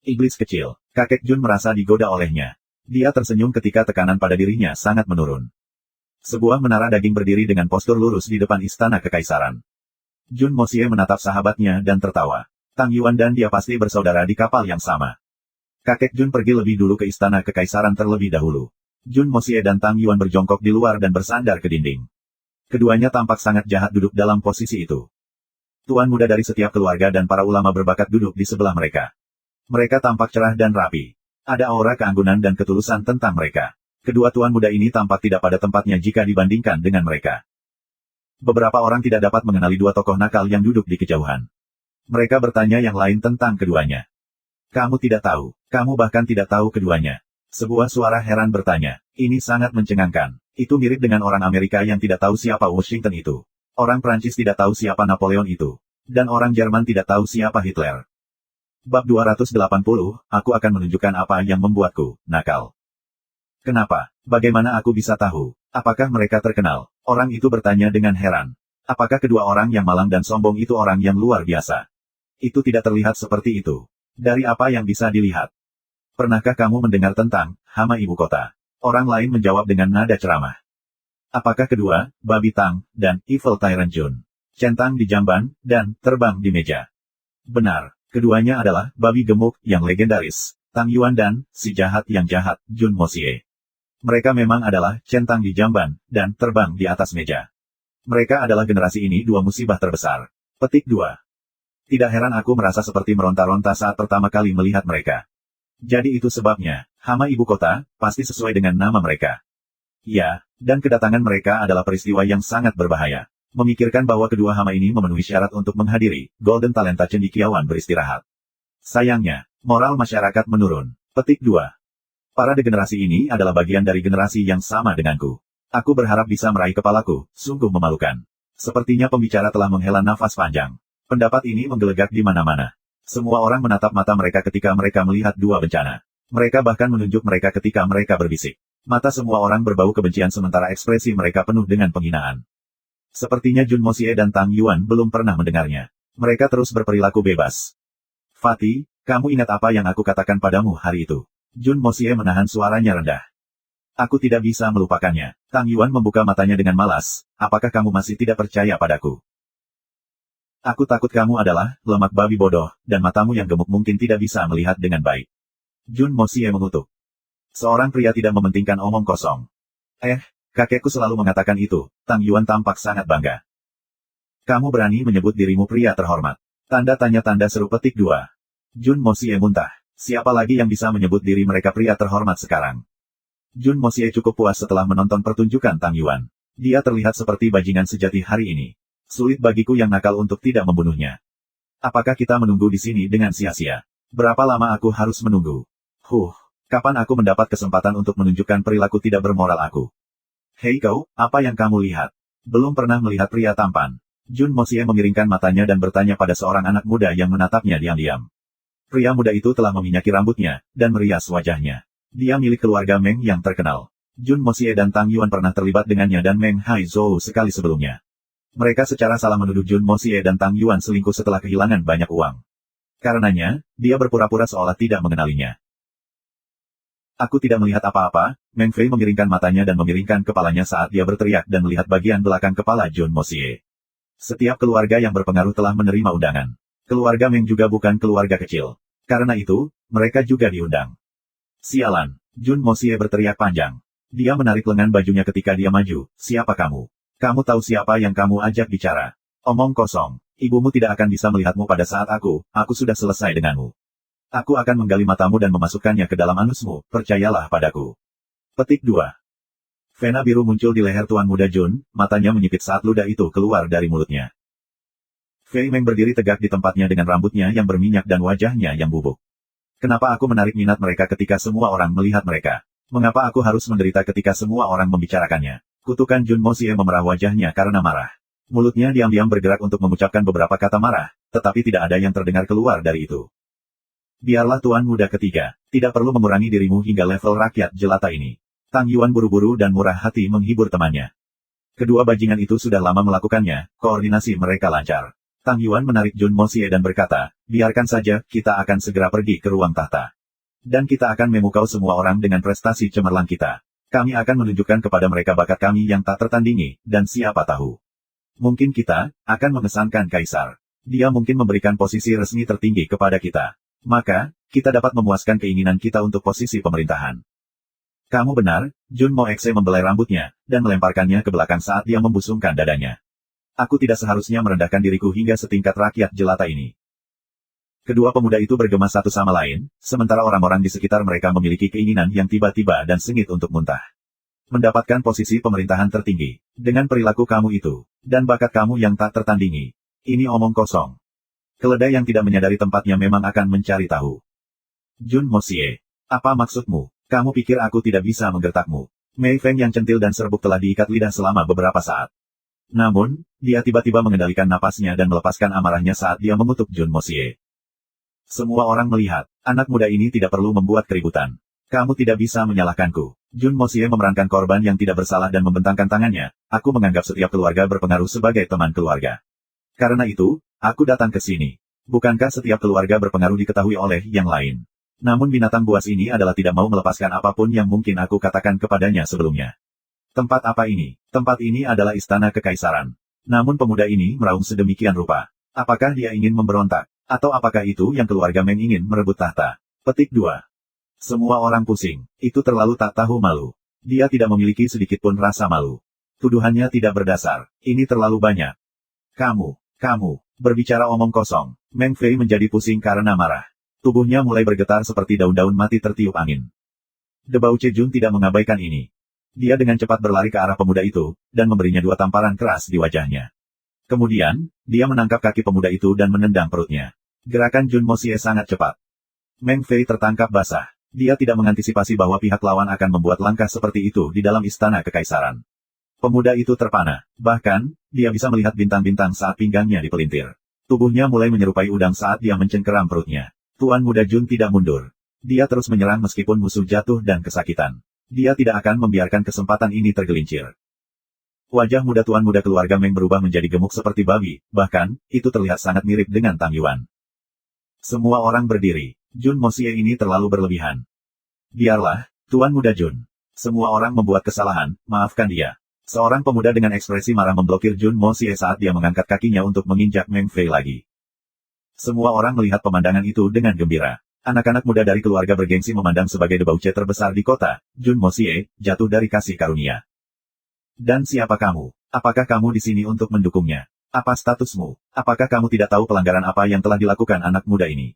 Iblis kecil. Kakek Jun merasa digoda olehnya. Dia tersenyum ketika tekanan pada dirinya sangat menurun. Sebuah menara daging berdiri dengan postur lurus di depan istana kekaisaran. Jun Moxie menatap sahabatnya dan tertawa. Tang Yuan dan dia pasti bersaudara di kapal yang sama. Kakek Jun pergi lebih dulu ke istana kekaisaran terlebih dahulu. Jun Moxie dan Tang Yuan berjongkok di luar dan bersandar ke dinding. Keduanya tampak sangat jahat duduk dalam posisi itu. Tuan muda dari setiap keluarga dan para ulama berbakat duduk di sebelah mereka. Mereka tampak cerah dan rapi. Ada aura keanggunan dan ketulusan tentang mereka. Kedua tuan muda ini tampak tidak pada tempatnya jika dibandingkan dengan mereka. Beberapa orang tidak dapat mengenali dua tokoh nakal yang duduk di kejauhan. Mereka bertanya yang lain tentang keduanya. Kamu tidak tahu, kamu bahkan tidak tahu keduanya. Sebuah suara heran bertanya. Ini sangat mencengangkan. Itu mirip dengan orang Amerika yang tidak tahu siapa Washington itu. Orang Prancis tidak tahu siapa Napoleon itu. Dan orang Jerman tidak tahu siapa Hitler. Bab 280, aku akan menunjukkan apa yang membuatku nakal. Kenapa? Bagaimana aku bisa tahu? Apakah mereka terkenal? Orang itu bertanya dengan heran. Apakah kedua orang yang malang dan sombong itu orang yang luar biasa? Itu tidak terlihat seperti itu. Dari apa yang bisa dilihat? Pernahkah kamu mendengar tentang hama ibu kota? Orang lain menjawab dengan nada ceramah. Apakah kedua, Babi Tang, dan Evil Tyrant Jun? Centang di jamban, dan terbang di meja. Benar, keduanya adalah babi gemuk yang legendaris, Tang Yuan dan si jahat yang jahat, Jun Moxie. Mereka memang adalah centang di jamban, dan terbang di atas meja. Mereka adalah generasi ini dua musibah terbesar. Petik 2. Tidak heran aku merasa seperti meronta-ronta saat pertama kali melihat mereka. Jadi itu sebabnya, hama ibu kota, pasti sesuai dengan nama mereka. Ya, dan kedatangan mereka adalah peristiwa yang sangat berbahaya. Memikirkan bahwa kedua hama ini memenuhi syarat untuk menghadiri Golden Talenta Cendekiawan beristirahat. Sayangnya, moral masyarakat menurun. Petik 2. Para degenerasi ini adalah bagian dari generasi yang sama denganku. Aku berharap bisa meraih kepalaku, sungguh memalukan. Sepertinya pembicara telah menghela nafas panjang. Pendapat ini menggelegak di mana-mana. Semua orang menatap mata mereka ketika mereka melihat dua bencana. Mereka bahkan menunjuk mereka ketika mereka berbisik. Mata semua orang berbau kebencian sementara ekspresi mereka penuh dengan penghinaan. Sepertinya Jun Moxie dan Tang Yuan belum pernah mendengarnya. Mereka terus berperilaku bebas. Fatih, kamu ingat apa yang aku katakan padamu hari itu? Jun Moxie menahan suaranya rendah. Aku tidak bisa melupakannya. Tang Yuan membuka matanya dengan malas. Apakah kamu masih tidak percaya padaku? Aku takut kamu adalah lemak babi bodoh, dan matamu yang gemuk mungkin tidak bisa melihat dengan baik. Jun Moxie mengutuk. Seorang pria tidak mementingkan omong kosong. Kakekku selalu mengatakan itu. Tang Yuan tampak sangat bangga. Kamu berani menyebut dirimu pria terhormat. Tanda tanya tanda seru petik 2. Jun Moxie muntah. Siapa lagi yang bisa menyebut diri mereka pria terhormat sekarang? Jun Moxie cukup puas setelah menonton pertunjukan Tang Yuan. Dia terlihat seperti bajingan sejati hari ini. Sulit bagiku yang nakal untuk tidak membunuhnya. Apakah kita menunggu di sini dengan sia-sia? Berapa lama aku harus menunggu? Kapan aku mendapat kesempatan untuk menunjukkan perilaku tidak bermoral aku? Hei kau, apa yang kamu lihat? Belum pernah melihat pria tampan. Jun Moxie memiringkan matanya dan bertanya pada seorang anak muda yang menatapnya diam-diam. Pria muda itu telah meminyaki rambutnya, dan merias wajahnya. Dia milik keluarga Meng yang terkenal. Jun Moxie dan Tang Yuan pernah terlibat dengannya dan Meng Haizhou sekali sebelumnya. Mereka secara salah menuduh Jun Moxie dan Tang Yuan selingkuh setelah kehilangan banyak uang. Karenanya, dia berpura-pura seolah tidak mengenalinya. Aku tidak melihat apa-apa, Meng Fei memiringkan matanya dan memiringkan kepalanya saat dia berteriak dan melihat bagian belakang kepala Jun Moxie. Setiap keluarga yang berpengaruh telah menerima undangan. Keluarga Meng juga bukan keluarga kecil. Karena itu, mereka juga diundang. Sialan, Jun Moxie berteriak panjang. Dia menarik lengan bajunya ketika dia maju. Siapa kamu? Kamu tahu siapa yang kamu ajak bicara? Omong kosong. Ibumu tidak akan bisa melihatmu pada saat aku sudah selesai denganmu. Aku akan menggali matamu dan memasukkannya ke dalam anusmu, percayalah padaku. Petik 2. Vena biru muncul di leher Tuan Muda Jun, matanya menyipit saat ludah itu keluar dari mulutnya. Fei Meng berdiri tegak di tempatnya dengan rambutnya yang berminyak dan wajahnya yang bubuk. Kenapa aku menarik minat mereka ketika semua orang melihat mereka? Mengapa aku harus menderita ketika semua orang membicarakannya? Kutukan Jun Moxie memerah wajahnya karena marah. Mulutnya diam-diam bergerak untuk mengucapkan beberapa kata marah, tetapi tidak ada yang terdengar keluar dari itu. Biarlah Tuan Muda ketiga, tidak perlu mengurangi dirimu hingga level rakyat jelata ini. Tang Yuan buru-buru dan murah hati menghibur temannya. Kedua bajingan itu sudah lama melakukannya, koordinasi mereka lancar. Tang Yuan menarik Jun Moxie dan berkata, biarkan saja, kita akan segera pergi ke ruang tahta. Dan kita akan memukau semua orang dengan prestasi cemerlang kita. Kami akan menunjukkan kepada mereka bakat kami yang tak tertandingi, dan siapa tahu. Mungkin kita akan mengesankan Kaisar. Dia mungkin memberikan posisi resmi tertinggi kepada kita. Maka, kita dapat memuaskan keinginan kita untuk posisi pemerintahan. Kamu benar, Jun Moxie membelai rambutnya, dan melemparkannya ke belakang saat dia membusungkan dadanya. Aku tidak seharusnya merendahkan diriku hingga setingkat rakyat jelata ini. Kedua pemuda itu bergema satu sama lain, sementara orang-orang di sekitar mereka memiliki keinginan yang tiba-tiba dan sengit untuk muntah. Mendapatkan posisi pemerintahan tertinggi, dengan perilaku kamu itu, dan bakat kamu yang tak tertandingi. Ini omong kosong. Keledai yang tidak menyadari tempatnya memang akan mencari tahu. Jun Moxie, apa maksudmu? Kamu pikir aku tidak bisa menggertakmu? Mei Feng yang centil dan serbuk telah diikat lidah selama beberapa saat. Namun, dia tiba-tiba mengendalikan napasnya dan melepaskan amarahnya saat dia mengutuk Jun Moxie. Semua orang melihat, anak muda ini tidak perlu membuat keributan. Kamu tidak bisa menyalahkanku. Jun Moxie memerankan korban yang tidak bersalah dan membentangkan tangannya. Aku menganggap setiap keluarga berpengaruh sebagai teman keluarga. Karena itu, aku datang ke sini. Bukankah setiap keluarga berpengaruh diketahui oleh yang lain? Namun binatang buas ini adalah tidak mau melepaskan apapun yang mungkin aku katakan kepadanya sebelumnya. Tempat apa ini? Tempat ini adalah istana kekaisaran. Namun pemuda ini meraung sedemikian rupa. Apakah dia ingin memberontak? Atau apakah itu yang keluarga Meng ingin merebut tahta? Petik 2. Semua orang pusing. Itu terlalu tak tahu malu. Dia tidak memiliki sedikitpun rasa malu. Tuduhannya tidak berdasar. Ini terlalu banyak. Kamu, berbicara omong kosong. Meng Fei menjadi pusing karena marah. Tubuhnya mulai bergetar seperti daun-daun mati tertiup angin. Debao Chejun tidak mengabaikan ini. Dia dengan cepat berlari ke arah pemuda itu, dan memberinya 2 tamparan keras di wajahnya. Kemudian, dia menangkap kaki pemuda itu dan menendang perutnya. Gerakan Jun Moxie sangat cepat. Meng Fei tertangkap basah. Dia tidak mengantisipasi bahwa pihak lawan akan membuat langkah seperti itu di dalam istana kekaisaran. Pemuda itu terpana. Bahkan, dia bisa melihat bintang-bintang saat pinggangnya dipelintir. Tubuhnya mulai menyerupai udang saat dia mencengkeram perutnya. Tuan Muda Jun tidak mundur. Dia terus menyerang meskipun musuh jatuh dan kesakitan. Dia tidak akan membiarkan kesempatan ini tergelincir. Wajah muda Tuan Muda keluarga Meng berubah menjadi gemuk seperti babi, bahkan, itu terlihat sangat mirip dengan Tang Yuan. Semua orang berdiri. Jun Moxie ini terlalu berlebihan. Biarlah, Tuan Muda Jun. Semua orang membuat kesalahan, maafkan dia. Seorang pemuda dengan ekspresi marah memblokir Jun Moxie saat dia mengangkat kakinya untuk menginjak Meng Fei lagi. Semua orang melihat pemandangan itu dengan gembira. Anak-anak muda dari keluarga bergengsi memandang sebagai debauce terbesar di kota, Jun Moxie, jatuh dari kasih karunia. Dan siapa kamu? Apakah kamu di sini untuk mendukungnya? Apa statusmu? Apakah kamu tidak tahu pelanggaran apa yang telah dilakukan anak muda ini?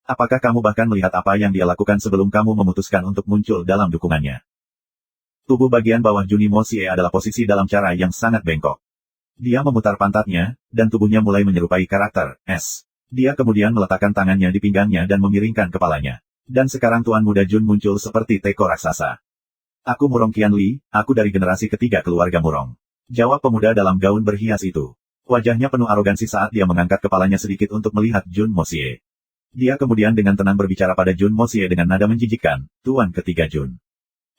Apakah kamu bahkan melihat apa yang dia lakukan sebelum kamu memutuskan untuk muncul dalam dukungannya? Tubuh bagian bawah Jun Moxie adalah posisi dalam cara yang sangat bengkok. Dia memutar pantatnya, dan tubuhnya mulai menyerupai karakter S. Dia kemudian meletakkan tangannya di pinggangnya dan memiringkan kepalanya. Dan sekarang Tuan Muda Jun muncul seperti teko raksasa. Aku Murong Qianli, aku dari generasi ketiga keluarga Murong. Jawab pemuda dalam gaun berhias itu. Wajahnya penuh arogansi saat dia mengangkat kepalanya sedikit untuk melihat Jun Moxie. Dia kemudian dengan tenang berbicara pada Jun Mosie dengan nada menjijikkan, Tuan ketiga Jun.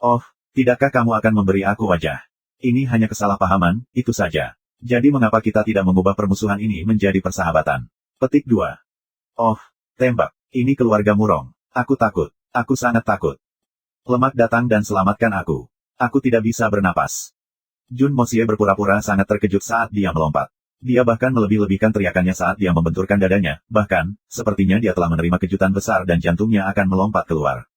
Oh, tidakkah kamu akan memberi aku wajah? Ini hanya kesalahpahaman, itu saja. Jadi mengapa kita tidak mengubah permusuhan ini menjadi persahabatan? Petik 2. Oh, tembak. Ini keluarga Murong. Aku takut. Aku sangat takut. Lemak datang dan selamatkan aku. Aku tidak bisa bernapas. Jun Mosie berpura-pura sangat terkejut saat dia melompat. Dia bahkan melebih-lebihkan teriakannya saat dia membenturkan dadanya, bahkan, sepertinya dia telah menerima kejutan besar dan jantungnya akan melompat keluar.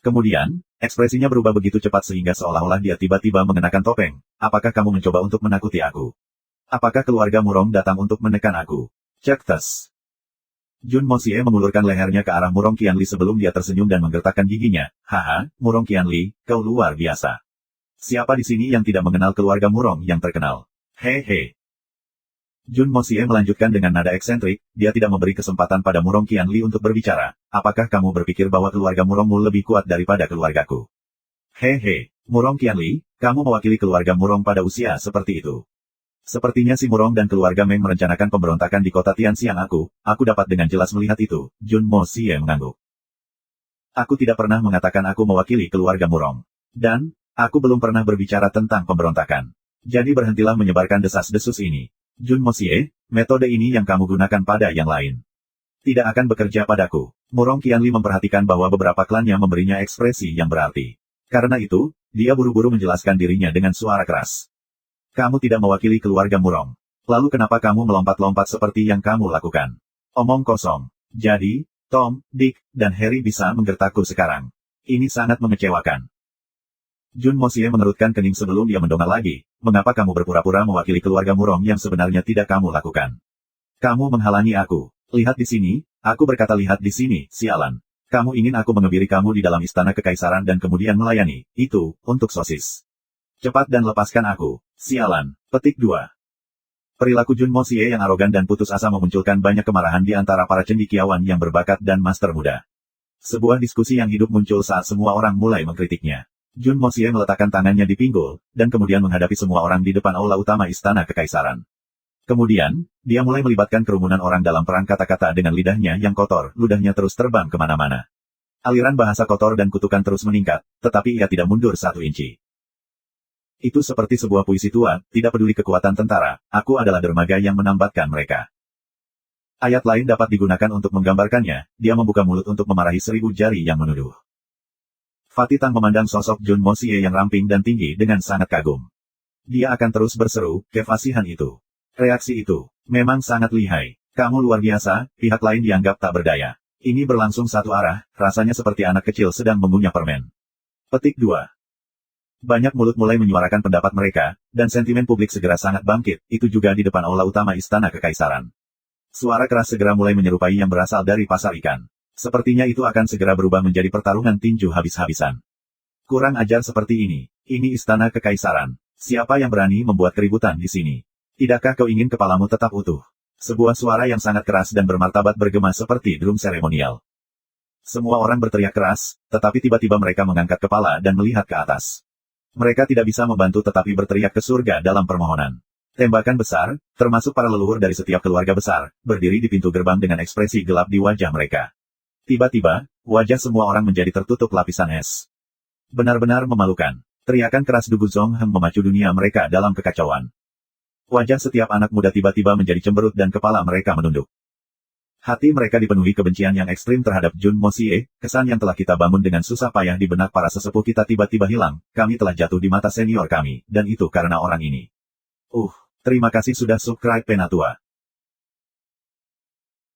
Kemudian, ekspresinya berubah begitu cepat sehingga seolah-olah dia tiba-tiba mengenakan topeng. Apakah kamu mencoba untuk menakuti aku? Apakah keluarga Murong datang untuk menekan aku? Cek tes. Jun Mosie mengulurkan lehernya ke arah Murong Qianli sebelum dia tersenyum dan menggertakkan giginya. Haha, Murong Qianli, kau luar biasa. Siapa di sini yang tidak mengenal keluarga Murong yang terkenal? Hehe. Jun Mosie melanjutkan dengan nada eksentrik, dia tidak memberi kesempatan pada Murong Qianli untuk berbicara. Apakah kamu berpikir bahwa keluarga Murongmu lebih kuat daripada keluargaku? Hehe, Murong Qianli, kamu mewakili keluarga Murong pada usia seperti itu. Sepertinya si Murong dan keluarga Meng merencanakan pemberontakan di kota Tianxiang aku dapat dengan jelas melihat itu. Jun Mosie mengangguk. Aku tidak pernah mengatakan aku mewakili keluarga Murong. Dan, aku belum pernah berbicara tentang pemberontakan. Jadi berhentilah menyebarkan desas-desus ini. Jun Mosie, metode ini yang kamu gunakan pada yang lain tidak akan bekerja padaku. Murong Qianli memperhatikan bahwa beberapa klannya memberinya ekspresi yang berarti. Karena itu, dia buru-buru menjelaskan dirinya dengan suara keras. Kamu tidak mewakili keluarga Murong. Lalu kenapa kamu melompat-lompat seperti yang kamu lakukan? Omong kosong. Jadi, Tom, Dick, dan Harry bisa menggertakku sekarang. Ini sangat mengecewakan. Jun Mosie mengerutkan kening sebelum dia mendongak lagi. Mengapa kamu berpura-pura mewakili keluarga Murong yang sebenarnya tidak kamu lakukan? Kamu menghalangi aku. Lihat di sini, aku berkata lihat di sini, sialan. Kamu ingin aku mengebiri kamu di dalam istana kekaisaran dan kemudian melayani, itu, untuk sosis. Cepat dan lepaskan aku, sialan. Petik 2. Perilaku Jun Mosie yang arogan dan putus asa memunculkan banyak kemarahan di antara para cendekiawan yang berbakat dan master muda. Sebuah diskusi yang hidup muncul saat semua orang mulai mengkritiknya. Jun Mosie meletakkan tangannya di pinggul, dan kemudian menghadapi semua orang di depan aula utama istana kekaisaran. Kemudian, dia mulai melibatkan kerumunan orang dalam perang kata-kata dengan lidahnya yang kotor, ludahnya terus terbang kemana-mana. Aliran bahasa kotor dan kutukan terus meningkat, tetapi ia tidak mundur 1 inci. Itu seperti sebuah puisi tua, tidak peduli kekuatan tentara, aku adalah dermaga yang menambatkan mereka. Ayat lain dapat digunakan untuk menggambarkannya, dia membuka mulut untuk memarahi 1000 jari yang menuduh. Fatih Tang memandang sosok Jun Mosie yang ramping dan tinggi dengan sangat kagum. Dia akan terus berseru, kefasihan itu. Reaksi itu, memang sangat lihai. Kamu luar biasa, pihak lain dianggap tak berdaya. Ini berlangsung satu arah, rasanya seperti anak kecil sedang mengunyah permen. Petik 2. Banyak mulut mulai menyuarakan pendapat mereka, dan sentimen publik segera sangat bangkit, itu juga di depan aula utama istana kekaisaran. Suara keras segera mulai menyerupai yang berasal dari pasar ikan. Sepertinya itu akan segera berubah menjadi pertarungan tinju habis-habisan. Kurang ajar seperti ini. Ini istana kekaisaran. Siapa yang berani membuat keributan di sini? Tidakkah kau ingin kepalamu tetap utuh? Sebuah suara yang sangat keras dan bermartabat bergema seperti drum seremonial. Semua orang berteriak keras, tetapi tiba-tiba mereka mengangkat kepala dan melihat ke atas. Mereka tidak bisa membantu tetapi berteriak ke surga dalam permohonan. Tembakan besar, termasuk para leluhur dari setiap keluarga besar, berdiri di pintu gerbang dengan ekspresi gelap di wajah mereka. Tiba-tiba, wajah semua orang menjadi tertutup lapisan es. Benar-benar memalukan. Teriakan keras Du Guzong Heng memacu dunia mereka dalam kekacauan. Wajah setiap anak muda tiba-tiba menjadi cemberut dan kepala mereka menunduk. Hati mereka dipenuhi kebencian yang ekstrim terhadap Jun Mosie, kesan yang telah kita bangun dengan susah payah di benak para sesepuh kita tiba-tiba hilang, kami telah jatuh di mata senior kami, dan itu karena orang ini. Terima kasih sudah subscribe Penatua.